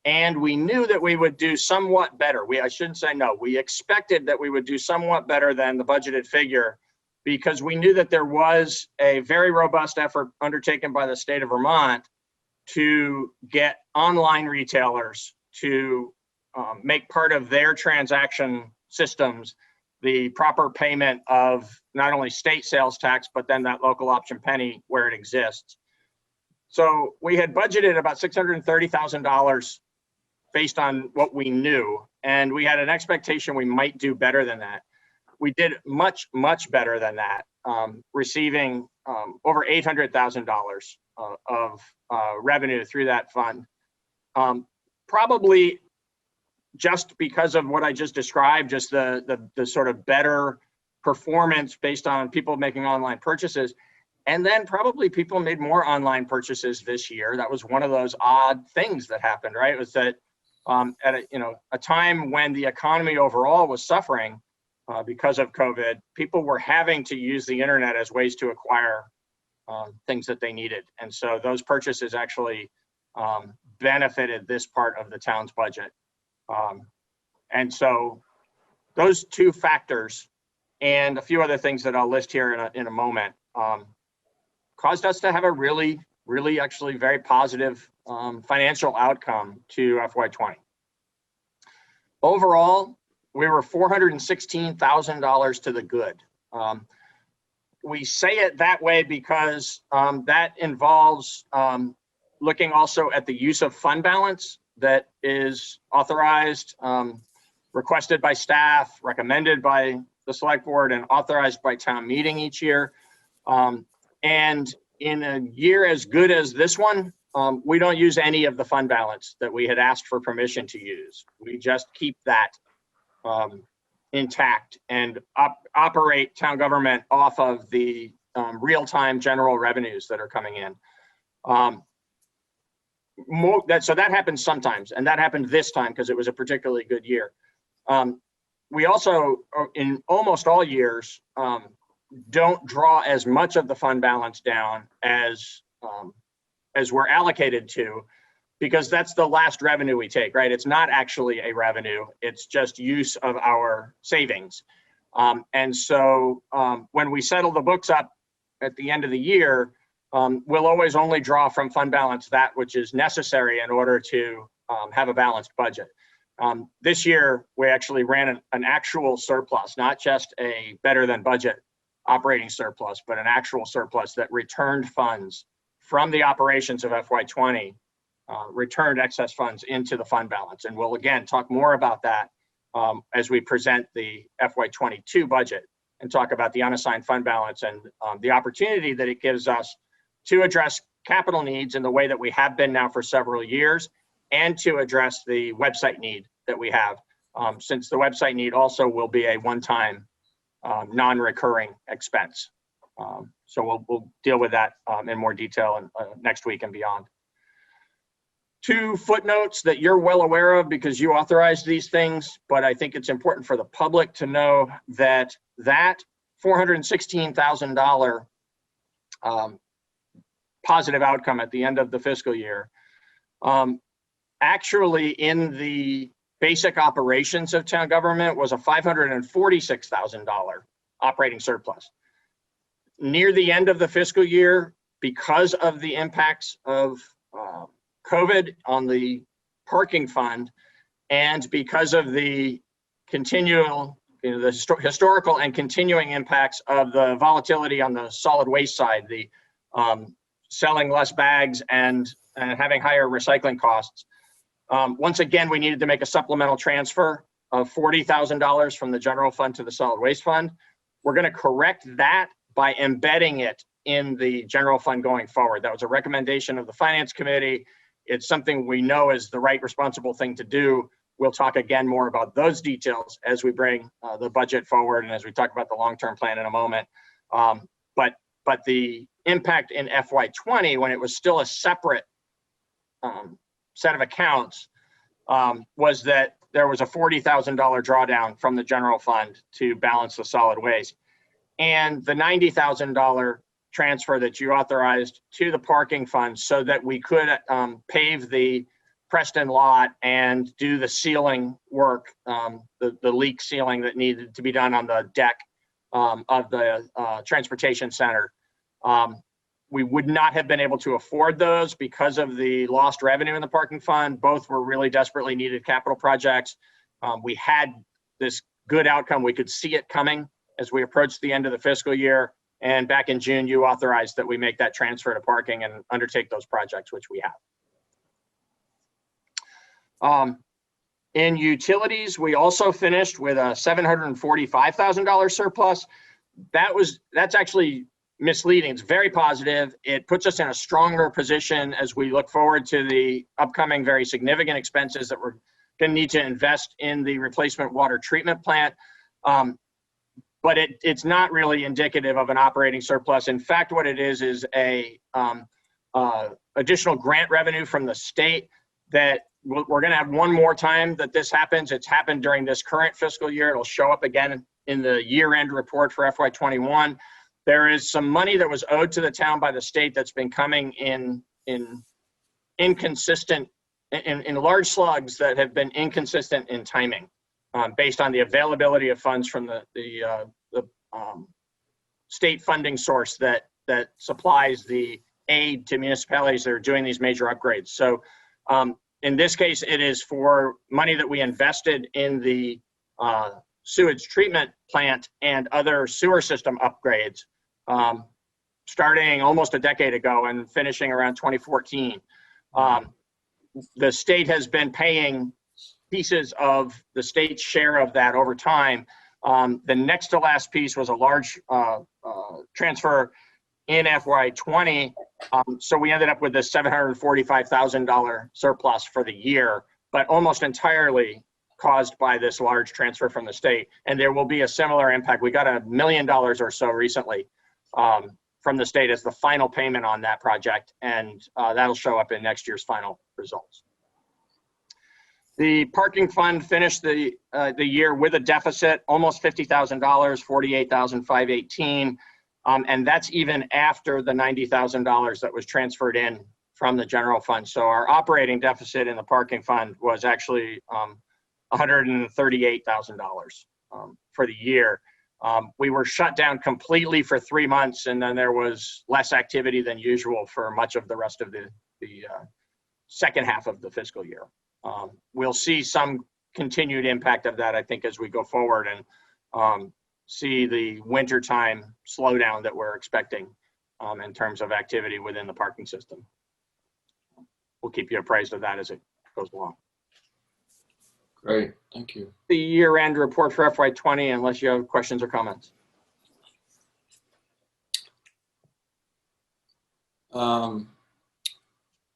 and we knew that we would do somewhat better. I shouldn't say no, we expected that we would do somewhat better than the budgeted figure because we knew that there was a very robust effort undertaken by the state of Vermont to get online retailers to make part of their transaction systems the proper payment of not only state sales tax, but then that local option penny where it exists. So we had budgeted about $630,000 based on what we knew, and we had an expectation we might do better than that. We did much, much better than that, receiving over $800,000 of revenue through that fund. Probably just because of what I just described, just the sort of better performance based on people making online purchases, And then probably people made more online purchases this year. That was one of those odd things that happened, right? It was that at a time when the economy overall was suffering because of COVID, people were having to use the internet as ways to acquire things that they needed. And so those purchases actually benefited this part of the town's budget. And so those two factors and a few other things that I'll list here in a moment caused us to have a really actually very positive financial outcome to FY20. Overall, we were $416,000 to the good. We say it that way because that involves looking also at the use of fund balance that is authorized, requested by staff, recommended by the select board, and authorized by town meeting each year. And in a year as good as this one, we don't use any of the fund balance that we had asked for permission to use. We just keep that intact and operate town government off of the real-time general revenues that are coming in. So that happens sometimes, and that happened this time because it was a particularly good year. We also, in almost all years, don't draw as much of the fund balance down as we're allocated to, because that's the last revenue we take, right? It's not actually a revenue, it's just use of our savings. And so when we settle the books up at the end of the year, we'll always only draw from fund balance that which is necessary in order to have a balanced budget. This year, we actually ran an actual surplus, not just a better than budget operating surplus, but an actual surplus that returned funds from the operations of FY20, returned excess funds into the fund balance. And we'll again talk more about that as we present the FY22 budget and talk about the unassigned fund balance and the opportunity that it gives us to address capital needs in the way that we have been now for several years, and to address the website need that we have, since the website need also will be a one-time non-recurring expense. So we'll deal with that in more detail next week and beyond. Two footnotes that you're well aware of because you authorized these things, but I think it's important for the public to know that that $416,000 positive outcome at the end of the fiscal year actually in the basic operations of town government was a $546,000 operating surplus. Near the end of the fiscal year, because of the impacts of COVID on the parking fund, and because of the continual, the historical and continuing impacts of the volatility on the solid waste side, the selling less bags and having higher recycling costs. Once again, we needed to make a supplemental transfer of $40,000 from the general fund to the solid waste fund. We're going to correct that by embedding it in the general fund going forward. That was a recommendation of the finance committee. It's something we know is the right responsible thing to do. We'll talk again more about those details as we bring the budget forward and as we talk about the long-term plan in a moment. But the impact in FY20, when it was still a separate set of accounts, was that there was a $40,000 drawdown from the general fund to balance the solid waste. And the $90,000 transfer that you authorized to the parking fund so that we could pave the Preston lot and do the sealing work, the leak sealing that needed to be done on the deck of the transportation center. We would not have been able to afford those because of the lost revenue in the parking fund. Both were really desperately needed capital projects. We had this good outcome. We could see it coming as we approached the end of the fiscal year. And back in June, you authorized that we make that transfer to parking and undertake those projects, which we have. In utilities, we also finished with a $745,000 surplus. That's actually misleading. It's very positive. It puts us in a stronger position as we look forward to the upcoming very significant expenses that we're going to need to invest in the replacement water treatment plant. but it's not really indicative of an operating surplus. In fact, what it is a additional grant revenue from the state that we're going to have one more time that this happens. It's happened during this current fiscal year. It'll show up again in the year-end report for FY21. There is some money that was owed to the town by the state that's been coming in inconsistent, in large slugs that have been inconsistent in timing, based on the availability of funds from the state funding source that supplies the aid to municipalities that are doing these major upgrades. So in this case, it is for money that we invested in the sewage treatment plant and other sewer system upgrades, starting almost a decade ago and finishing around 2014. The state has been paying pieces of the state's share of that over time. The next to last piece was a large transfer in FY20. So we ended up with this $745,000 surplus for the year, but almost entirely caused by this large transfer from the state. And there will be a similar impact. We got $1 million or so recently from the state as the final payment on that project. And that'll show up in next year's final results. The parking fund finished the year with a deficit, almost $50,000, $48,518. And that's even after the $90,000 that was transferred in from the general fund. So our operating deficit in the parking fund was actually $138,000 for the year. We were shut down completely for 3 months, and then there was less activity than usual for much of the rest of the second half of the fiscal year. We'll see some continued impact of that, I think, as we go forward and see the wintertime slowdown that we're expecting in terms of activity within the parking system. We'll keep you appraised of that as it goes along. Great, thank you. The year-end report for FY20, unless you have questions or comments.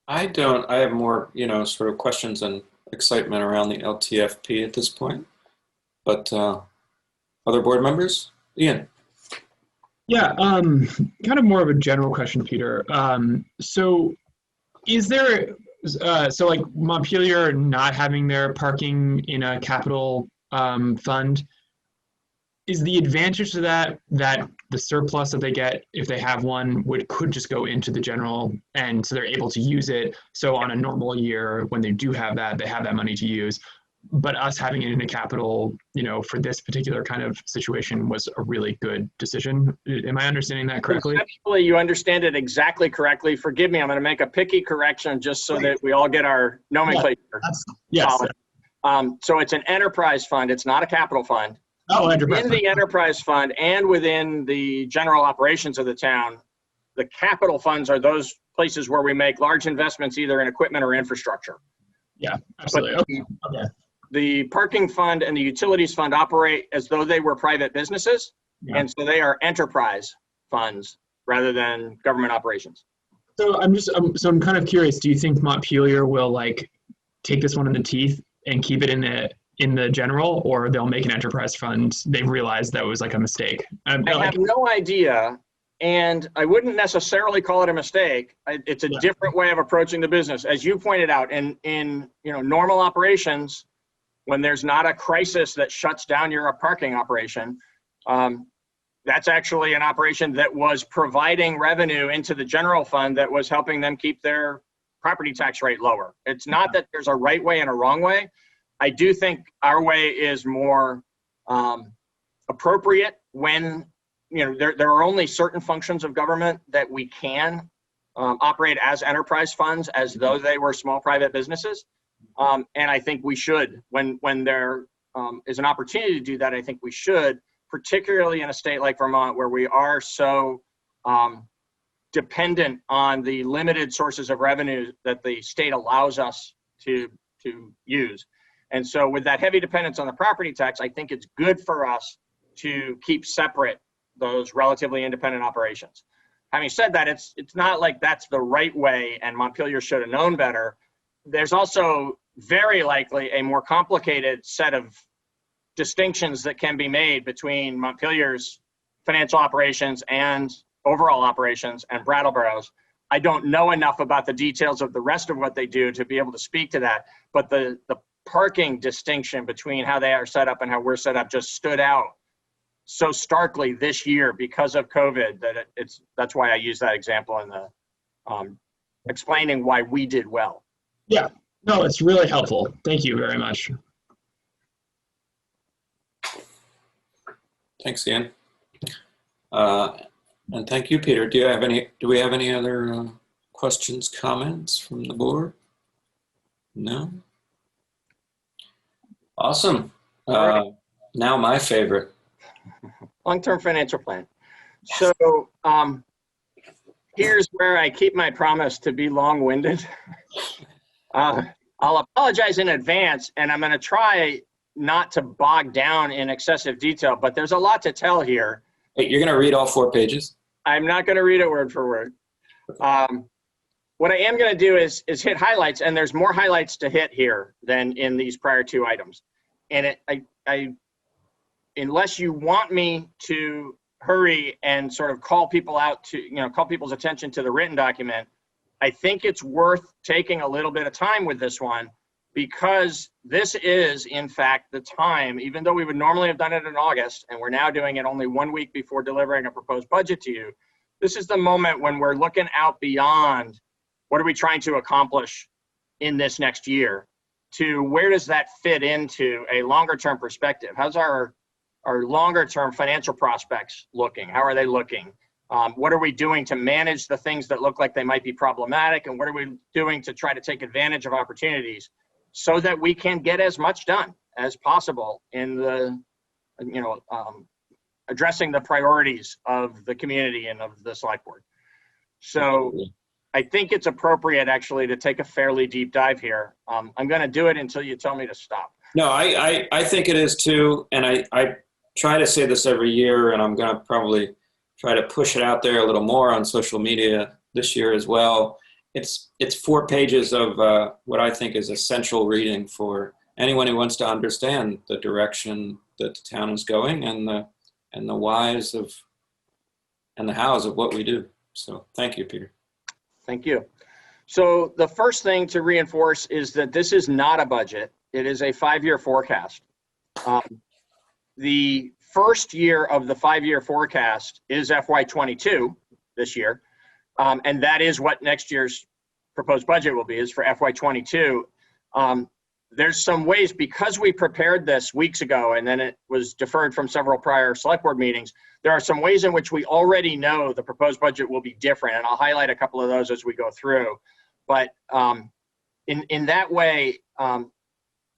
I don't. I have more, sort of questions and excitement around the LTFP at this point. But other board members? Ian. Yeah, kind of more of a general question, Peter. So is there, so like Montpelier not having their parking in a capital fund, is the advantage to that the surplus that they get if they have one could just go into the general, and so they're able to use it. So on a normal year, when they do have that, they have that money to use. But us having it in a capital, for this particular kind of situation was a really good decision. Am I understanding that correctly? Actually, you understand it exactly correctly. Forgive me, I'm going to make a picky correction just so that we all get our nomenclature solid. So it's an enterprise fund. It's not a capital fund. Oh, enterprise in the enterprise fund and within the general operations of the town, the capital funds are those places where we make large investments either in equipment or infrastructure. Yeah, absolutely. Okay. The parking fund and the utilities fund operate as though they were private businesses, and so they are enterprise funds rather than government operations. So I'm kind of curious. Do you think Montpelier will take this one in the teeth and keep it in the general, or they'll make an enterprise fund? They realized that was a mistake. I have no idea, and I wouldn't necessarily call it a mistake. It's a different way of approaching the business, as you pointed out. In normal operations, when there's not a crisis that shuts down your parking operation, that's actually an operation that was providing revenue into the general fund that was helping them keep their property tax rate lower. It's not that there's a right way and a wrong way. I do think our way is more appropriate when there are only certain functions of government that we can operate as enterprise funds as though they were small private businesses. And I think we should, when there is an opportunity to do that, I think we should, particularly in a state like Vermont where we are so dependent on the limited sources of revenue that the state allows us to use. And so with that heavy dependence on the property tax, I think it's good for us to keep separate those relatively independent operations. Having said that, it's not like that's the right way and Montpelier should have known better. There's also very likely a more complicated set of distinctions that can be made between Montpelier's financial operations and overall operations and Brattleboro's. I don't know enough about the details of the rest of what they do to be able to speak to that, but the parking distinction between how they are set up and how we're set up just stood out so starkly this year because of COVID that that's why I use that example in the explaining why we did well. Yeah, no, it's really helpful. Thank you very much. Thanks, Ian. And thank you, Peter. Do we have any other questions, comments from the board? No? Awesome. Now my favorite. Long-term financial plan. So here's where I keep my promise to be long-winded. I'll apologize in advance, and I'm going to try not to bog down in excessive detail, but there's a lot to tell here. Hey, you're going to read all 4 pages? I'm not going to read it word for word. What I am going to do is hit highlights, and there's more highlights to hit here than in these prior 2 items. And unless you want me to hurry and sort of call people out to, call people's attention to the written document, I think it's worth taking a little bit of time with this one, because this is, in fact, the time, even though we would normally have done it in August, and we're now doing it only 1 week before delivering a proposed budget to you, this is the moment when we're looking out beyond what are we trying to accomplish in this next year to where does that fit into a longer term perspective? How's our longer term financial prospects looking? How are they looking? What are we doing to manage the things that look like they might be problematic? And what are we doing to try to take advantage of opportunities so that we can get as much done as possible in the, addressing the priorities of the community and of the select board. So I think it's appropriate actually to take a fairly deep dive here. I'm going to do it until you tell me to stop. No, I think it is too. And I try to say this every year, and I'm going to probably try to push it out there a little more on social media this year as well. It's 4 pages of what I think is essential reading for anyone who wants to understand the direction that the town is going and the whys of and the hows of what we do. So thank you, Peter. Thank you. So the first thing to reinforce is that this is not a budget. It is a 5-year forecast. The first year of the 5-year forecast is FY22 this year. And that is what next year's proposed budget will be, is for FY22. There's some ways, because we prepared this weeks ago and then it was deferred from several prior select board meetings, there are some ways in which we already know the proposed budget will be different. And I'll highlight a couple of those as we go through. But in that way,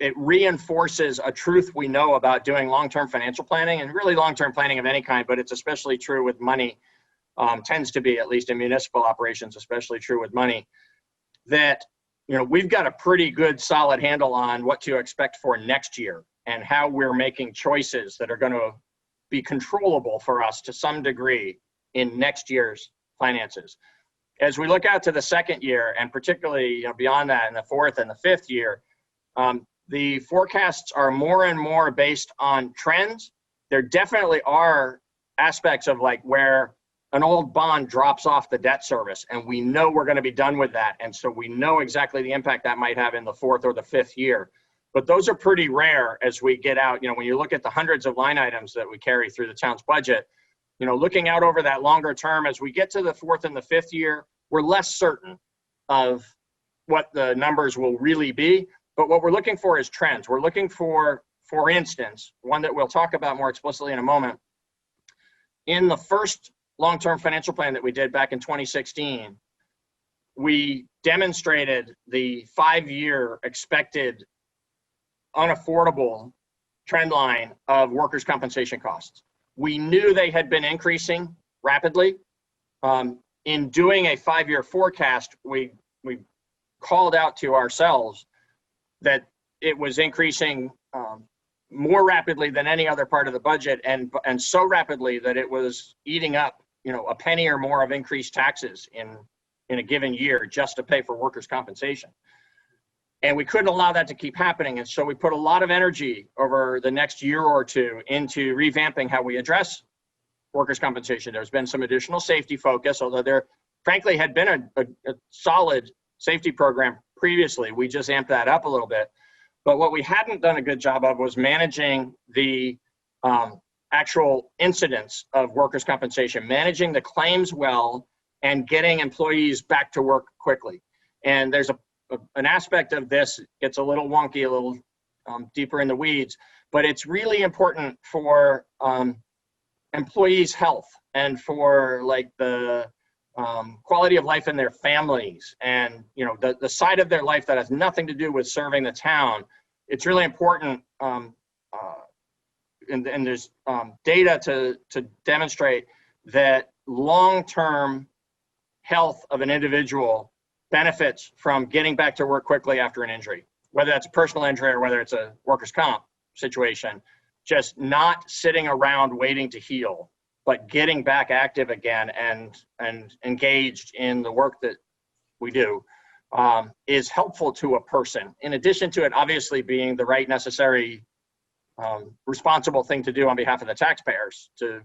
it reinforces a truth we know about doing long-term financial planning, and really long-term planning of any kind, but it's especially true with money, tends to be, at least in municipal operations, especially true with money, that we've got a pretty good solid handle on what to expect for next year and how we're making choices that are going to be controllable for us to some degree in next year's finances. As we look out to the second year, and particularly beyond that in the 4th and the 5th year, the forecasts are more and more based on trends. There definitely are aspects of like where an old bond drops off the debt service and we know we're going to be done with that. And so we know exactly the impact that might have in the 4th or the 5th year. But those are pretty rare as we get out. When you look at the hundreds of line items that we carry through the town's budget, looking out over that longer term, as we get to the 4th and the 5th year, we're less certain of what the numbers will really be. But what we're looking for is trends. We're looking for instance, one that we'll talk about more explicitly in a moment. In the first long-term financial plan that we did back in 2016, we demonstrated the 5-year expected unaffordable trend line of workers' compensation costs. We knew they had been increasing rapidly. In doing a 5-year forecast, we called out to ourselves that it was increasing more rapidly than any other part of the budget, and so rapidly that it was eating up a penny or more of increased taxes in a given year just to pay for workers' compensation. And we couldn't allow that to keep happening. And so we put a lot of energy over the next year or two into revamping how we address workers' compensation. There's been some additional safety focus, although there frankly had been a solid safety program previously. We just amped that up a little bit. But what we hadn't done a good job of was managing the actual incidents of workers' compensation, managing the claims well, and getting employees back to work quickly. And there's an aspect of this, gets a little wonky, a little deeper in the weeds, but it's really important for employees' health and for like the quality of life in their families, and the side of their life that has nothing to do with serving the town. It's really important, and there's data to demonstrate that long-term health of an individual benefits from getting back to work quickly after an injury, whether that's a personal injury or whether it's a workers' comp situation. Just not sitting around waiting to heal, but getting back active again and engaged in the work that we do is helpful to a person. In addition to it obviously being the right, necessary, responsible thing to do on behalf of the taxpayers to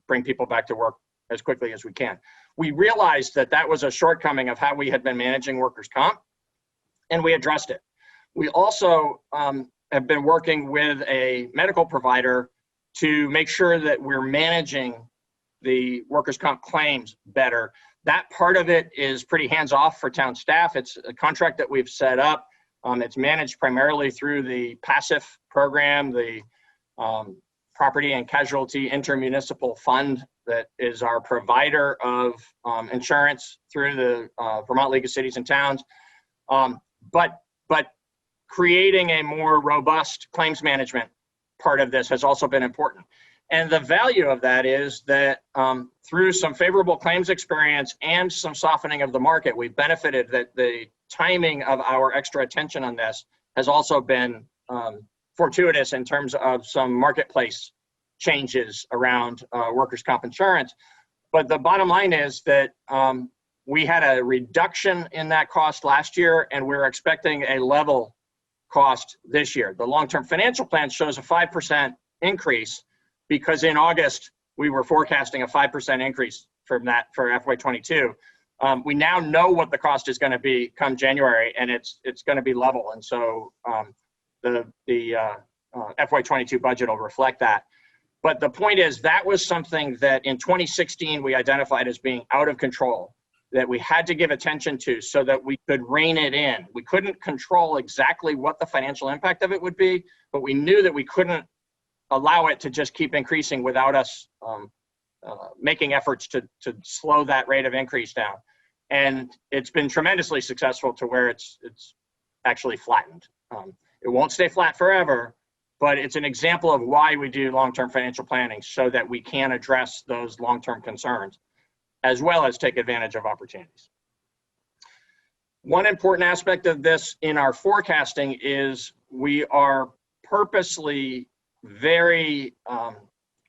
bring people back to work as quickly as we can. We realized that that was a shortcoming of how we had been managing workers' comp, and we addressed it. We also have been working with a medical provider to make sure that we're managing the workers' comp claims better. That part of it is pretty hands-off for town staff. It's a contract that we've set up. It's managed primarily through the PASIF program, the Property and Casualty Intermunicipal Fund that is our provider of insurance through the Vermont League of Cities and Towns. But creating a more robust claims management part of this has also been important. And the value of that is that through some favorable claims experience and some softening of the market, we've benefited that the timing of our extra attention on this has also been fortuitous in terms of some marketplace changes around workers' comp insurance. But the bottom line is that we had a reduction in that cost last year, and we're expecting a level cost this year. The long-term financial plan shows a 5% increase because in August, we were forecasting a 5% increase from that for FY22. We now know what the cost is going to be come January, and it's going to be level. And so the FY22 budget will reflect that. But the point is that was something that in 2016 we identified as being out of control, that we had to give attention to so that we could rein it in. We couldn't control exactly what the financial impact of it would be, but we knew that we couldn't allow it to just keep increasing without us making efforts to slow that rate of increase down. And it's been tremendously successful to where it's actually flattened. It won't stay flat forever, but it's an example of why we do long-term financial planning, so that we can address those long-term concerns as well as take advantage of opportunities. One important aspect of this in our forecasting is we are purposely very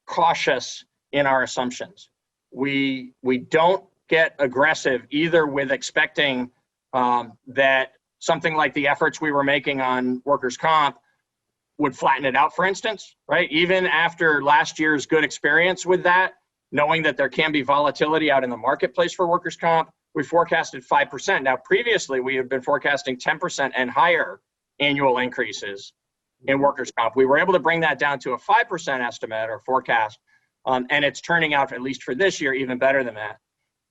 cautious in our assumptions. We don't get aggressive either with expecting that something like the efforts we were making on workers' comp would flatten it out, for instance, right? Even after last year's good experience with that, knowing that there can be volatility out in the marketplace for workers' comp, we forecasted 5%. Now, previously, we have been forecasting 10% and higher annual increases in workers' comp. We were able to bring that down to a 5% estimate or forecast, and it's turning out, at least for this year, even better than that.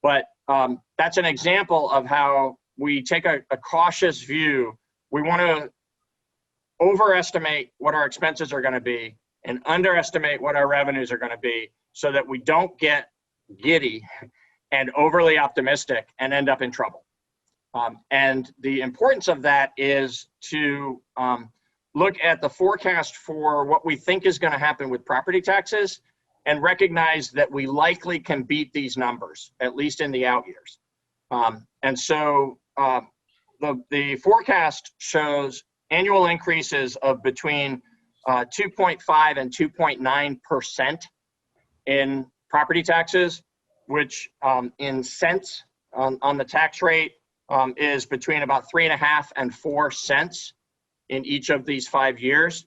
But that's an example of how we take a cautious view. We want to overestimate what our expenses are going to be and underestimate what our revenues are going to be, so that we don't get giddy and overly optimistic and end up in trouble. And the importance of that is to look at the forecast for what we think is going to happen with property taxes and recognize that we likely can beat these numbers, at least in the out years. And so the forecast shows annual increases of between 2.5 and 2.9% in property taxes, which in cents on the tax rate is between about 3.5 and 4 cents in each of these 5 years.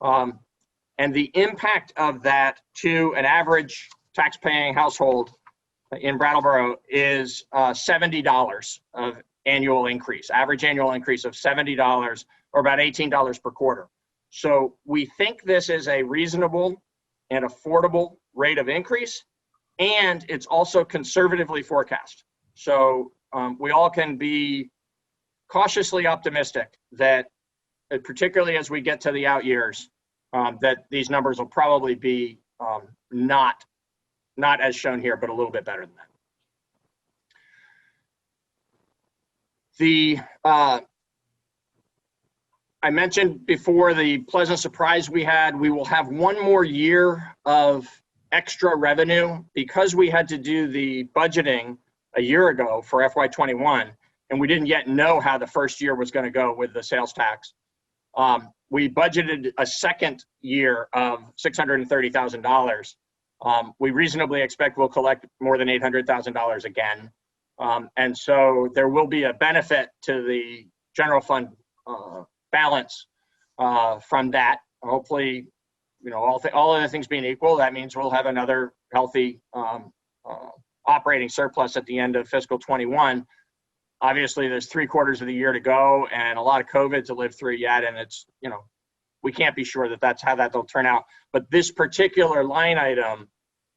And the impact of that to an average tax-paying household in Brattleboro is $70 of annual increase, average annual increase of $70 or about $18 per quarter. So we think this is a reasonable and affordable rate of increase, and it's also conservatively forecast. So we all can be cautiously optimistic that, particularly as we get to the out years, that these numbers will probably be not as shown here, but a little bit better than that. I mentioned before the pleasant surprise we had. We will have one more year of extra revenue because we had to do the budgeting a year ago for FY21, and we didn't yet know how the first year was going to go with the sales tax. We budgeted a second year of $630,000. We reasonably expect we'll collect more than $800,000 again. And so there will be a benefit to the general fund balance from that. Hopefully, you know, all other things being equal, that means we'll have another healthy operating surplus at the end of fiscal 21. Obviously, there's 3/4 of the year to go and a lot of COVID to live through yet. And it's, you know, we can't be sure that that's how that'll turn out. But this particular line item,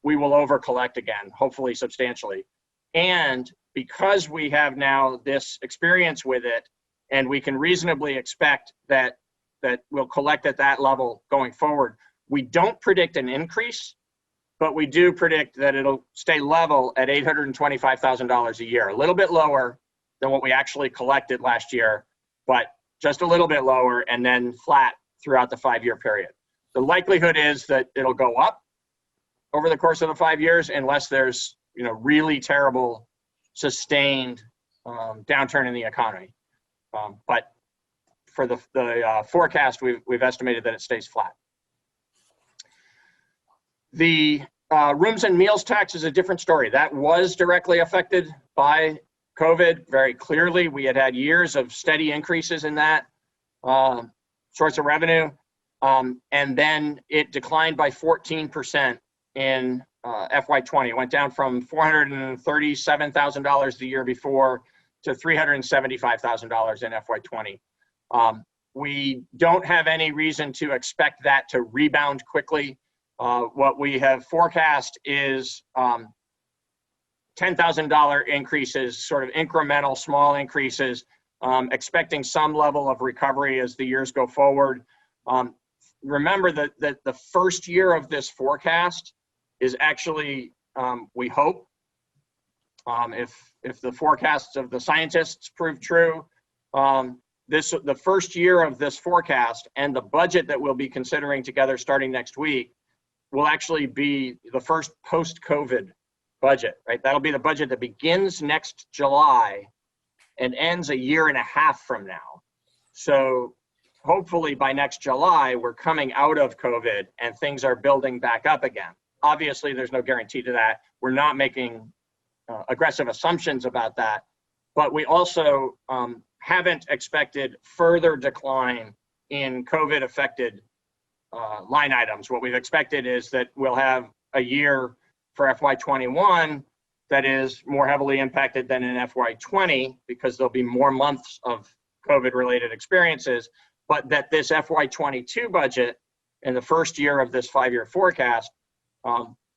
we will over collect again, hopefully substantially. And because we have now this experience with it, and we can reasonably expect that we'll collect at that level going forward, we don't predict an increase, but we do predict that it'll stay level at $825,000 a year, a little bit lower than what we actually collected last year, but just a little bit lower, and then flat throughout the 5-year period. The likelihood is that it'll go up over the course of the 5 years unless there's, you know, really terrible sustained downturn in the economy. But for the forecast, we've estimated that it stays flat. The rooms and meals tax is a different story. That was directly affected by COVID very clearly. We had years of steady increases in that source of revenue. And then it declined by 14% in FY20. It went down from $437,000 the year before to $375,000 in FY20. We don't have any reason to expect that to rebound quickly. What we have forecast is $10,000 increases, sort of incremental small increases, expecting some level of recovery as the years go forward. Remember that the first year of this forecast is actually, we hope, if the forecasts of the scientists prove true, the first year of this forecast and the budget that we'll be considering together starting next week will actually be the first post-COVID budget, right? That'll be the budget that begins next July and ends a year and a half from now. So hopefully by next July, we're coming out of COVID and things are building back up again. Obviously, there's no guarantee to that. We're not making aggressive assumptions about that, but we also haven't expected further decline in COVID-affected line items. What we've expected is that we'll have a year for FY21 that is more heavily impacted than in FY20 because there'll be more months of COVID-related experiences, but that this FY22 budget in the first year of this 5-year forecast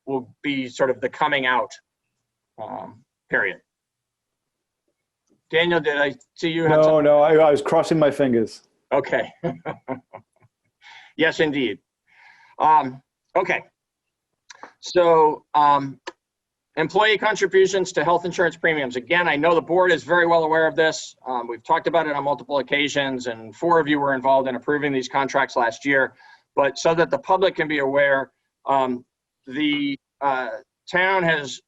will be sort of the coming out period. Daniel, did I see you? No, I was crossing my fingers. Okay. Yes, indeed. Okay. So employee contributions to health insurance premiums. Again, I know the board is very well aware of this. We've talked about it on multiple occasions, and 4 of you were involved in approving these contracts last year. But so that the public can be aware, the town has,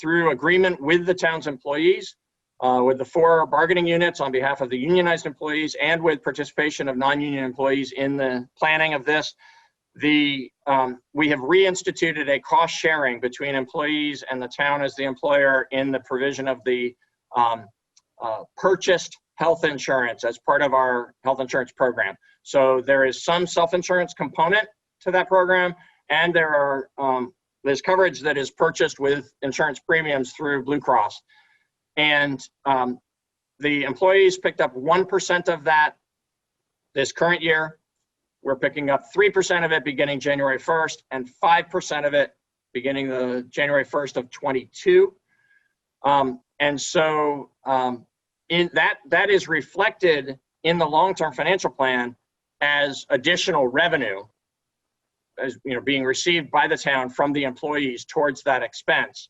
through agreement with the town's employees, with the 4 bargaining units on behalf of the unionized employees and with participation of non-union employees in the planning of this, we have reinstituted a cost sharing between employees and the town as the employer in the provision of the purchased health insurance as part of our health insurance program. So there is some self-insurance component to that program, and there's coverage that is purchased with insurance premiums through Blue Cross. And the employees picked up 1% of that this current year. We're picking up 3% of it beginning January 1st and 5% of it beginning the January 1st of 22. And so in that is reflected in the long-term financial plan as additional revenue, as being received by the town from the employees towards that expense.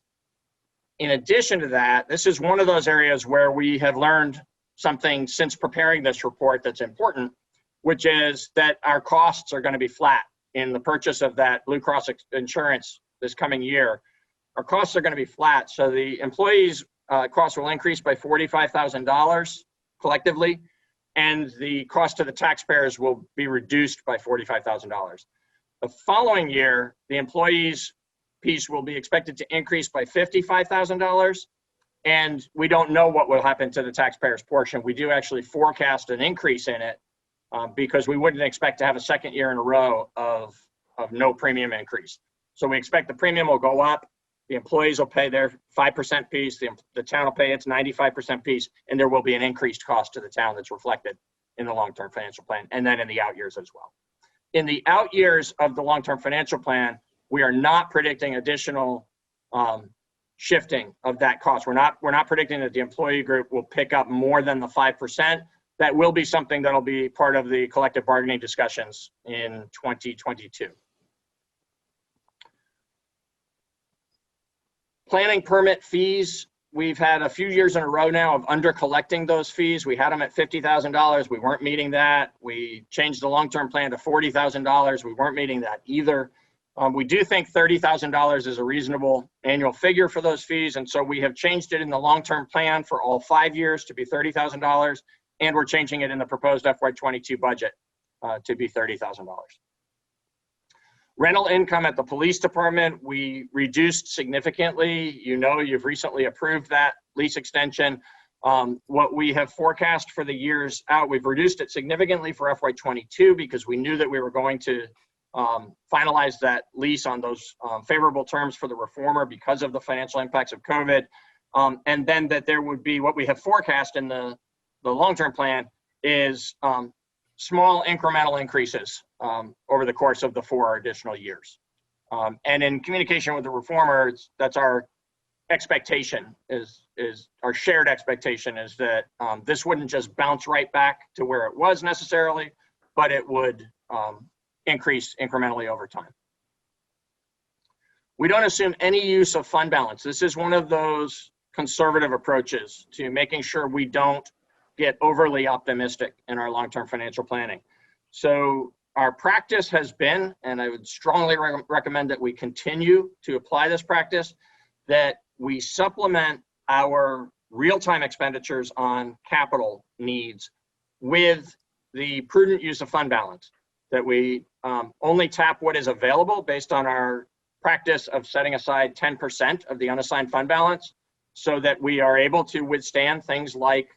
In addition to that, this is one of those areas where we have learned something since preparing this report that's important, which is that our costs are going to be flat in the purchase of that Blue Cross insurance this coming year. Our costs are going to be flat. So the employees' costs will increase by $45,000 collectively, and the cost to the taxpayers will be reduced by $45,000. The following year, the employees' piece will be expected to increase by $55,000, and we don't know what will happen to the taxpayers' portion. We do actually forecast an increase in it because we wouldn't expect to have a second year in a row of no premium increase. So we expect the premium will go up, the employees will pay their 5% piece, the town will pay its 95% piece, and there will be an increased cost to the town that's reflected in the long-term financial plan, and then in the out years as well. In the out years of the long-term financial plan, we are not predicting additional shifting of that cost. We're not predicting that the employee group will pick up more than the 5%. That will be something that'll be part of the collective bargaining discussions in 2022. Planning permit fees, we've had a few years in a row now of under collecting those fees. We had them at $50,000. We weren't meeting that. We changed the long-term plan to $40,000. We weren't meeting that either. We do think $30,000 is a reasonable annual figure for those fees. And so we have changed it in the long-term plan for all 5 years to be $30,000. And we're changing it in the proposed FY22 budget to be $30,000. Rental income at the police department, we reduced significantly. You've recently approved that lease extension. What we have forecast for the years out, we've reduced it significantly for FY22 because we knew that we were going to finalize that lease on those favorable terms for the reformer because of the financial impacts of COVID. And then that there would be, what we have forecast in the long-term plan is small incremental increases over the course of the 4 additional years. And in communication with the reformer, that's our expectation, is our shared expectation is that this wouldn't just bounce right back to where it was necessarily, but it would increase incrementally over time. We don't assume any use of fund balance. This is one of those conservative approaches to making sure we don't get overly optimistic in our long-term financial planning. So our practice has been, and I would strongly recommend that we continue to apply this practice, that we supplement our real-time expenditures on capital needs with the prudent use of fund balance, that we only tap what is available based on our practice of setting aside 10% of the unassigned fund balance so that we are able to withstand things like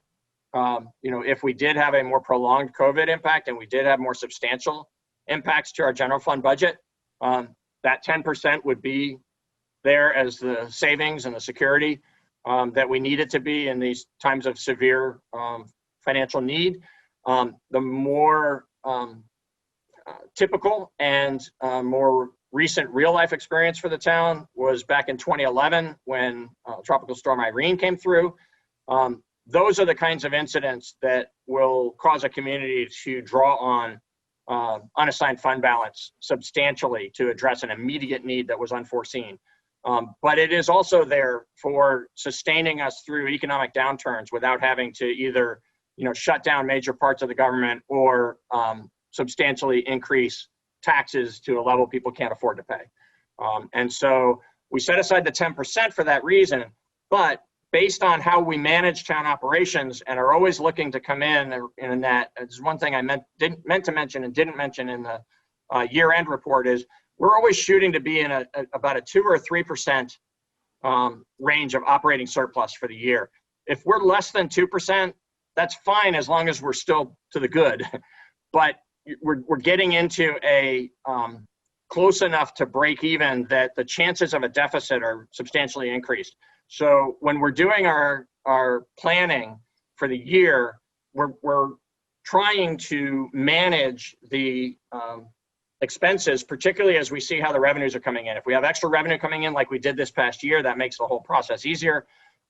if we did have a more prolonged COVID impact and we did have more substantial impacts to our general fund budget, that 10% would be there as the savings and the security that we need it to be in these times of severe financial need. The more typical and more recent real life experience for the town was back in 2011 when Tropical Storm Irene came through. Those are the kinds of incidents that will cause a community to draw on unassigned fund balance substantially to address an immediate need that was unforeseen. But it is also there for sustaining us through economic downturns without having to either shut down major parts of the government or substantially increase taxes to a level people can't afford to pay. And so we set aside the 10% for that reason, but based on how we manage town operations and are always looking to come in that, it's one thing I meant to mention and didn't mention in the year-end report is we're always shooting to be in about a 2 or 3% range of operating surplus for the year. if we're less than 2%, that's fine as long as we're still to the good. But we're getting into a close enough to break even that the chances of a deficit are substantially increased. So when we're doing our planning for the year, we're trying to manage the expenses, particularly as we see how the revenues are coming in. If we have extra revenue coming in like we did this past year, that makes the whole process easier.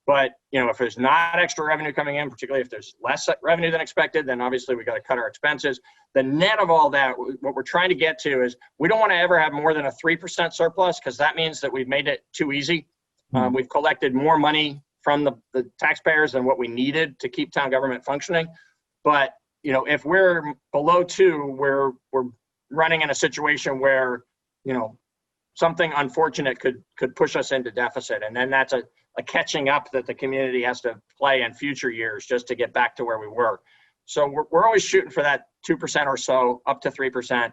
But if there's not extra revenue coming in, particularly if there's less revenue than expected, then obviously we got to cut our expenses. The net of all that, what we're trying to get to is we don't want to ever have more than a 3% surplus, because that means that we've made it too easy. We've collected more money from the taxpayers than what we needed to keep town government functioning. But if we're below 2, we're running in a situation where something unfortunate could push us into deficit, and then that's a catching up that the community has to play in future years just to get back to where we were. So we're always shooting for that 2% or so, up to 3%.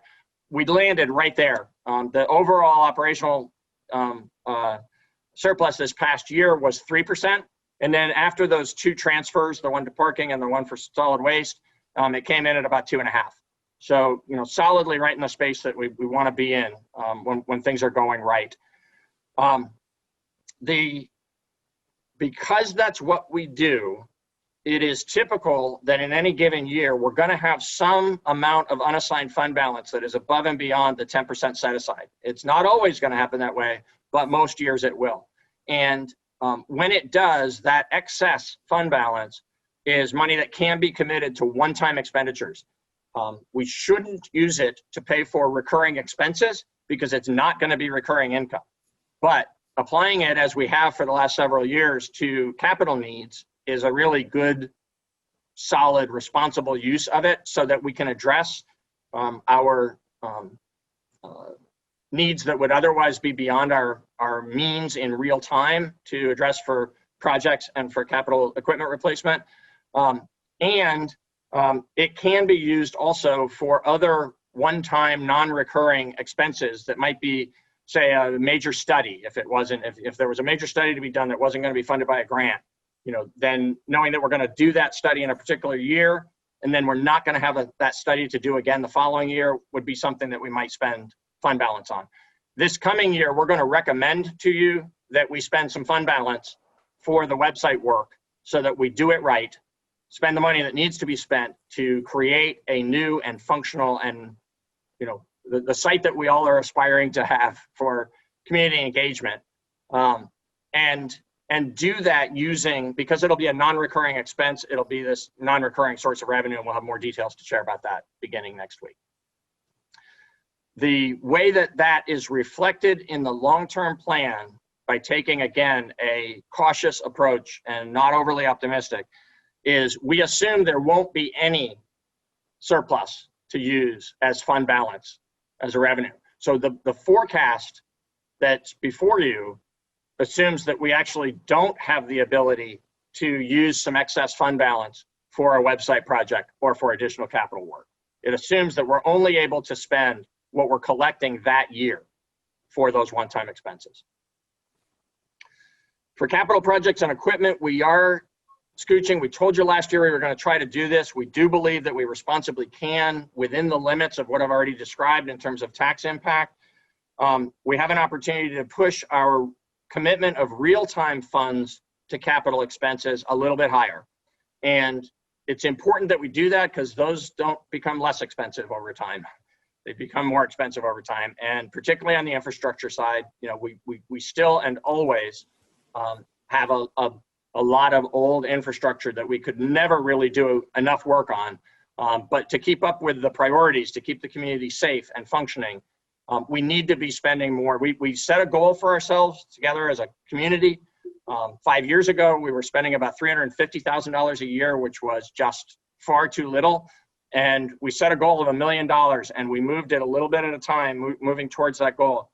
We landed right there. The overall operational surplus this past year was 3. And then after those 2 transfers, the one to parking and the one for solid waste, it came in at about 2.5. So, solidly right in the space that we want to be in when things are going right. Because that's what we do, it is typical that in any given year, we're going to have some amount of unassigned fund balance that is above and beyond the 10% set aside. It's not always going to happen that way, but most years it will. And when it does, that excess fund balance is money that can be committed to one-time expenditures. We shouldn't use it to pay for recurring expenses because it's not going to be recurring income. But applying it as we have for the last several years to capital needs is a really good, solid, responsible use of it so that we can address our needs that would otherwise be beyond our means in real time to address for projects and for capital equipment replacement. It can be used also for other one-time non-recurring expenses that might be, say, a major study. If there was a major study to be done that wasn't going to be funded by a grant, then knowing that we're going to do that study in a particular year, and then we're not going to have that study to do again the following year would be something that we might spend fund balance on. This coming year, we're going to recommend to you that we spend some fund balance for the website work so that we do it right, spend the money that needs to be spent to create a new and functional and, the site that we all are aspiring to have for community engagement, and do that using, because it'll be a non-recurring expense, it'll be this non-recurring source of revenue, and we'll have more details to share about that beginning next week. The way that is reflected in the long-term plan by taking, again, a cautious approach and not overly optimistic is we assume there won't be any surplus to use as fund balance as a revenue. So the forecast that's before you assumes that we actually don't have the ability to use some excess fund balance for a website project or for additional capital work. It assumes that we're only able to spend what we're collecting that year for those one-time expenses. For capital projects and equipment, we are scooching. We told you last year we were going to try to do this. We do believe that we responsibly can within the limits of what I've already described in terms of tax impact. We have an opportunity to push our commitment of real-time funds to capital expenses a little bit higher. And it's important that we do that because those don't become less expensive over time. They become more expensive over time. And particularly on the infrastructure side, we still and always have a lot of old infrastructure that we could never really do enough work on. But to keep up with the priorities, to keep the community safe and functioning, we need to be spending more. We set a goal for ourselves together as a community. 5 years ago, we were spending about $350,000 a year, which was just far too little. And we set a goal of $1 million, and we moved it a little bit at a time, moving towards that goal.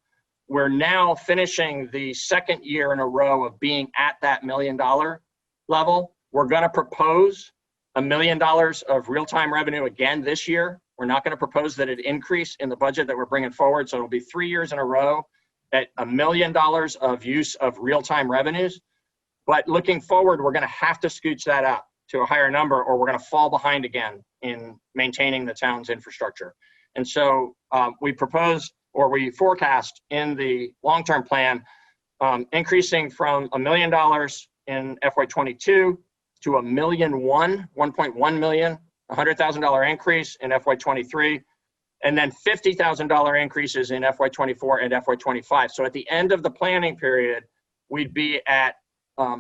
We're now finishing the second year in a row of being at that $1 million level. We're going to propose $1 million of real-time revenue again this year. We're not going to propose that it increase in the budget that we're bringing forward. So it'll be 3 years in a row at $1 million of use of real-time revenues. But looking forward, we're going to have to scooch that up to a higher number, or we're going to fall behind again in maintaining the town's infrastructure. And so we propose, or we forecast in the long-term plan, increasing from $1 million in FY22 to $1.1 million, $100,000 increase in FY23, and then $50,000 increases in FY24 and FY25. So at the end of the planning period, we'd be at a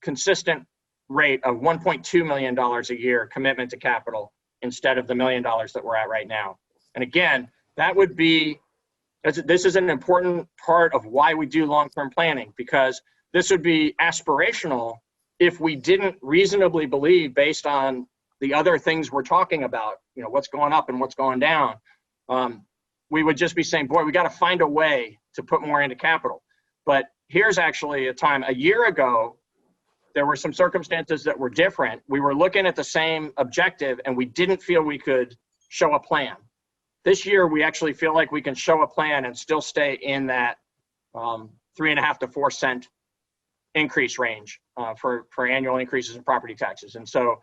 consistent rate of $1.2 million a year commitment to capital instead of the $1 million that we're at right now. And again, that would be, this is an important part of why we do long-term planning, because this would be aspirational if we didn't reasonably believe, based on the other things we're talking about, you know, what's going up and what's going down, we would just be saying, boy, we got to find a way to put more into capital. But here's actually a time, a year ago, there were some circumstances that were different. We were looking at the same objective and we didn't feel we could show a plan. This year, we actually feel like we can show a plan and still stay in that 3.5 to 4 cent increase range for annual increases in property taxes. And so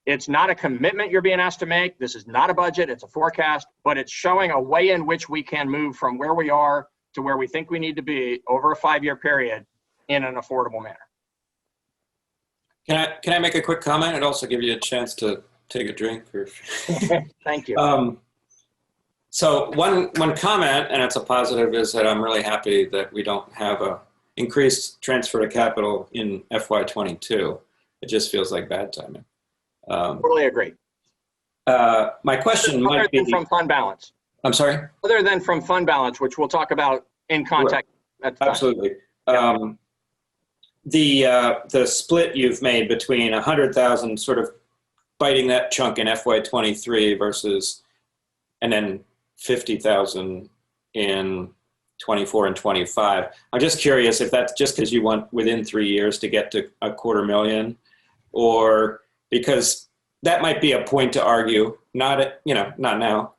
it's not a commitment you're being asked to make. This is not a budget, it's a forecast, but it's showing a way in which we can move from where we are to where we think we need to be over a 5-year period in an affordable manner. Can I make a quick comment? It'd also give you a chance to take a drink. Or... Thank you. So one comment, and it's a positive, is that I'm really happy that we don't have a increased transfer to capital in FY22. It just feels like bad timing. Totally agree. My question might be from fund balance. I'm sorry? Other than from fund balance, which we'll talk about in context. Right. Absolutely. The split you've made between 100,000 sort of biting that chunk in FY23 versus, and then 50,000 in 24 and 25. I'm just curious if that's just because you want within 3 years to get to $250,000, or because that might be a point to argue, not now,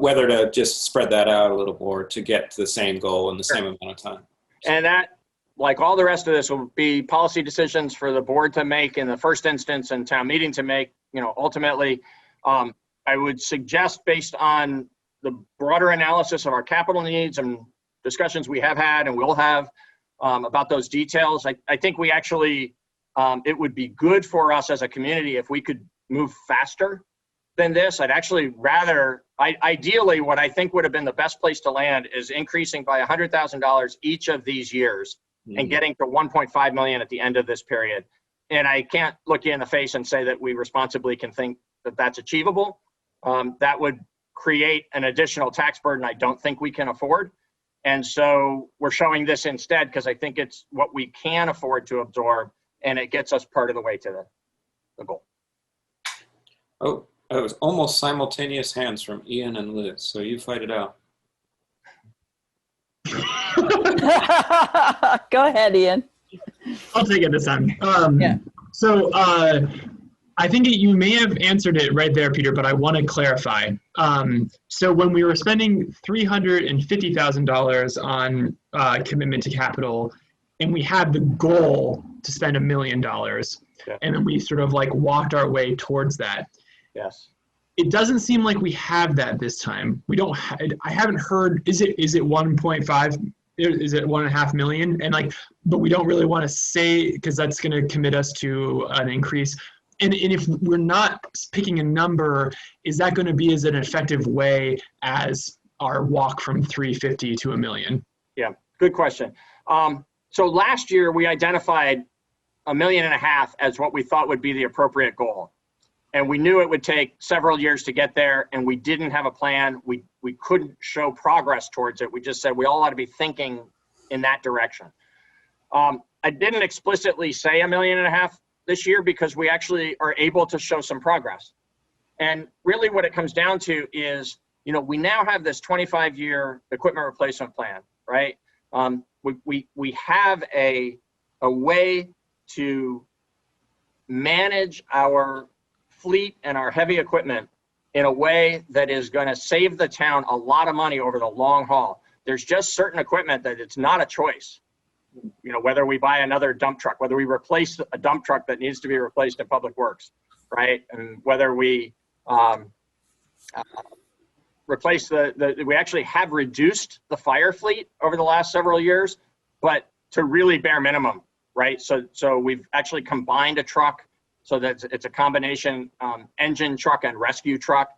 whether to just spread that out a little more to get to the same goal in the same amount of time. And that, like all the rest of this, will be policy decisions for the board to make in the first instance and town meeting to make, ultimately. I would suggest, based on the broader analysis of our capital needs and discussions we have had and will have about those details, I think we actually, it would be good for us as a community if we could move faster than this. I'd actually rather, ideally, what I think would have been the best place to land is increasing by $100,000 each of these years and getting to 1.5 million at the end of this period. And I can't look you in the face and say that we responsibly can think that that's achievable. That would create an additional tax burden I don't think we can afford. And so we're showing this instead because I think it's what we can afford to absorb, and it gets us part of the way to the goal. Oh, it was almost simultaneous hands from Ian and Liz, so you fight it out. Go ahead, Ian. I'll take it this time. Yeah. So I think you may have answered it right there, Peter, but I want to clarify. So when we were spending $350,000 on commitment to capital, and we had the goal to spend $1 million, and then we sort of like walked our way towards that. Yes. It doesn't seem like we have that this time. We don't. I haven't heard. Is it 1.5? Is it 1.5 million? And but we don't really want to say, because that's going to commit us to an increase. And if we're not picking a number, is that going to be as an effective way as our walk from 350 to $1 million? Yeah, good question. So last year we identified $1.5 million as what we thought would be the appropriate goal. And we knew it would take several years to get there, and we didn't have a plan. We couldn't show progress towards it. We just said we all ought to be thinking in that direction. I didn't explicitly say $1.5 million this year because we actually are able to show some progress. And really what it comes down to is, we now have this 25-year equipment replacement plan, right? We have a way to manage our fleet and our heavy equipment in a way that is going to save the town a lot of money over the long haul. There's just certain equipment that it's not a choice. whether we buy another dump truck, whether we replace a dump truck that needs to be replaced in Public Works, right? And whether we replace we actually have reduced the fire fleet over the last several years, but to really bare minimum, right? So we've actually combined a truck so that it's a combination engine truck and rescue truck.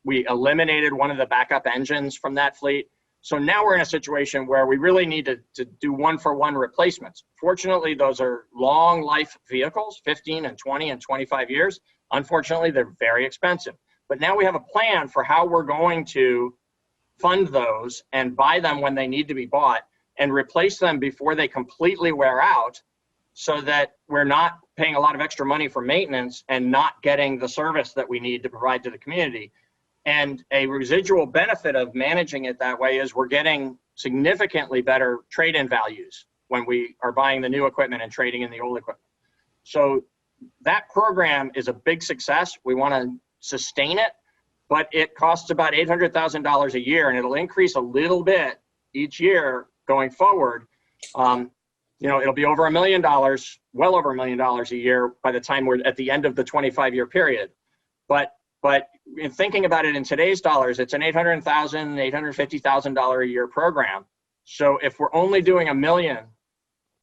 We eliminated one of the backup engines from that fleet. So now we're in a situation where we really need to do one-for-one replacements. Fortunately, those are long life vehicles, 15 and 20 and 25 years. Unfortunately, they're very expensive. But now we have a plan for how we're going to fund those and buy them when they need to be bought and replace them before they completely wear out, so that we're not paying a lot of extra money for maintenance and not getting the service that we need to provide to the community. And a residual benefit of managing it that way is we're getting significantly better trade-in values when we are buying the new equipment and trading in the old equipment. So that program is a big success. We want to sustain it, but it costs about $800,000 a year, and it'll increase a little bit each year going forward. It'll be over $1 million, well over $1 million a year by the time we're at the end of the 25-year period. But in thinking about it in today's dollars, it's an $800,000, $850,000 a year program. So if we're only doing $1 million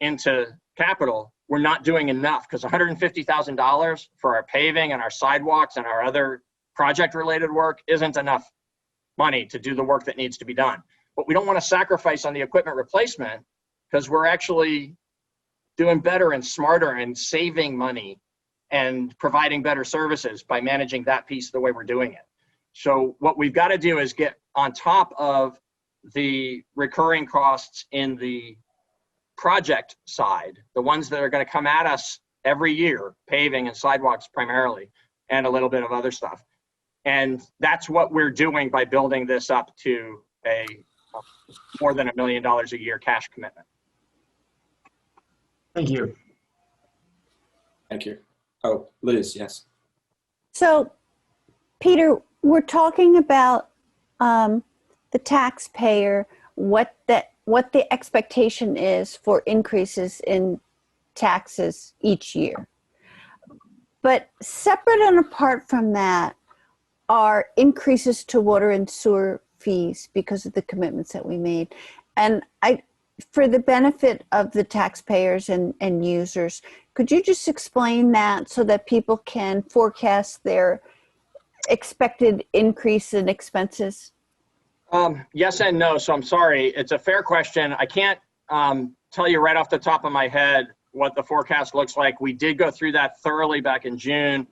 into capital, we're not doing enough, because $150,000 for our paving and our sidewalks and our other project-related work isn't enough money to do the work that needs to be done. But we don't want to sacrifice on the equipment replacement, because we're actually doing better and smarter and saving money and providing better services by managing that piece the way we're doing it. So what we've got to do is get on top of the recurring costs in the project side, the ones that are going to come at us every year, paving and sidewalks primarily, and a little bit of other stuff. And that's what we're doing by building this up to a more than $1 million a year cash commitment. Thank you. Thank you. Oh, Liz, yes. So, Peter, we're talking about the taxpayer, what the expectation is for increases in taxes each year. But separate and apart from that are increases to water and sewer fees because of the commitments that we made. And for the benefit of the taxpayers and users, could you just explain that so that people can forecast their expected increase in expenses? Yes and no. So I'm sorry. It's a fair question. I can't tell you right off the top of my head what the forecast looks like. We did go through that thoroughly back in June.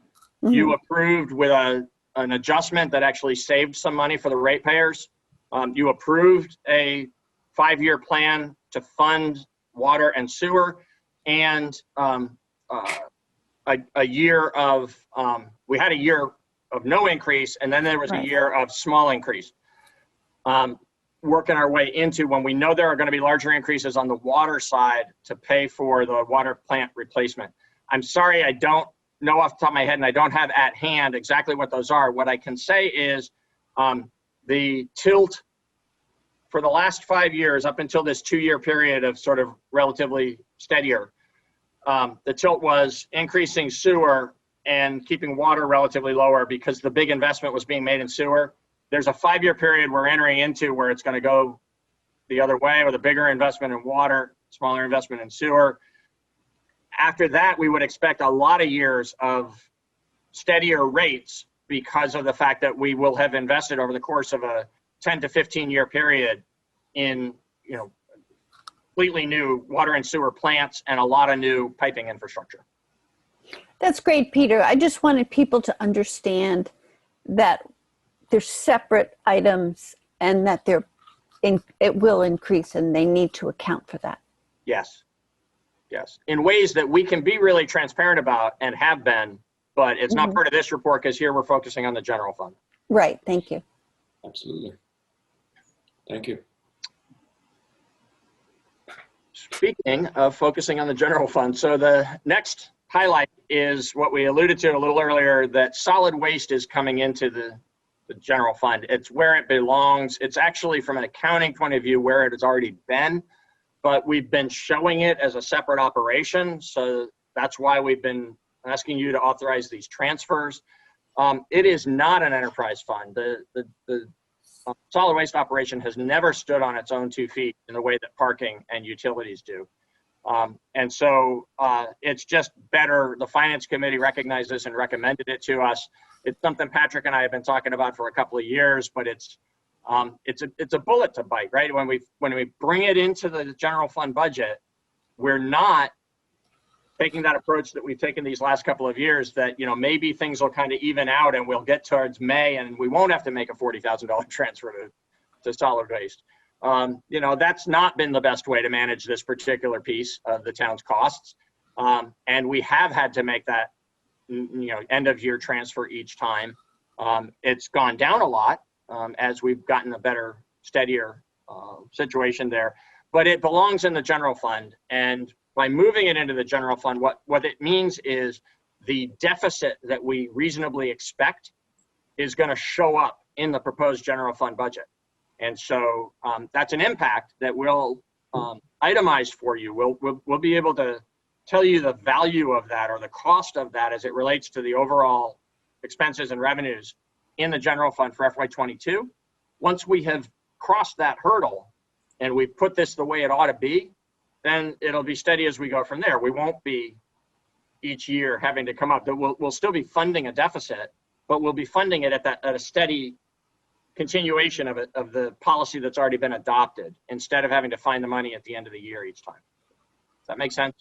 Mm-hmm. You approved with an adjustment that actually saved some money for the ratepayers. You approved a 5-year plan to fund water and sewer, and a year of we had a year of no increase, and then there was a year of small increase. Working our way into when we know there are going to be larger increases on the water side to pay for the water plant replacement. I'm sorry, I don't know off the top of my head, and I don't have at hand exactly what those are. What I can say is the tilt for the last 5 years, up until this 2-year period of sort of relatively steadier, the tilt was increasing sewer and keeping water relatively lower because the big investment was being made in sewer. There's a 5-year period we're entering into where it's going to go the other way with a bigger investment in water, smaller investment in sewer. After that, we would expect a lot of years of steadier rates because of the fact that we will have invested over the course of a 10 to 15 year period in, completely new water and sewer plants and a lot of new piping infrastructure. That's great, Peter. I just wanted people to understand that they're separate items and that it will increase, and they need to account for that. Yes. Yes. In ways that we can be really transparent about and have been, but it's not part of this report because here we're focusing on the general fund. Right. Thank you. Absolutely. Thank you. Speaking of focusing on the general fund, so the next highlight is what we alluded to a little earlier, that solid waste is coming into the general fund. It's where it belongs. It's actually, from an accounting point of view, where it has already been. but we've been showing it as a separate operation. So that's why we've been asking you to authorize these transfers. It is not an enterprise fund. The solid waste operation has never stood on its own 2 feet in the way that parking and utilities do. And so it's just better. The Finance Committee recognized this and recommended it to us. It's something Patrick and I have been talking about for a couple of years, but it's a bullet to bite, right? When we bring it into the general fund budget, we're not taking that approach that we've taken these last couple of years that, you know, maybe things will kind of even out and we'll get towards May and we won't have to make a $40,000 transfer to solid waste. You know, that's not been the best way to manage this particular piece of the town's costs. And we have had to make that, you know, end of year transfer each time. It's gone down a lot as we've gotten a better, steadier situation there, but it belongs in the general fund. And by moving it into the general fund, what it means is the deficit that we reasonably expect is going to show up in the proposed general fund budget. And so that's an impact that we'll itemize for you. We'll be able to tell you the value of that or the cost of that as it relates to the overall expenses and revenues in the general fund for FY22. Once we have crossed that hurdle and we put this the way it ought to be, then it'll be steady as we go from there. We won't be each year having to come up. We'll still be funding a deficit, but we'll be funding it at a steady continuation of the policy that's already been adopted, instead of having to find the money at the end of the year each time. Does that make sense?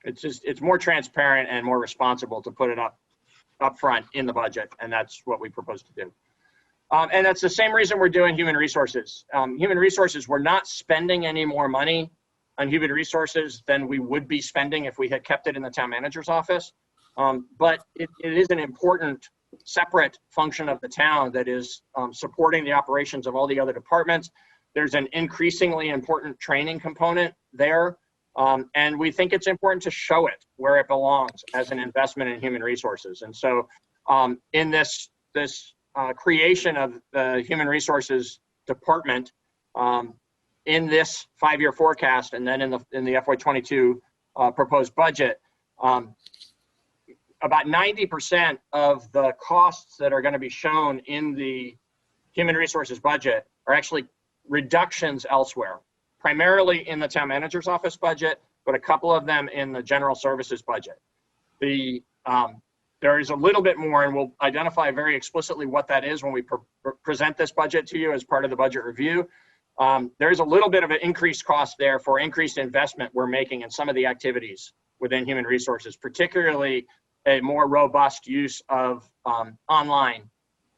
It's more transparent and more responsible to put it up front in the budget, and that's what we propose to do. And that's the same reason we're doing human resources. Human resources, we're not spending any more money on human resources than we would be spending if we had kept it in the town manager's office. But it is an important separate function of the town that is supporting the operations of all the other departments. There's an increasingly important training component there. And we think it's important to show it where it belongs as an investment in human resources. And so in this creation of the human resources department, in this 5-year forecast, and then in the FY22 proposed budget, about 90% of the costs that are going to be shown in the human resources budget are actually reductions elsewhere, primarily in the town manager's office budget, but a couple of them in the general services budget. There is a little bit more, and we'll identify very explicitly what that is when we present this budget to you as part of the budget review. There's a little bit of an increased cost there for increased investment we're making in some of the activities within human resources, particularly a more robust use of online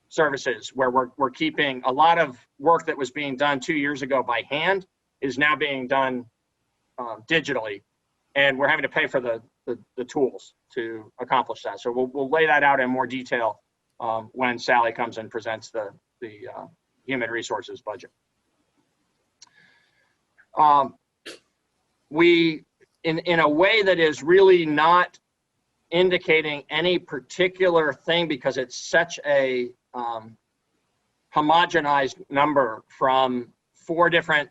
services, where we're keeping a lot of work that was being done 2 years ago by hand is now being done digitally, and we're having to pay for the tools to accomplish that. So we'll lay that out in more detail when Sally comes and presents the human resources budget. We, in a way that is really not indicating any particular thing, because it's such a homogenized number from 4 different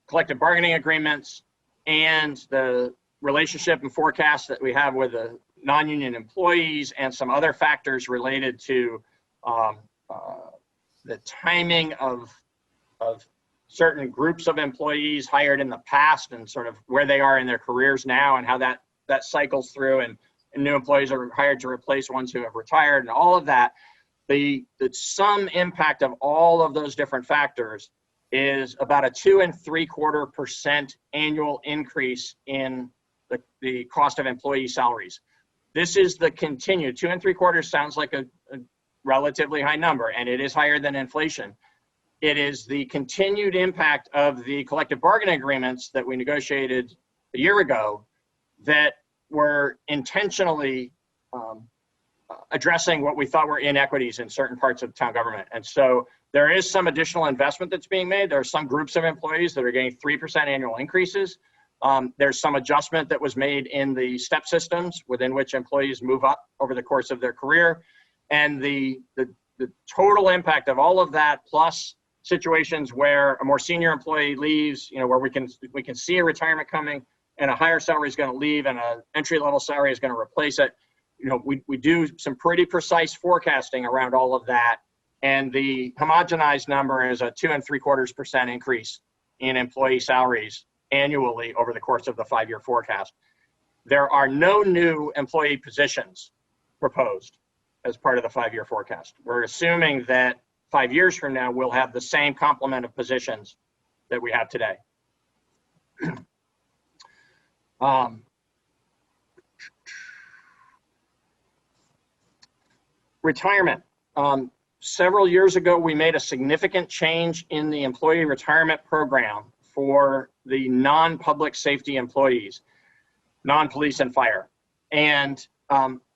collective bargaining agreements and the relationship and forecast that we have with the non-union employees and some other factors related to the timing of certain groups of employees hired in the past and sort of where they are in their careers now and how that cycles through, and new employees are hired to replace ones who have retired, and all of that. The sum impact of all of those different factors is about a 2.75% annual increase in the cost of employee salaries. This is the continued 2.75 sounds like a relatively high number, and it is higher than inflation. It is the continued impact of the collective bargaining agreements that we negotiated a year ago that were intentionally addressing what we thought were inequities in certain parts of town government. And so there is some additional investment that's being made. There are some groups of employees that are getting 3% annual increases. There's some adjustment that was made in the step systems within which employees move up over the course of their career. And the total impact of all of that, plus situations where a more senior employee leaves, where we can see a retirement coming and a higher salary is going to leave and an entry-level salary is going to replace it. We do some pretty precise forecasting around all of that. And the homogenized number is a 2.75% increase in employee salaries annually over the course of the 5-year forecast. There are no new employee positions proposed as part of the 5-year forecast. We're assuming that 5 years from now, we'll have the same complement of positions that we have today. Retirement. Several years ago, we made a significant change in the employee retirement program for the non-public safety employees, non-police and fire. And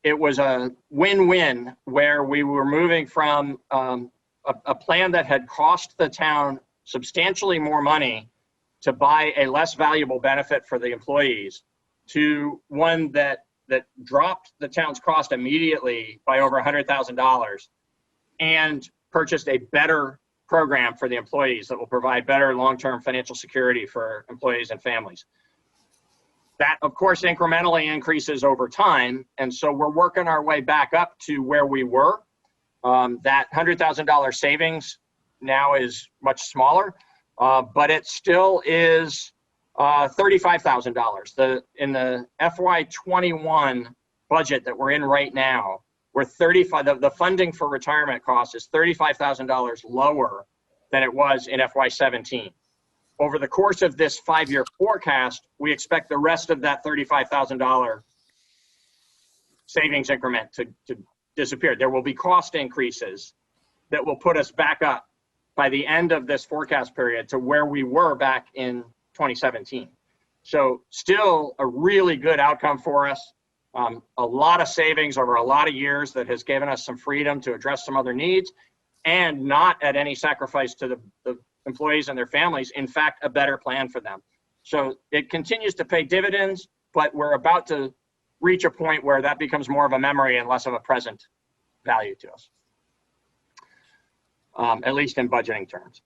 it was a win-win where we were moving from a plan that had cost the town substantially more money to buy a less valuable benefit for the employees to one that dropped the town's cost immediately by over $100,000 and purchased a better program for the employees that will provide better long-term financial security for employees and families. That, of course, incrementally increases over time, and so we're working our way back up to where we were. That $100,000 savings now is much smaller, but it still is $35,000. In the FY21 budget that we're in right now, we're the funding for retirement costs is $35,000 lower than it was in FY17. Over the course of this 5-year forecast, we expect the rest of that $35,000 savings increment to disappear. There will be cost increases that will put us back up by the end of this forecast period to where we were back in 2017. So still a really good outcome for us. A lot of savings over a lot of years that has given us some freedom to address some other needs and not at any sacrifice to the employees and their families. In fact, a better plan for them. So it continues to pay dividends, but we're about to reach a point where that becomes more of a memory and less of a present value to us, at least in budgeting terms.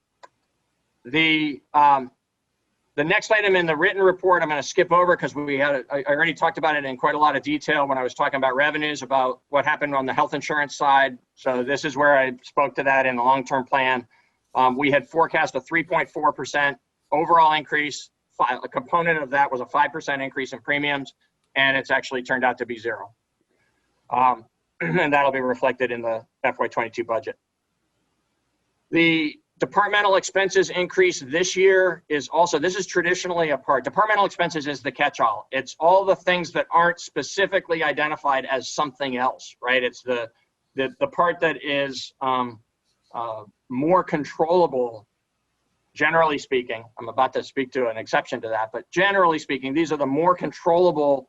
The next item in the written report, I'm going to skip over because I already talked about it in quite a lot of detail when I was talking about revenues, about what happened on the health insurance side. So this is where I spoke to that in the long-term plan. We had forecast a 3.4% overall increase. A component of that was a 5% increase in premiums, and it's actually turned out to be 0. And that'll be reflected in the FY22 budget. The departmental expenses increase this year is also, this is traditionally a part. Departmental expenses is the catch-all. It's all the things that aren't specifically identified as something else, right? It's the part that is more controllable, generally speaking. I'm about to speak to an exception to that, but generally speaking, these are the more controllable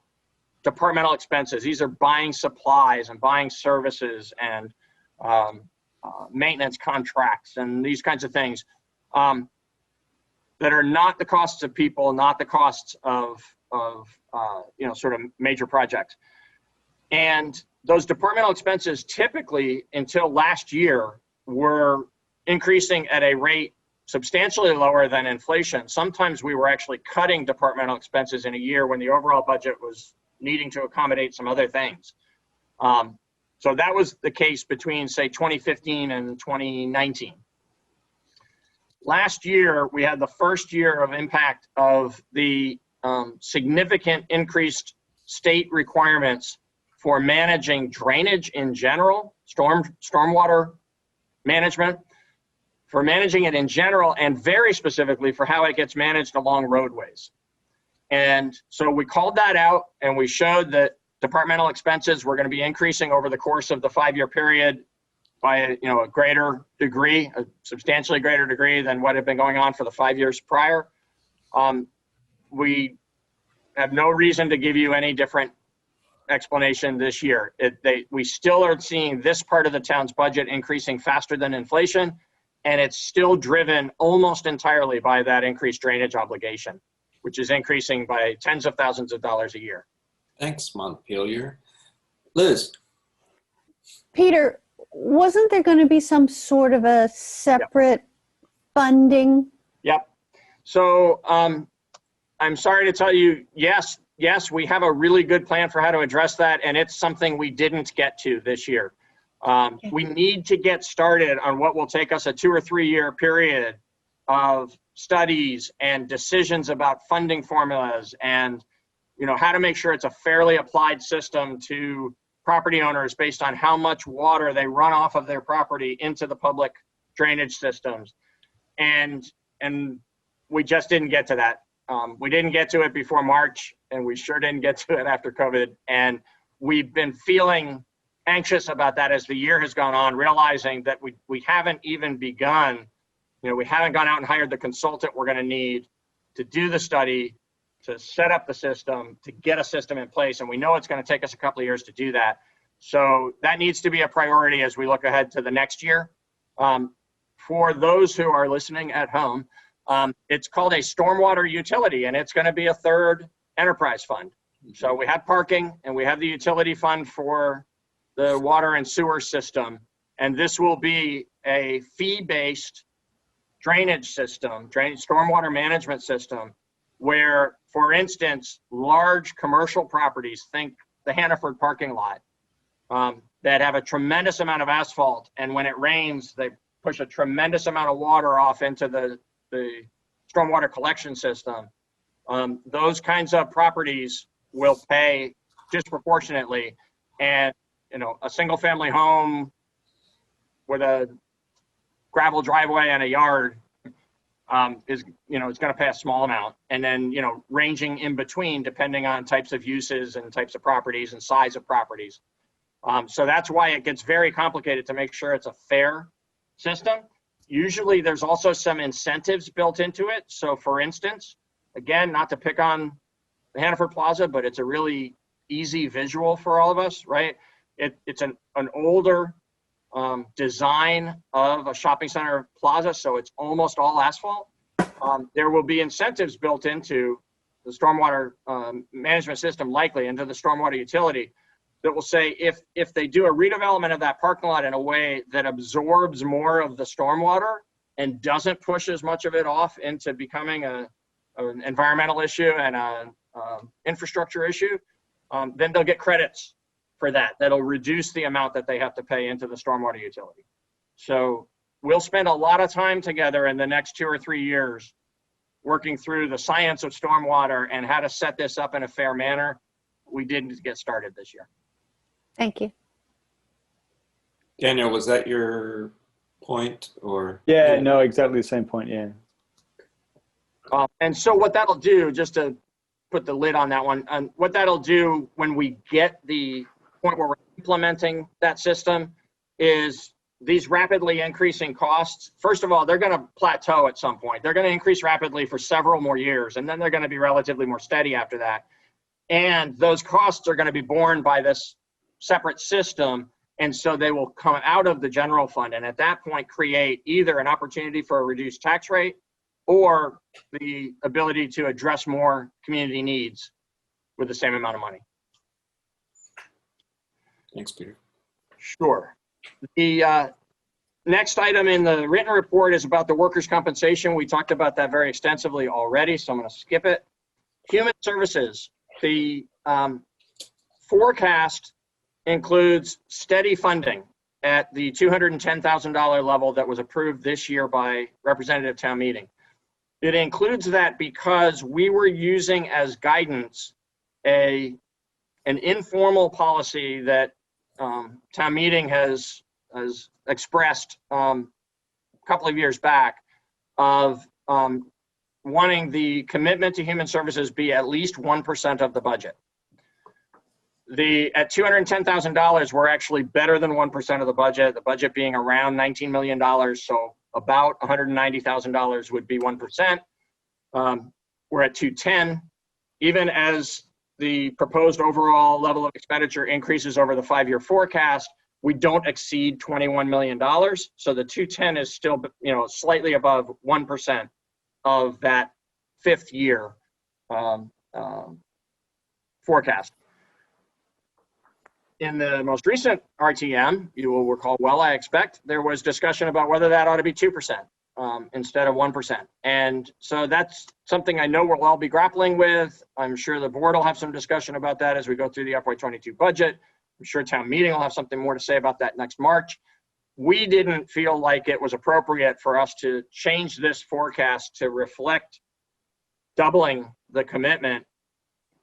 departmental expenses. These are buying supplies and buying services and maintenance contracts and these kinds of things that are not the costs of people, not the costs of sort of major projects. And those departmental expenses typically until last year were increasing at a rate substantially lower than inflation. Sometimes we were actually cutting departmental expenses in a year when the overall budget was needing to accommodate some other things. So that was the case between, say, 2015 and 2019. Last year, we had the first year of impact of the significant increased state requirements for managing drainage in general, stormwater management, for managing it in general, and very specifically for how it gets managed along roadways. And so we called that out and we showed that departmental expenses were going to be increasing over the course of the 5-year period by a greater degree, a substantially greater degree than what had been going on for the 5 years prior. We have no reason to give you any different explanation this year. We still are seeing this part of the town's budget increasing faster than inflation, and it's still driven almost entirely by that increased drainage obligation, which is increasing by tens of thousands of dollars a year. Thanks, Montpelier. Liz. Peter, wasn't there going to be some sort of a separate funding? Yep. So I'm sorry to tell you, yes, we have a really good plan for how to address that, and it's something we didn't get to this year. We need to get started on what will take us a 2 or 3 year period of studies and decisions about funding formulas and, you know, how to make sure it's a fairly applied system to property owners based on how much water they run off of their property into the public drainage systems. And we just didn't get to that. We didn't get to it before March, and we sure didn't get to it after COVID. And we've been feeling anxious about that as the year has gone on, realizing that we haven't even begun, you know, we haven't gone out and hired the consultant we're going to need to do the study, to set up the system, to get a system in place. And we know it's going to take us a couple of years to do that. So that needs to be a priority as we look ahead to the next year. For those who are listening at home, it's called a stormwater utility, and it's going to be a third enterprise fund. So we have parking and we have the utility fund for the water and sewer system. And this will be a fee-based drainage system, stormwater management system, where, for instance, large commercial properties, think the Hannaford parking lot, that have a tremendous amount of asphalt, and when it rains, they push a tremendous amount of water off into the stormwater collection system. Those kinds of properties will pay disproportionately, and you know, a single family home with a gravel driveway and a yard is, you know, it's going to pay a small amount, and then, you know, ranging in between depending on types of uses and types of properties and size of properties. So that's why it gets very complicated to make sure it's a fair system. Usually there's also some incentives built into it. So for instance, again, not to pick on the Hannaford Plaza, but it's a really easy visual for all of us, right? It's an older design of a shopping center plaza, so it's almost all asphalt. There will be incentives built into the stormwater management system, likely into the stormwater utility, that will say if they do a redevelopment of that parking lot in a way that absorbs more of the stormwater and doesn't push as much of it off into becoming an environmental issue and an infrastructure issue, then they'll get credits for that. That'll reduce the amount that they have to pay into the stormwater utility. So we'll spend a lot of time together in the next 2 or 3 years working through the science of stormwater and how to set this up in a fair manner. We didn't get started this year. Thank you. Daniel, was that your point, or? Yeah, no, exactly the same point, yeah. And so what that'll do, just to put the lid on that one, what that'll do when we get the point where we're implementing that system is these rapidly increasing costs. First of all, they're going to plateau at some point. They're going to increase rapidly for several more years, and then they're going to be relatively more steady after that. And those costs are going to be borne by this separate system, and so they will come out of the general fund, and at that point create either an opportunity for a reduced tax rate or the ability to address more community needs with the same amount of money. Thanks, Peter. Sure. The next item in the written report is about the workers' compensation. We talked about that very extensively already, so I'm going to skip it. Human services. The forecast includes steady funding at the $210,000 level that was approved this year by representative town meeting. It includes that because we were using as guidance an informal policy that town meeting has expressed a couple of years back of wanting the commitment to human services be at least 1% of the budget. At $210,000, we're actually better than 1% of the budget being around $19 million, so about $190,000 would be 1%. We're at 210. Even as the proposed overall level of expenditure increases over the 5-year forecast, we don't exceed $21 million. So the 210 is still, slightly above 1% of that 5th year forecast. In the most recent RTM, you will recall well, I expect, there was discussion about whether that ought to be 2%. instead of 1%. And so that's something I know we'll all be grappling with. I'm sure the board will have some discussion about that as we go through the FY22 budget. I'm sure town meeting will have something more to say about that next March. We didn't feel like it was appropriate for us to change this forecast to reflect doubling the commitment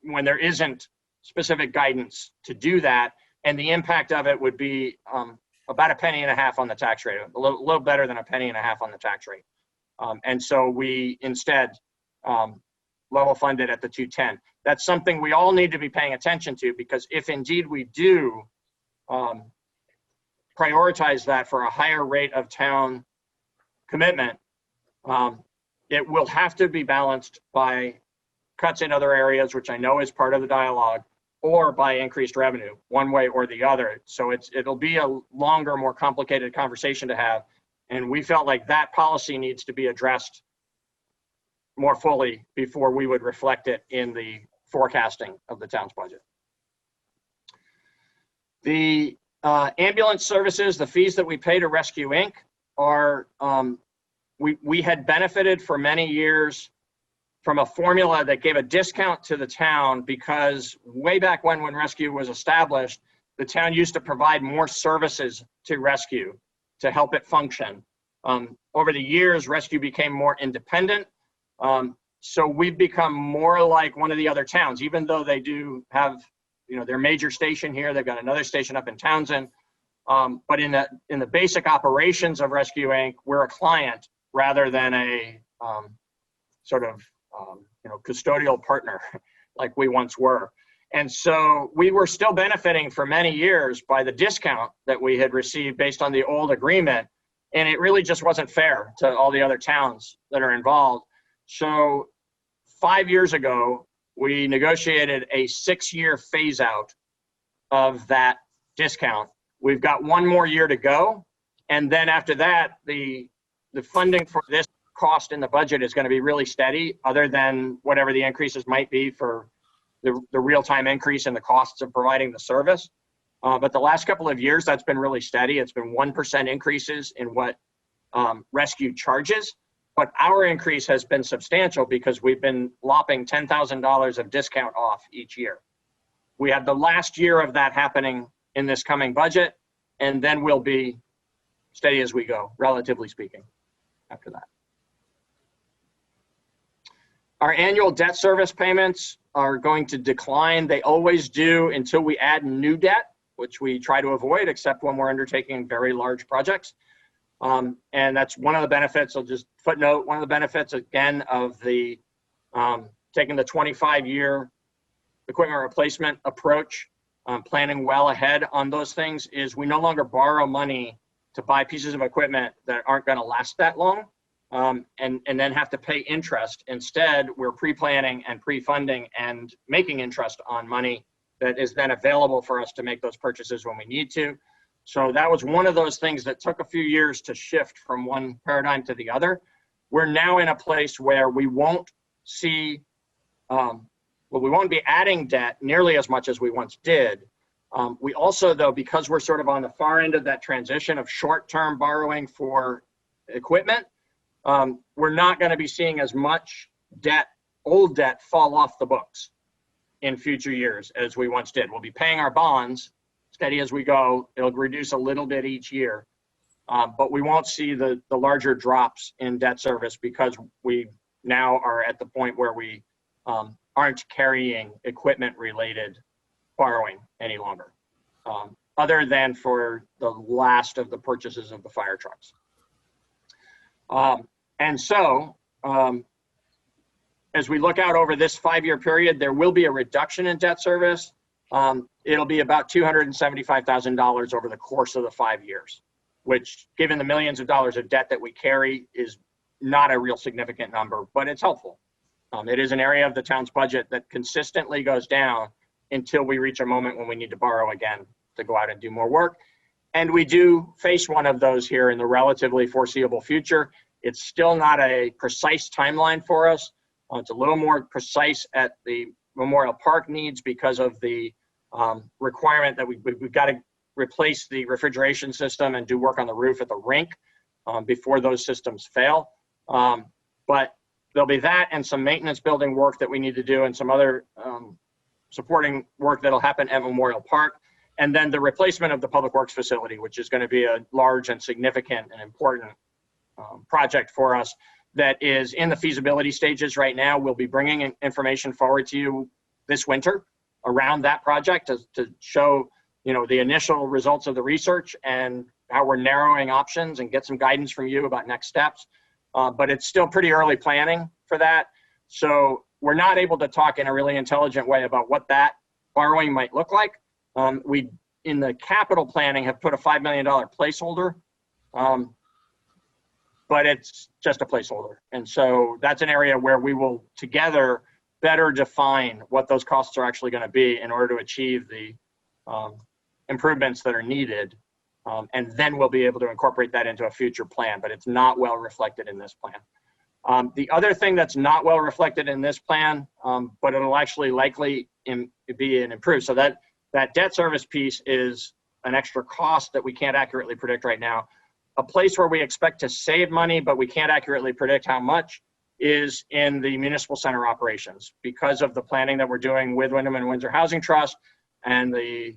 when there isn't specific guidance to do that. And the impact of it would be about $0.015 on the tax rate, a little better than $0.015 on the tax rate. And so we instead level funded at the 210. That's something we all need to be paying attention to, because if indeed we do prioritize that for a higher rate of town commitment, it will have to be balanced by cuts in other areas, which I know is part of the dialogue, or by increased revenue, one way or the other. So it'll be a longer, more complicated conversation to have. And we felt like that policy needs to be addressed more fully before we would reflect it in the forecasting of the town's budget. The ambulance services, the fees that we pay to Rescue Inc. are, we had benefited for many years from a formula that gave a discount to the town, because way back when Rescue was established, the town used to provide more services to Rescue to help it function. Over the years, Rescue became more independent. So we've become more like one of the other towns, even though they do have, their major station here. They've got another station up in Townsend. But in the basic operations of Rescue Inc., we're a client rather than a sort of custodial partner like we once were. And so we were still benefiting for many years by the discount that we had received based on the old agreement. And it really just wasn't fair to all the other towns that are involved. So 5 years ago, we negotiated a 6-year phase out of that discount. We've got 1 more year to go. And then after that, the funding for this cost in the budget is going to be really steady, other than whatever the increases might be for the real-time increase in the costs of providing the service. But the last couple of years, that's been really steady. It's been 1% increases in what Rescue charges. But our increase has been substantial because we've been lopping $10,000 of discount off each year. We have the last year of that happening in this coming budget, and then we'll be steady as we go, relatively speaking, after that. Our annual debt service payments are going to decline. They always do until we add new debt, which we try to avoid, except when we're undertaking very large projects. And that's one of the benefits. I'll just footnote, one of the benefits, again, of the taking the 25-year equipment replacement approach, planning well ahead on those things, is we no longer borrow money to buy pieces of equipment that aren't going to last that long. And then have to pay interest. Instead, we're pre-planning and pre-funding and making interest on money that is then available for us to make those purchases when we need to. So that was one of those things that took a few years to shift from one paradigm to the other. We're now in a place where we won't see, we won't be adding debt nearly as much as we once did. We also, though, because we're sort of on the far end of that transition of short-term borrowing for equipment, we're not going to be seeing as much debt, old debt, fall off the books in future years as we once did. We'll be paying our bonds steady as we go. It'll reduce a little bit each year, but we won't see the larger drops in debt service because we now are at the point where we aren't carrying equipment-related borrowing any longer, other than for the last of the purchases of the fire trucks. And so, as we look out over this 5-year period, there will be a reduction in debt service. It'll be about $275,000 over the course of the 5 years, which, given the millions of dollars of debt that we carry, is not a real significant number, but it's helpful. It is an area of the town's budget that consistently goes down until we reach a moment when we need to borrow again to go out and do more work. And we do face one of those here in the relatively foreseeable future. It's still not a precise timeline for us. It's a little more precise at the Memorial Park needs because of the requirement that we've got to replace the refrigeration system and do work on the roof at the rink. before those systems fail. But there'll be that and some maintenance building work that we need to do and some other supporting work that'll happen at Memorial Park. And then the replacement of the Public Works facility, which is going to be a large and significant and important project for us that is in the feasibility stages right now. We'll be bringing information forward to you this winter around that project to show, you know, the initial results of the research and how we're narrowing options and get some guidance from you about next steps. But it's still pretty early planning for that. So we're not able to talk in a really intelligent way about what that borrowing might look like. We, in the capital planning, have put a $5 million placeholder, but it's just a placeholder. And so that's an area where we will together better define what those costs are actually going to be in order to achieve the improvements that are needed. And then we'll be able to incorporate that into a future plan, but it's not well reflected in this plan. The other thing that's not well reflected in this plan, but it'll actually likely be an improved. So that debt service piece is an extra cost that we can't accurately predict right now. A place where we expect to save money, but we can't accurately predict how much, is in the municipal center operations because of the planning that we're doing with Wyndham and Windsor Housing Trust and the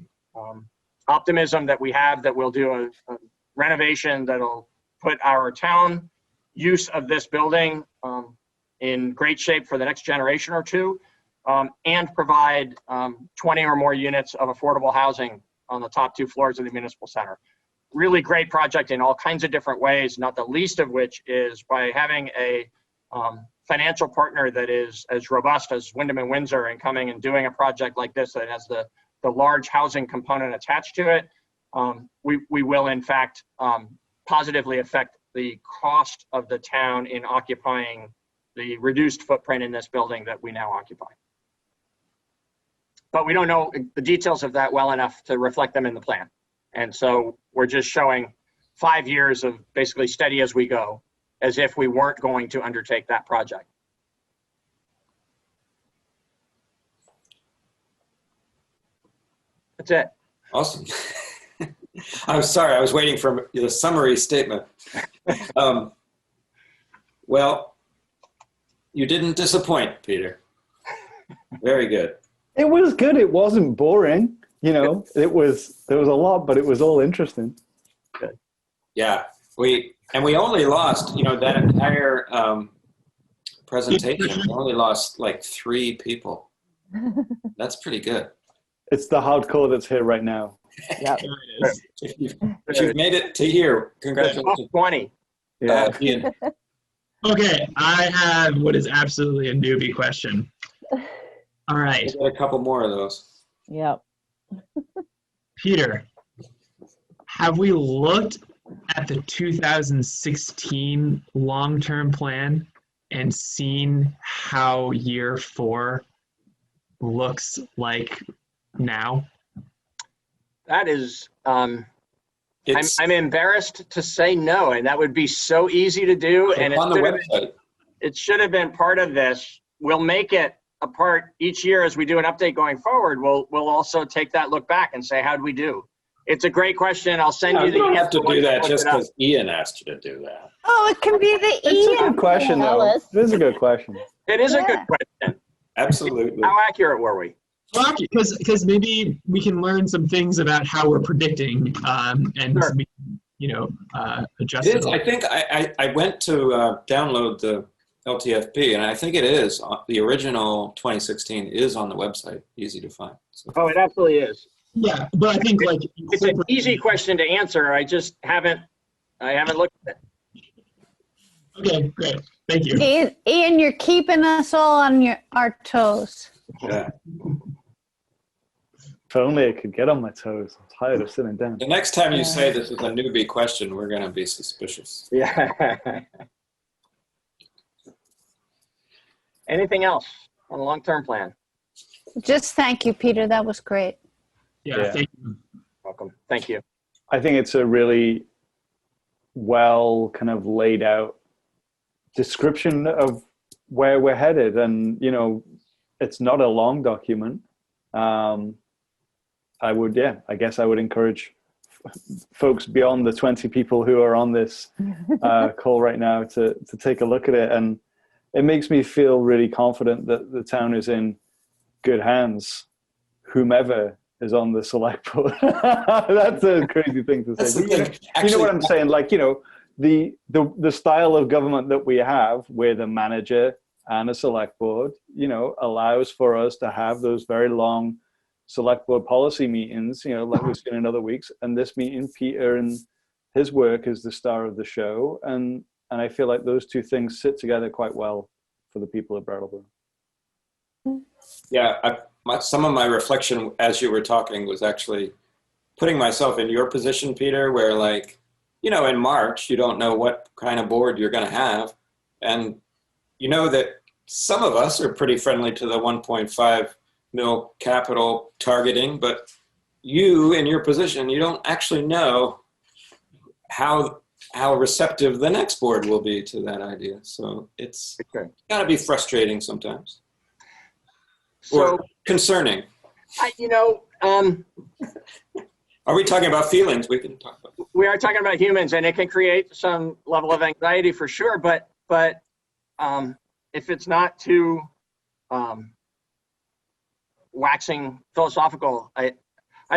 optimism that we have that we'll do a renovation that'll put our town use of this building in great shape for the next generation or two, and provide 20 or more units of affordable housing on the top 2 floors of the municipal center. Really great project in all kinds of different ways, not the least of which is by having a financial partner that is as robust as Wyndham and Windsor and coming and doing a project like this that has the large housing component attached to it. We will in fact positively affect the cost of the town in occupying the reduced footprint in this building that we now occupy. But we don't know the details of that well enough to reflect them in the plan. And so we're just showing 5 years of basically steady as we go, as if we weren't going to undertake that project. That's it. Awesome. I'm sorry, I was waiting for the summary statement. Well, you didn't disappoint, Peter. Very good. It was good. It wasn't boring. You know, there was a lot, but it was all interesting. Good. Yeah, we only lost, you know, that entire presentation. We only lost like 3 people. That's pretty good. It's the hardcore that's here right now. Yep. If you've made it to here, congratulations. 20. Yeah. Ian. Okay, I have what is absolutely a newbie question. All right, We've got a couple more of those. Yep. Peter, have we looked at the 2016 long-term plan and seen how year 4 looks like now? That is, I'm embarrassed to say no, and that would be so easy to do. And on the website. It should have been part of this. We'll make it a part each year as we do an update going forward. We'll also take that look back and say, how'd we do? It's a great question. I'll send you the. You don't have to do that just because Ian asked you to do that. Oh, it can be the It's a Ian. good question, though. Alice. It is a good question. It is a Yeah. good question. Absolutely. How accurate were we? Because maybe we can learn some things about how we're predicting and Sure. we, adjust It it. is. I think I went to download the LTFP, and I think it is. The original 2016 is on the website. Easy to find. So. Oh, it absolutely is. Yeah, but I think like It's an easy question to answer. I just haven't looked at it. Okay, great. Thank you. Ian, you're keeping us all on our toes. Yeah. If only I could get on my toes. I'm tired of sitting down. The next time you say this is a newbie question, we're going to be suspicious. Yeah. Anything else on the long-term plan? Just thank you, Peter. That was great. Yeah, thank you. Welcome. Thank you. I think it's a really well kind of laid out description of where we're headed. And, you know, it's not a long document. I guess I would encourage folks beyond the 20 people who are on this call right now to take a look at it. And it makes me feel really confident that the town is in good hands, whomever is on the select board. That's a crazy thing to say. But you know what I'm saying? Like, you know, the style of government that we have, where the manager and a select board, you know, allows for us to have those very long select board policy meetings, you know, like we've seen in other weeks. And this meeting, Peter and his work is the star of the show. And I feel like those two things sit together quite well for the people of Brattleboro. Yeah, some of my reflection as you were talking was actually putting myself in your position, Peter, where, like, you know, in March, you don't know what kind of board you're going to have. And you know that some of us are pretty friendly to the 1.5 mil capital targeting, but you, in your position, you don't actually know how receptive the next board will be to that idea. So it's got to be frustrating sometimes. So, or concerning. You know, are we talking about feelings? We can talk about. We are talking about humans, and it can create some level of anxiety for sure. But if it's not too waxing philosophical, I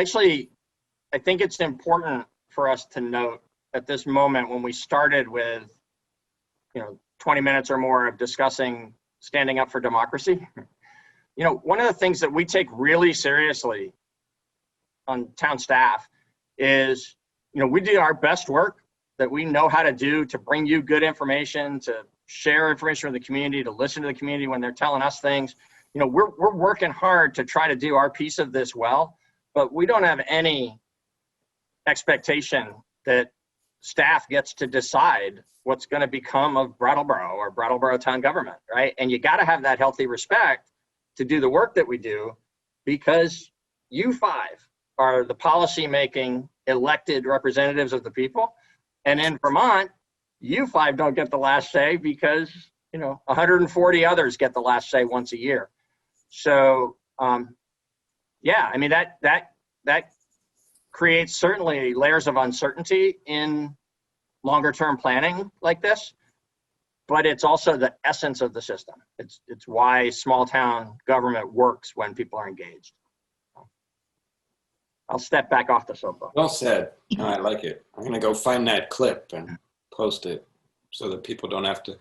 think it's important for us to note at this moment, when we started with, you know, 20 minutes or more of discussing standing up for democracy. You know, one of the things that we take really seriously on town staff is, you know, we do our best work that we know how to do to bring you good information, to share information with the community, to listen to the community when they're telling us things. You know, we're working hard to try to do our piece of this well, but we don't have any expectation that staff gets to decide what's going to become of Brattleboro or Brattleboro town government, right? And you got to have that healthy respect to do the work that we do, because you five are the policy-making elected representatives of the people. And in Vermont, you five don't get the last say because, you know, 140 others get the last say once a year. So, yeah, I mean, that creates certainly layers of uncertainty in longer term planning like this, but it's also the essence of the system. It's why small town government works when people are engaged. I'll step back off the soapbox. Well said. I like it. I'm going to go find that clip and post it so that people don't have to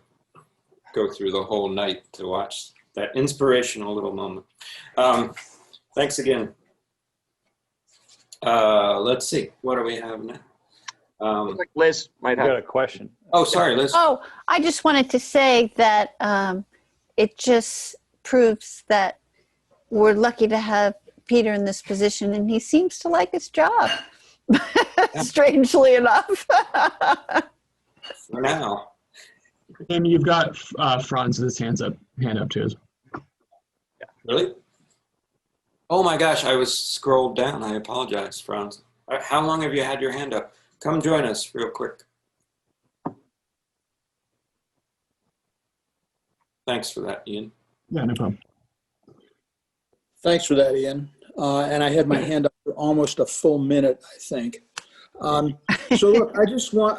go through the whole night to watch that inspirational little moment. Thanks again. Let's see. What do we have now? Liz might have got a question. Oh, sorry, Liz. Oh, I just wanted to say that it just proves that we're lucky to have Peter in this position, and he seems to like his job, strangely enough. For now. And you've got Franz with his hand up too. Really? Oh my gosh, I was scrolled down. I apologize, Franz. How long have you had your hand up? Come join us real quick. Thanks for that, Ian. Yeah, no problem. Thanks for that, Ian. And I had my hand up for almost a full minute, I think. So look,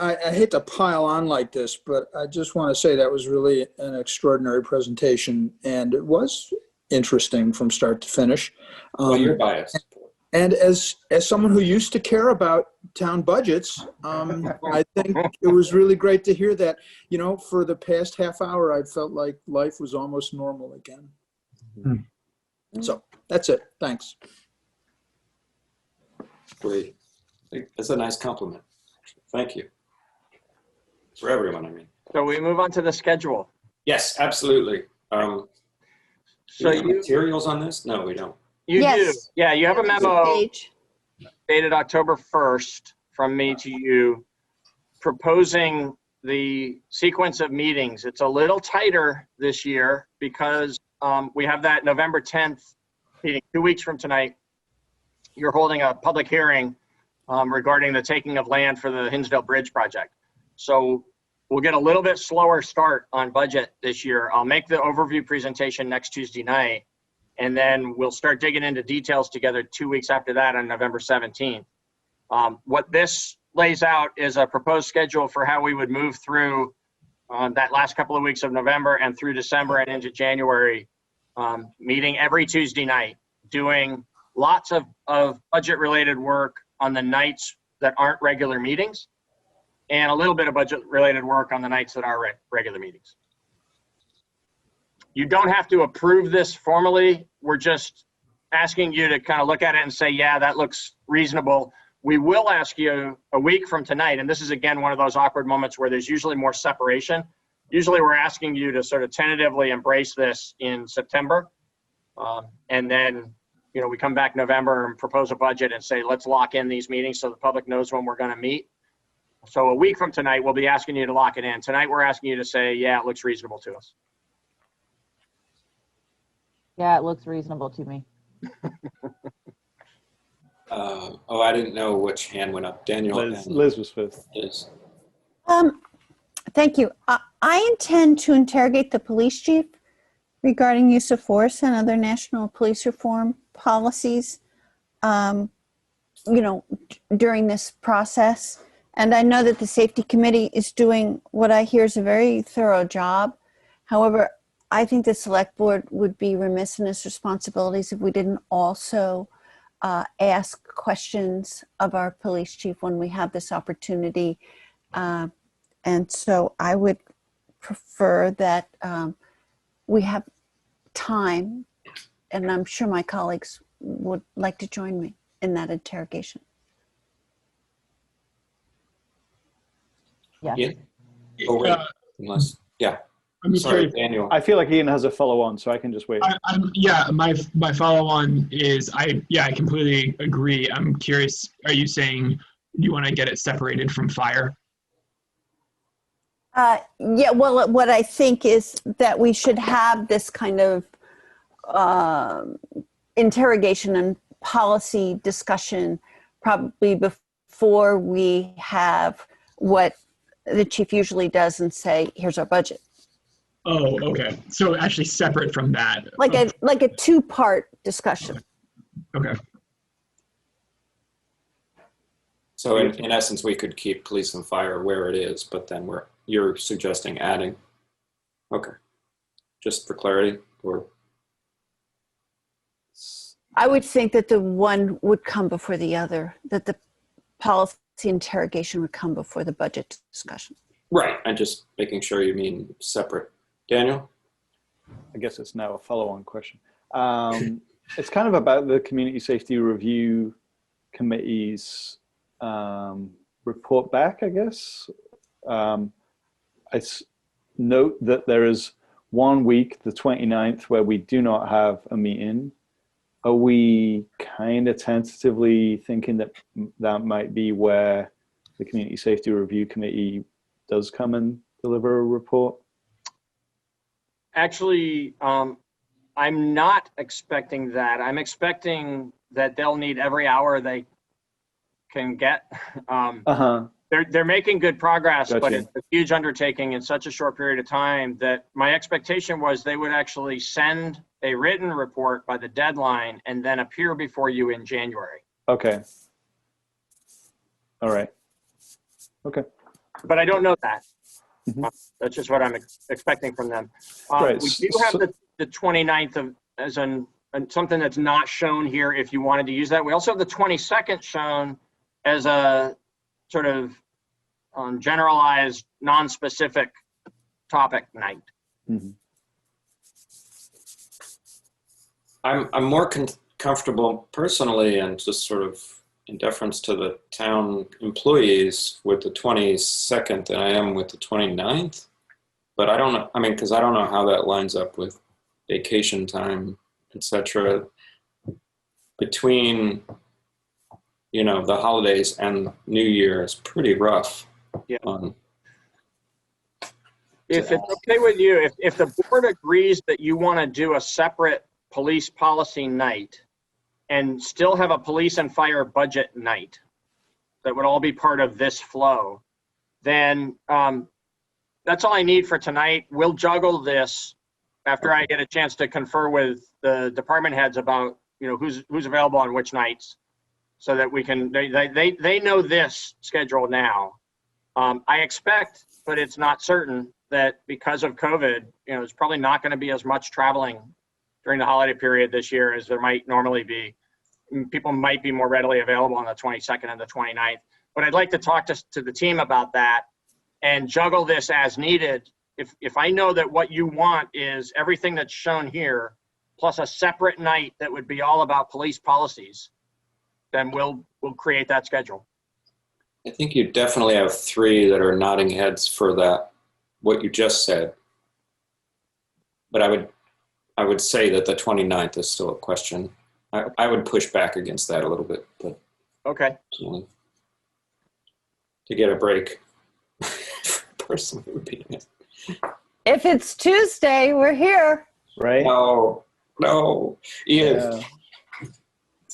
I hate to pile on like this, but I just want to say that was really an extraordinary presentation, and it was interesting from start to finish. Well, you're biased. And as someone who used to care about town budgets, I think it was really great to hear that, you know, for the past half hour, I felt like life was almost normal again. Mm-hmm. So that's it. Thanks. Great. That's a nice compliment. Thank you. For everyone, I mean. So we move on to the schedule. Yes, absolutely. So you have materials on this? No, we don't. You Yes. do. Yeah, you have a memo Page. dated October 1st from me to you proposing the sequence of meetings. It's a little tighter this year because we have that November 10th meeting, 2 weeks from tonight. You're holding a public hearing regarding the taking of land for the Hinsdale Bridge project. So we'll get a little bit slower start on budget this year. I'll make the overview presentation next Tuesday night, and then we'll start digging into details together 2 weeks after that on November 17th. What this lays out is a proposed schedule for how we would move through that last couple of weeks of November and through December and into January, meeting every Tuesday night, doing lots of budget-related work on the nights that aren't regular meetings, and a little bit of budget-related work on the nights that are regular meetings. You don't have to approve this formally. We're just asking you to kind of look at it and say, yeah, that looks reasonable. We will ask you a week from tonight, and this is, again, one of those awkward moments where there's usually more separation. Usually we're asking you to sort of tentatively embrace this in September. And then, you know, we come back November and propose a budget and say, let's lock in these meetings so the public knows when we're going to meet. So a week from tonight, we'll be asking you to lock it in. Tonight, we're asking you to say, yeah, it looks reasonable to us. Yeah, it looks reasonable to me. Oh, I didn't know which hand went up. Daniel. Liz was first. Liz. Thank you. I intend to interrogate the police chief regarding use of force and other national police reform policies, you know, during this process. And I know that the safety committee is doing what I hear is a very thorough job. However, I think the select board would be remiss in its responsibilities if we didn't also ask questions of our police chief when we have this opportunity. And so I would prefer that we have time, and I'm sure my colleagues would like to join me in that interrogation. Yeah. Yeah. Oh, wait. Unless, yeah. I'm Sorry, curious. Daniel. I feel like Ian has a follow-on, so I can just wait. Yeah, my follow-on is I completely agree. I'm curious, are you saying you want to get it separated from fire? Yeah, well, what I think is that we should have this kind of interrogation and policy discussion probably before we have what the chief usually does and say, here's our budget. Oh, okay. So actually separate from that. Like a two-part discussion. Okay. So in essence, we could keep police and fire where it is, but then you're suggesting adding. Okay. Just for clarity, or? I would think that the one would come before the other, that the policy interrogation would come before the budget discussion. Right. I'm just making sure you mean separate. Daniel? I guess it's now a follow-on question. It's kind of about the Community Safety Review Committee's report back, I guess. I note that there is 1 week, the 29th, where we do not have a meeting. Are we kind of tentatively thinking that that might be where the Community Safety Review Committee does come and deliver a report? Actually, I'm not expecting that. I'm expecting that they'll need every hour they can get. They're making good progress, Gotcha. but it's a huge undertaking in such a short period of time that my expectation was they would actually send a written report by the deadline and then appear before you in January. Okay. All right. Okay. But I don't know that. Mhm. That's just what I'm expecting from them. Right. We do have the 29th as something that's not shown here if you wanted to use that. We also have the 22nd shown as a sort of generalized, non-specific topic night. Mm-hmm. I'm more comfortable personally, and just sort of in deference to the town employees, with the 22nd than I am with the 29th. But I don't know, I mean, because I don't know how that lines up with vacation time, etc. Between, you know, the holidays and New Year is pretty rough. Yeah. If it's okay with you, if the board agrees that you want to do a separate police policy night and still have a police and fire budget night that would all be part of this flow, then that's all I need for tonight. We'll juggle this after I get a chance to confer with the department heads about, you know, who's available on which nights. so that we can, they know this schedule now. I expect, but it's not certain, that because of COVID, there's probably not going to be as much traveling during the holiday period this year as there might normally be. People might be more readily available on the 22nd and the 29th. But I'd like to talk to the team about that and juggle this as needed. If I know that what you want is everything that's shown here, plus a separate night that would be all about police policies, then we'll create that schedule. I think you definitely have 3 that are nodding heads for that, what you just said. But I would say that the 29th is still a question. I would push back against that a little bit, but okay. To get a break, personally, would be nice. If it's Tuesday, we're here. Right? No, Ian.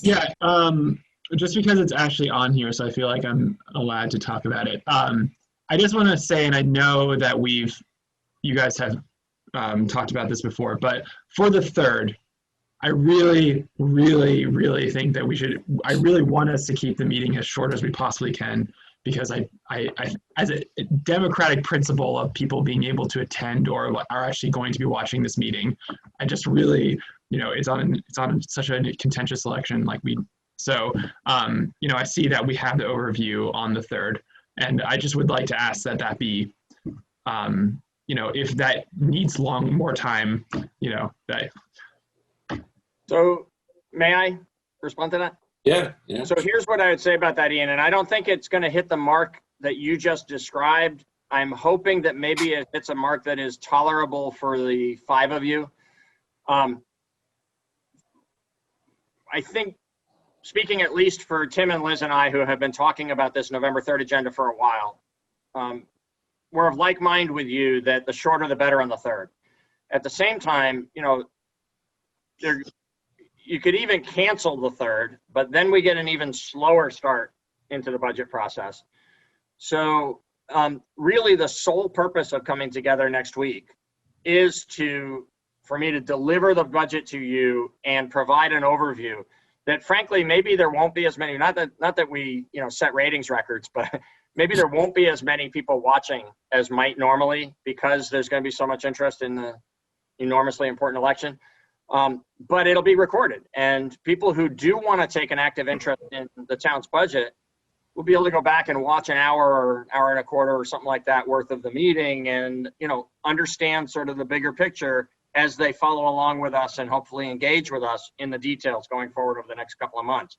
Yeah, just because it's actually on here, so I feel like I'm allowed to talk about it. I just want to say, and I know that you guys have talked about this before, but for the 3rd, I really, really, really think that I really want us to keep the meeting as short as we possibly can, because I as a democratic principle of people being able to attend or are actually going to be watching this meeting, I just really, it's on such a contentious election I see that we have the overview on the 3rd, and I just would like to ask that be, if that needs more time, that. So may I respond to that? Yeah. So here's what I would say about that, Ian, and I don't think it's going to hit the mark that you just described. I'm hoping that maybe it hits a mark that is tolerable for the 5 of you. I think, speaking at least for Tim and Liz and I, who have been talking about this November 3rd agenda for a while, we're of like mind with you that the shorter the better on the 3rd. At the same time, you could even cancel the 3rd, but then we get an even slower start into the budget process. So really the sole purpose of coming together next week is for me to deliver the budget to you and provide an overview that, frankly, maybe there won't be as many, not that we set ratings records, but maybe there won't be as many people watching as might normally, because there's going to be so much interest in the enormously important election. But it'll be recorded, and people who do want to take an active interest in the town's budget will be able to go back and watch an hour or hour and a quarter or something like that worth of the meeting, and understand sort of the bigger picture as they follow along with us and hopefully engage with us in the details going forward over the next couple of months.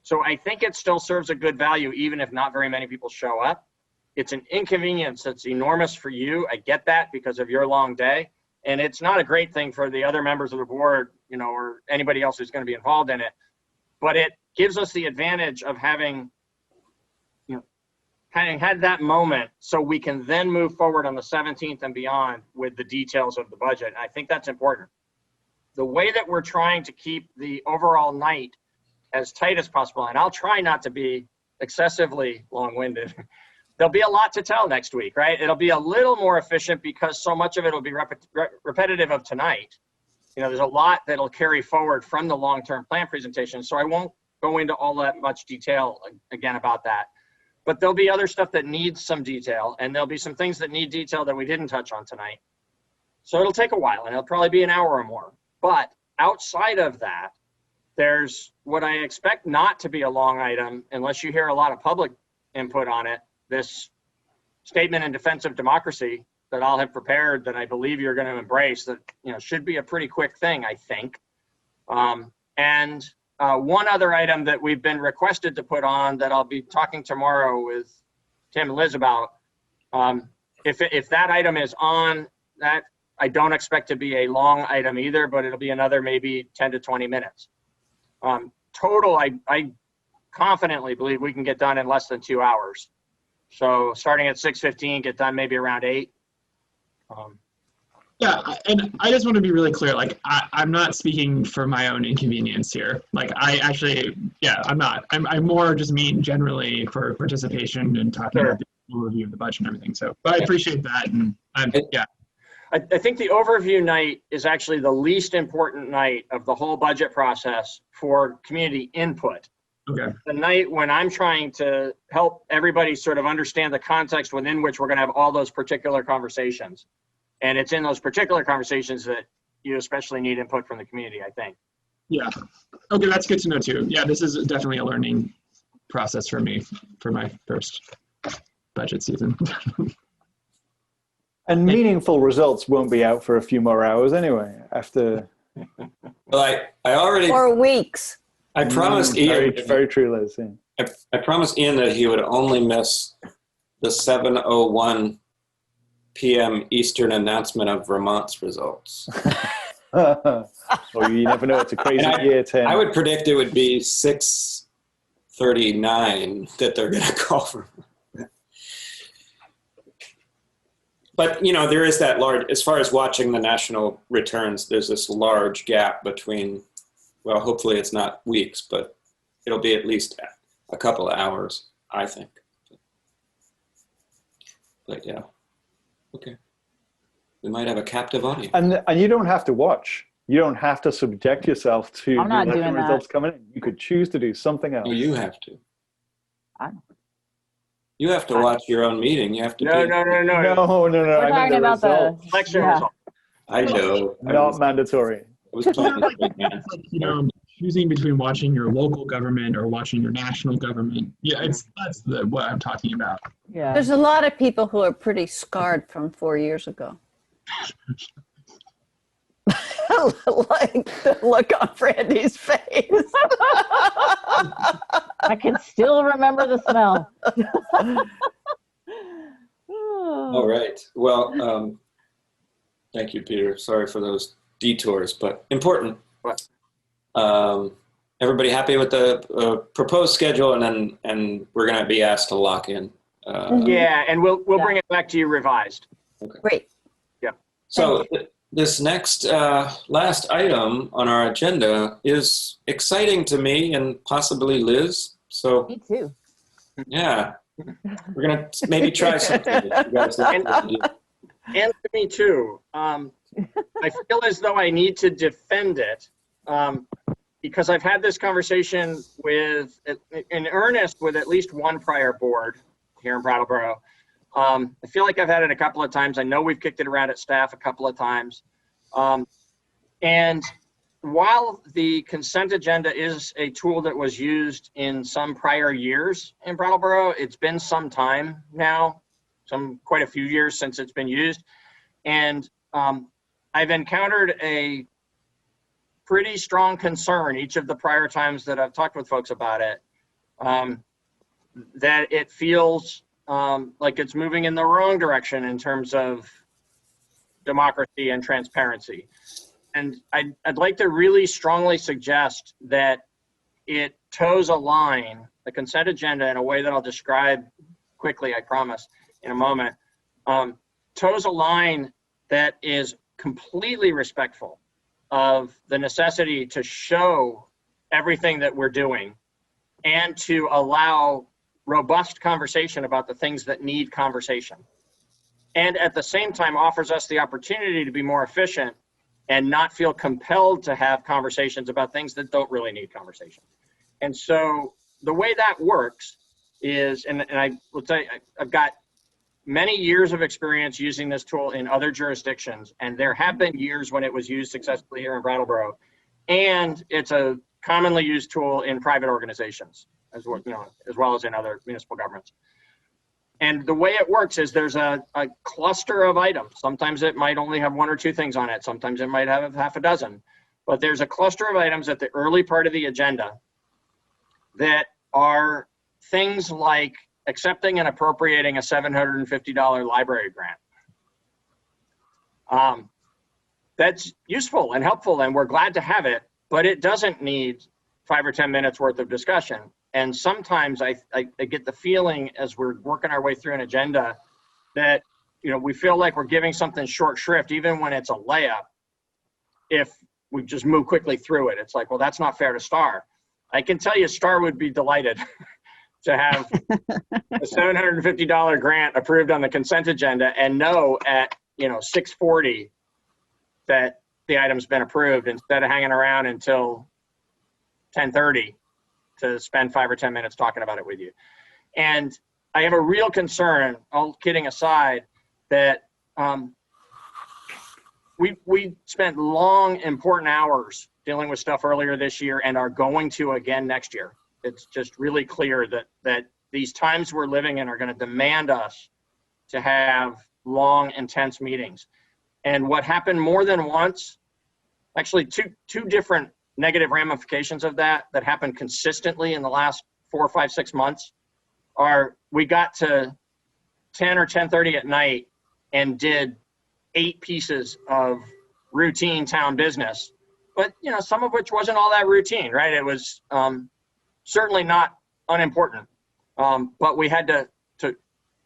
So I think it still serves a good value, even if not very many people show up. It's an inconvenience that's enormous for you. I get that because of your long day. And it's not a great thing for the other members of the board, or anybody else who's going to be involved in it. But it gives us the advantage of having had that moment, so we can then move forward on the 17th and beyond with the details of the budget. And I think that's important. The way that we're trying to keep the overall night as tight as possible, and I'll try not to be excessively long-winded, there'll be a lot to tell next week, right? It'll be a little more efficient because so much of it will be repetitive of tonight. There's a lot that'll carry forward from the long-term plan presentation, so I won't go into all that much detail again about that. But there'll be other stuff that needs some detail, and there'll be some things that need detail that we didn't touch on tonight. So it'll take a while, and it'll probably be an hour or more. But outside of that, there's what I expect not to be a long item, unless you hear a lot of public input on it, this statement in defense of democracy that I'll have prepared, that I believe you're going to embrace, that should be a pretty quick thing, I think. One other item that we've been requested to put on that I'll be talking tomorrow with Tim and Liz about, if that item is on, that I don't expect to be a long item either, but it'll be another maybe 10 to 20 minutes. Total, I confidently believe we can get done in less than 2 hours. So starting at 6:15, get done maybe around 8. Yeah, and I just want to be really clear. I'm not speaking for my own inconvenience here. I'm not. I more just mean generally for participation and talking about the overview of the budget and everything. So, but I appreciate that, and I think the overview night is actually the least important night of the whole budget process for community input. Okay. the night when I'm trying to help everybody sort of understand the context within which we're going to have all those particular conversations. And it's in those particular conversations that you especially need input from the community, I think. Yeah. Okay, that's good to know too. Yeah, this is definitely a learning process for me for my first budget season. And meaningful results won't be out for a few more hours anyway. After. Well, I already. Or weeks. I promised Ian. Very true, Liz. Yeah. I promised Ian that he would only miss the 7:01 p.m. Eastern announcement of Vermont's results. Well, you never know. It's a crazy year, Tim. I would predict it would be 6:39 that they're going to call for. But, you know, there is that large, as far as watching the national returns, there's this large gap between, well, hopefully it's not weeks, but it'll be at least a couple of hours, I think. But yeah, okay. We might have a captive audience. And you don't have to watch. You don't have to subject yourself to I'm not the doing that. results coming in. You could choose to do something else. No, you have to. I'm- You have to watch your own meeting. You have to. No. No. We're I meant talking the about the, results. Election yeah. results. I know. Not mandatory. I was talking to the big man. You know, choosing between watching your local government or watching your national government. Yeah, that's what I'm talking about. yeah. There's a lot of people who are pretty scarred from 4 years ago. Like the look on Brandy's face. I can still remember the smell. All right. Well, thank you, Peter. Sorry for those detours, but important. Everybody happy with the proposed schedule, and we're going to be asked to lock in. Yeah, and we'll bring it back to you revised. Great. So this next last item on our agenda is exciting to me and possibly Liz. So Me too. yeah, we're going to maybe try something. If you guys like the idea. And to me too. I feel as though I need to defend it because I've had this conversation in earnest with at least one prior board here in Brattleboro. I feel like I've had it a couple of times. I know we've kicked it around at staff a couple of times. And while the consent agenda is a tool that was used in some prior years in Brattleboro, it's been some time now, quite a few years since it's been used. And I've encountered a pretty strong concern each of the prior times that I've talked with folks about it, that it feels like it's moving in the wrong direction in terms of democracy and transparency. And I'd like to really strongly suggest that it toes a line, the consent agenda, in a way that I'll describe quickly, I promise, in a moment, toes a line that is completely respectful of the necessity to show everything that we're doing and to allow robust conversation about the things that need conversation. And at the same time offers us the opportunity to be more efficient and not feel compelled to have conversations about things that don't really need conversation. And so the way that works is, and I will tell you, I've got many years of experience using this tool in other jurisdictions, and there have been years when it was used successfully here in Brattleboro, and it's a commonly used tool in private organizations as well as in other municipal governments. And the way it works is there's a cluster of items. Sometimes it might only have one or two things on it. Sometimes it might have half a dozen. But there's a cluster of items at the early part of the agenda that are things like accepting and appropriating a $750 library grant. That's useful and helpful, and we're glad to have it, but it doesn't need 5 or 10 minutes worth of discussion. And sometimes I get the feeling as we're working our way through an agenda that, we feel like we're giving something short shrift, even when it's a layup, if we just move quickly through it. It's like, well, that's not fair to STAR. I can tell you STAR would be delighted to have a $750 grant approved on the consent agenda and know at 6:40 that the item's been approved instead of hanging around until 10:30 to spend 5 or 10 minutes talking about it with you. And I have a real concern, all kidding aside, that we spent long, important hours dealing with stuff earlier this year and are going to again next year. It's just really clear that these times we're living in are going to demand us to have long, intense meetings. And what happened more than once, actually two different negative ramifications of that happened consistently in the last 4, 5, 6 months are we got to 10 or 10:30 at night and did 8 pieces of routine town business, but some of which wasn't all that routine, right? It was certainly not unimportant, but we had to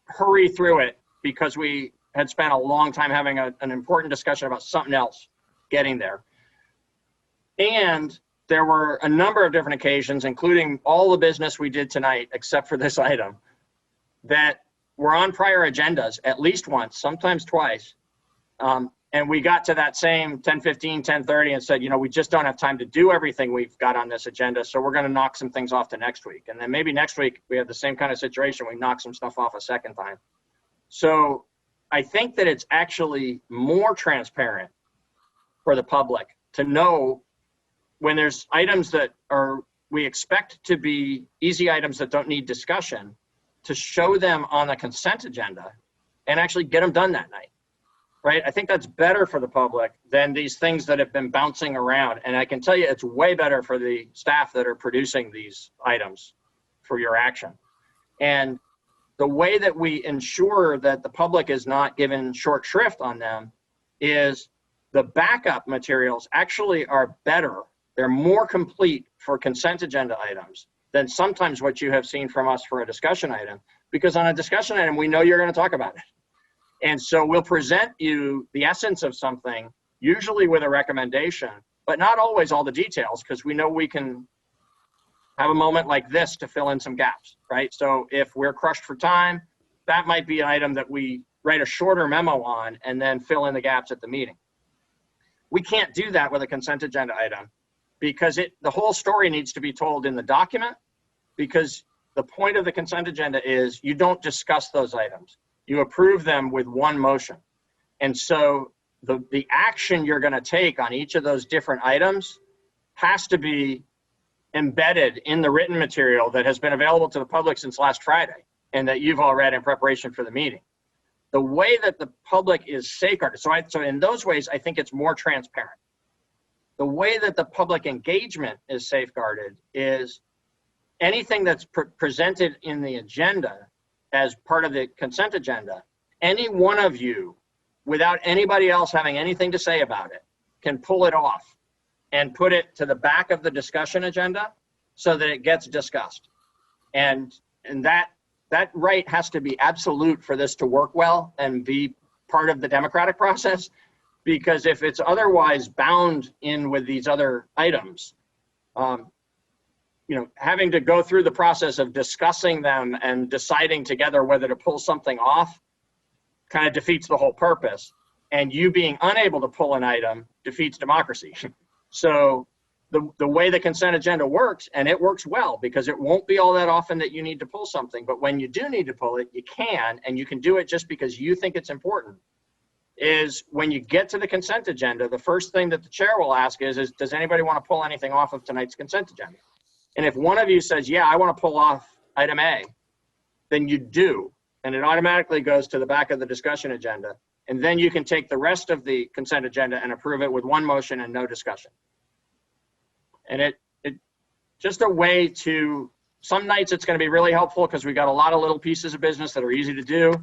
hurry through it because we had spent a long time having an important discussion about something else getting there. And there were a number of different occasions, including all the business we did tonight, except for this item, that were on prior agendas at least once, sometimes twice. And we got to that same 10:15, 10:30 and said, we just don't have time to do everything we've got on this agenda. So we're going to knock some things off to next week. And then maybe next week we have the same kind of situation. We knock some stuff off a second time. So I think that it's actually more transparent for the public to know when there's items that we expect to be easy items that don't need discussion, to show them on the consent agenda and actually get them done that night, right? I think that's better for the public than these things that have been bouncing around. And I can tell you it's way better for the staff that are producing these items for your action. And the way that we ensure that the public is not given short shrift on them is the backup materials actually are better. They're more complete for consent agenda items than sometimes what you have seen from us for a discussion item, because on a discussion item, we know you're going to talk about it. And so we'll present you the essence of something, usually with a recommendation, but not always all the details, because we know we can have a moment like this to fill in some gaps, right? So if we're crushed for time, that might be an item that we write a shorter memo on and then fill in the gaps at the meeting. We can't do that with a consent agenda item because the whole story needs to be told in the document, because the point of the consent agenda is you don't discuss those items. You approve them with one motion. And so the action you're going to take on each of those different items has to be embedded in the written material that has been available to the public since last Friday and that you've all read in preparation for the meeting. The way that the public is safeguarded, so in those ways, I think it's more transparent. The way that the public engagement is safeguarded is anything that's presented in the agenda as part of the consent agenda, any one of you, without anybody else having anything to say about it, can pull it off and put it to the back of the discussion agenda so that it gets discussed. And that right has to be absolute for this to work well and be part of the democratic process, because if it's otherwise bound in with these other items, having to go through the process of discussing them and deciding together whether to pull something off kind of defeats the whole purpose. And you being unable to pull an item defeats democracy. So the way the consent agenda works, and it works well because it won't be all that often that you need to pull something, but when you do need to pull it, you can, and you can do it just because you think it's important, is when you get to the consent agenda, the first thing that the chair will ask is does anybody want to pull anything off of tonight's consent agenda? And if one of you says, yeah, I want to pull off item A, then you do, and it automatically goes to the back of the discussion agenda. And then you can take the rest of the consent agenda and approve it with one motion and no discussion. And it just a way to, some nights it's going to be really helpful because we got a lot of little pieces of business that are easy to do.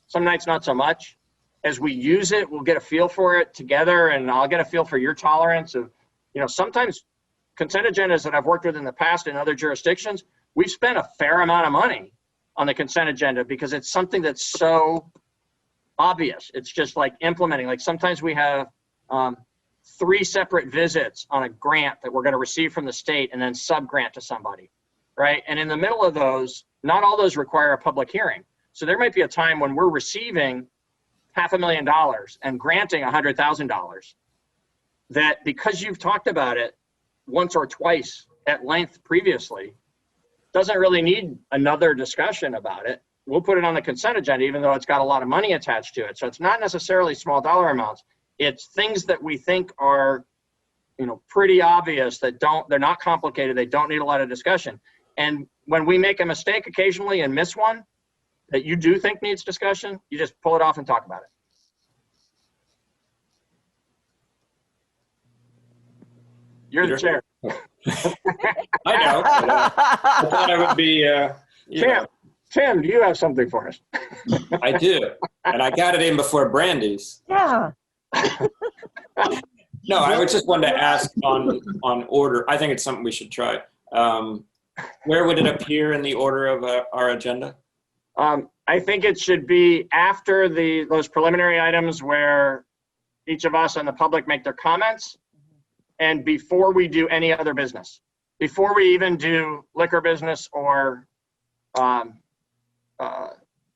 Some nights not so much. As we use it, we'll get a feel for it together, and I'll get a feel for your tolerance of, sometimes consent agendas that I've worked with in the past in other jurisdictions, we've spent a fair amount of money on the consent agenda because it's something that's so obvious. It's just like implementing. Like sometimes we have 3 separate visits on a grant that we're going to receive from the state and then sub-grant to somebody, right? And in the middle of those, not all those require a public hearing. So there might be a time when we're receiving $500,000 and granting $100,000 that because you've talked about it once or twice at length previously, doesn't really need another discussion about it. We'll put it on the consent agenda, even though it's got a lot of money attached to it. So it's not necessarily small dollar amounts. It's things that we think are, pretty obvious, that they're not complicated. They don't need a lot of discussion. And when we make a mistake occasionally and miss one that you do think needs discussion, you just pull it off and talk about it. You're the chair. I know. But, I thought I would be. Tim, do you have something for us? I do, and I got it in before Brandy's. Yeah. No, I was just wanted to ask on order. I think it's something we should try. Where would it appear in the order of our agenda? I think it should be after those preliminary items where each of us and the public make their comments, and before we do any other business, before we even do liquor business or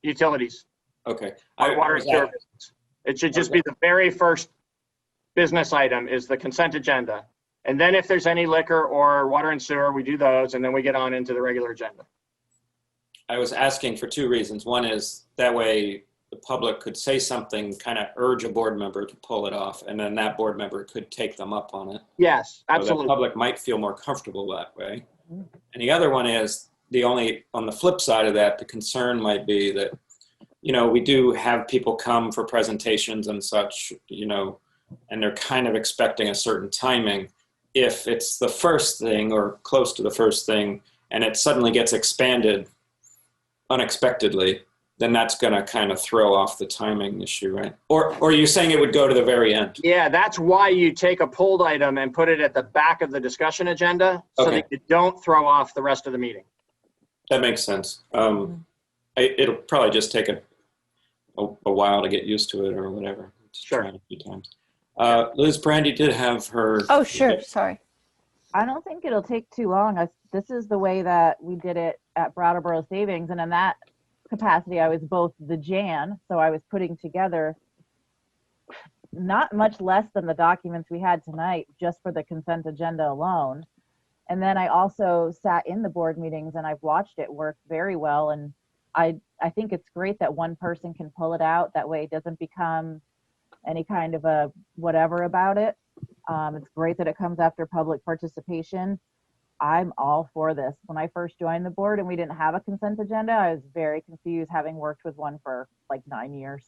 utilities. Okay. Water and sewer business. It should just be the very first business item is the consent agenda. And then if there's any liquor or water and sewer, we do those, and then we get on into the regular agenda. I was asking for two reasons. One is that way the public could say something, kind of urge a board member to pull it off, and then that board member could take them up on it. Yes, So absolutely. the public might feel more comfortable that way. And the other one is on the flip side of that, the concern might be that, we do have people come for presentations and such, and they're kind of expecting a certain timing. If it's the first thing or close to the first thing and it suddenly gets expanded unexpectedly, then that's going to kind of throw off the timing issue, right? Or are you saying it would go to the very end? Yeah, that's why you take a pulled item and put it at the back of the discussion agenda so Okay. that you don't throw off the rest of the meeting. That makes sense. It'll probably just take a while to get used to it or whatever. Just Sure. try it a few times. Liz, Brandy did have her. Oh, sure. Sorry. I don't think it'll take too long. This is the way that we did it at Brattleboro Savings, and in that capacity, I was both the Jan, so I was putting together not much less than the documents we had tonight, just for the consent agenda alone. And then I also sat in the board meetings, and I've watched it work very well. And I think it's great that one person can pull it out. That way, it doesn't become any kind of a whatever about it. It's great that it comes after public participation. I'm all for this. When I first joined the board and we didn't have a consent agenda, I was very confused, having worked with one for like 9 years.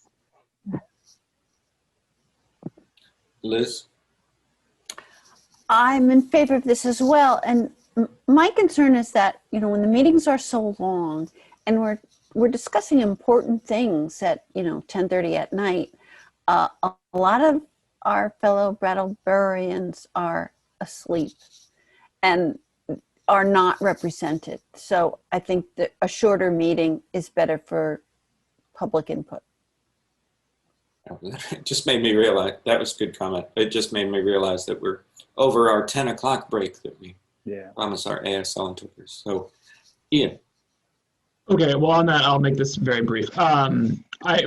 Liz? I'm in favor of this as well. And my concern is that, when the meetings are so long and we're discussing important things at, 10:30 at night, a lot of our fellow Brattleborians are asleep and are not represented. So I think that a shorter meeting is better for public input. It just made me realize, that was a good comment. It just made me realize that we're over our 10 o'clock break that we promised our ASL and Twitters. So, Ian. Okay, well, on that, I'll make this very brief.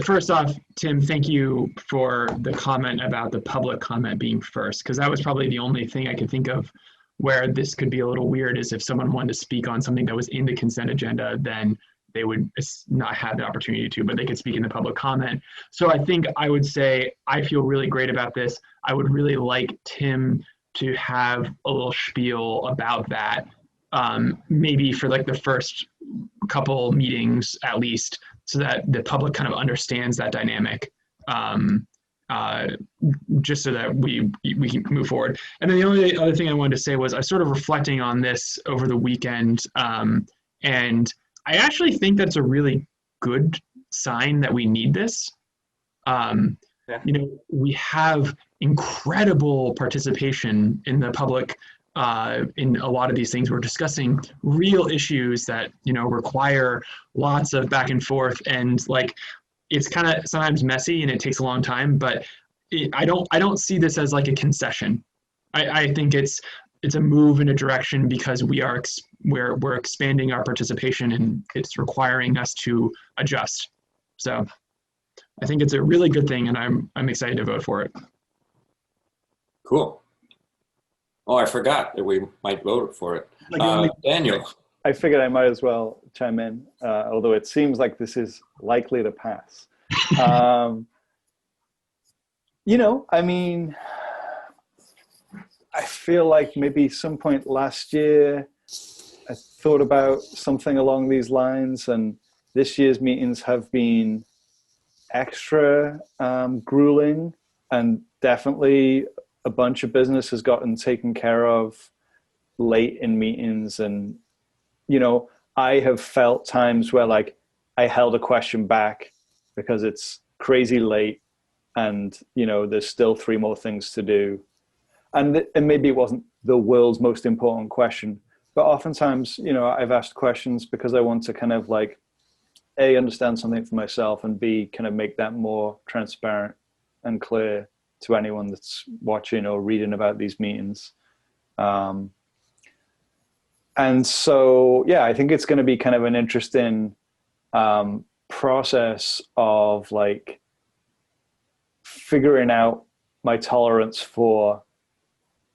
First off, Tim, thank you for the comment about the public comment being first, because that was probably the only thing I could think of where this could be a little weird, is if someone wanted to speak on something that was in the consent agenda, then they would not have the opportunity to, but they could speak in the public comment. So I think I would say I feel really great about this. I would really like Tim to have a little spiel about that, maybe for like the first couple meetings at least, so that the public kind of understands that dynamic, just so that we can move forward. And then the only other thing I wanted to say was I was sort of reflecting on this over the weekend, and I actually think that's a really good sign that we need this. We have incredible participation in the public in a lot of these things. We're discussing real issues that, require lots of back and forth, and like, it's kind of sometimes messy and it takes a long time, but I don't see this as like a concession. I think it's a move in a direction, because we're expanding our participation and it's requiring us to adjust. So I think it's a really good thing, and I'm excited to vote for it. Cool. Oh, I forgot that we might vote for it. Daniel. I figured I might as well chime in, although it seems like this is likely to pass. You know, I mean, I feel like maybe some point last year, I thought about something along these lines, and this year's meetings have been extra grueling, and definitely a bunch of business has gotten taken care of late in meetings. And, you know, I have felt times where like I held a question back because it's crazy late and, you know, there's still 3 more things to do. And maybe it wasn't the world's most important question, but oftentimes, you know, I've asked questions because I want to kind of like, A, understand something for myself, and B, kind of make that more transparent and clear to anyone that's watching or reading about these meetings. And so, yeah, I think it's going to be kind of an interesting process of like figuring out my tolerance for,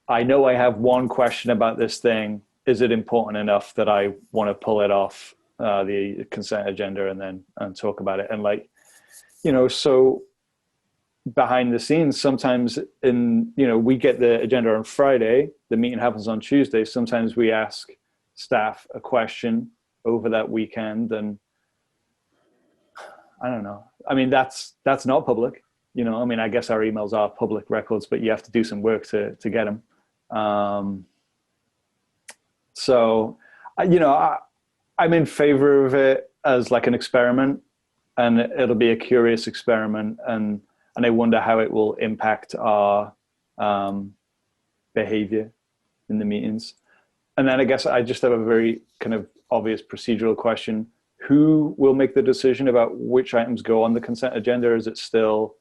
I know I have one question about this thing. Is it important enough that I want to pull it off the consent agenda and talk about it? And like, you know, so behind the scenes, sometimes we get the agenda on Friday, the meeting happens on Tuesday. Sometimes we ask staff a question over that weekend, and I don't know. I mean, that's not public, you know. I mean, I guess our emails are public records, but you have to do some work to get them. So, you know, I'm in favor of it as like an experiment, and it'll be a curious experiment, and I wonder how it will impact our behavior in the meetings. And then I guess I just have a very kind of obvious procedural question. Who will make the decision about which items go on the consent agenda? Is it still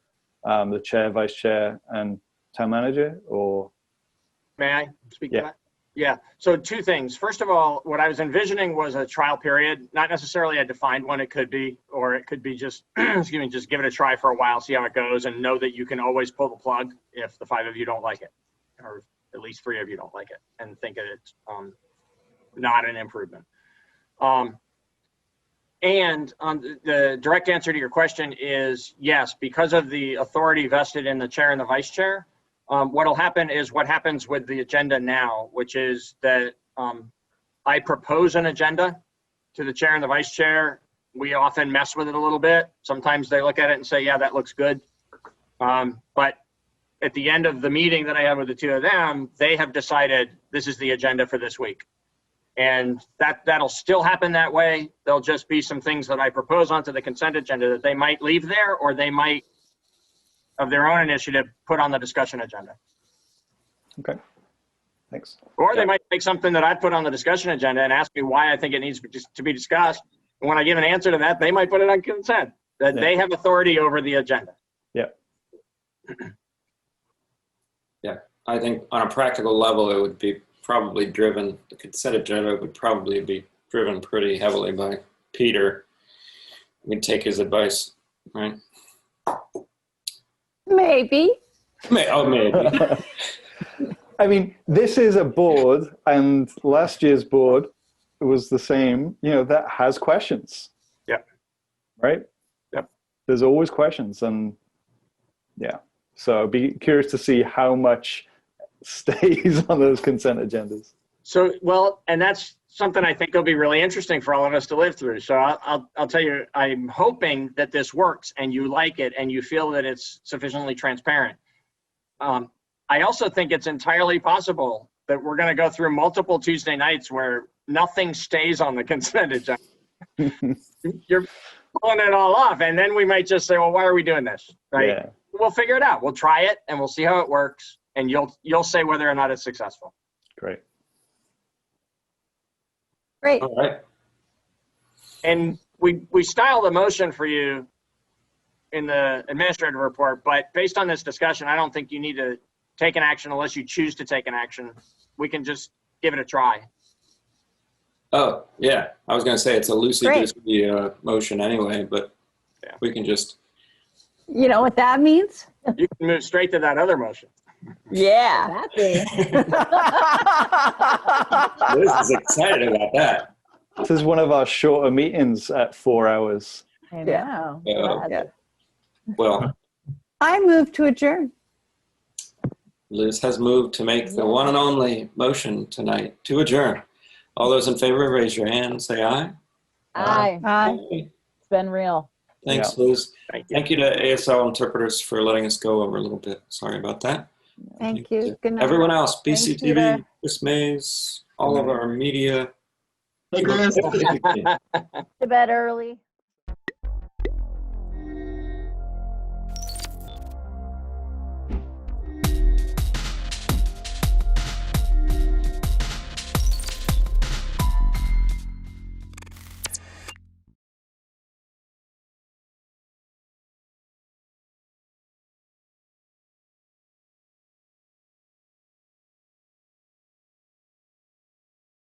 the chair, vice chair, and town manager, or? May I speak to that? Yeah, so 2 things. First of all, what I was envisioning was a trial period, not necessarily a defined one. It could be, or it could be just, excuse me, just give it a try for a while, see how it goes, and know that you can always pull the plug if the 5 of you don't like it, or at least 3 of you don't like it, and think that it's not an improvement. And the direct answer to your question is yes, because of the authority vested in the chair and the vice chair. What'll happen is what happens with the agenda now, which is that I propose an agenda to the chair and the vice chair. We often mess with it a little bit. Sometimes they look at it and say, yeah, that looks good. But at the end of the meeting that I have with the 2 of them, they have decided this is the agenda for this week. And that'll still happen that way. There'll just be some things that I propose onto the consent agenda that they might leave there, or they might, of their own initiative, put on the discussion agenda. Okay, thanks. Or they might take something that I put on the discussion agenda and ask me why I think it needs to be discussed. And when I give an answer to that, they might put it on consent. That they have authority over the agenda. Yeah. Yeah, I think on a practical level, it would be probably driven, the consent agenda would probably be driven pretty heavily by Peter. We'd take his advice, right? Maybe. Oh, maybe. I mean, this is a board, and last year's board was the same, you know, that has questions. Yep. Right? Yep. There's always questions, and yeah. So I'd be curious to see how much stays on those consent agendas. So, well, and that's something I think will be really interesting for all of us to live through. So I'll tell you, I'm hoping that this works and you like it and you feel that it's sufficiently transparent. I also think it's entirely possible that we're going to go through multiple Tuesday nights where nothing stays on the consent agenda. You're pulling it all off, and then we might just say, well, why are we doing this? Right? Yeah. We'll figure it out. We'll try it and we'll see how it works, and you'll say whether or not it's successful. Great. Great. All right. And we styled a motion for you in the administrative report, but based on this discussion, I don't think you need to take an action unless you choose to take an action. We can just give it a try. Oh, yeah. I was going to say it's a loosey-goosey motion anyway, but yeah, we can just. You know what that means? You can move straight to that other motion. Yeah. Liz is excited about that. This is one of our shorter meetings at 4 hours. I Yeah. know. Yeah. Glad. Well, I move to adjourn. Liz has moved to make the one and only motion tonight to adjourn. All those in favor, raise your hand, say aye. Aye. Aye. It's been real. Thanks, Liz. Thank you. Thank you to ASL interpreters for letting us go over a little bit. Sorry about that. Thank you. Good night. Everyone else, Thanks, BCTV, Peter. Chris Mays, all of our media. Hey, Chris. To bed early.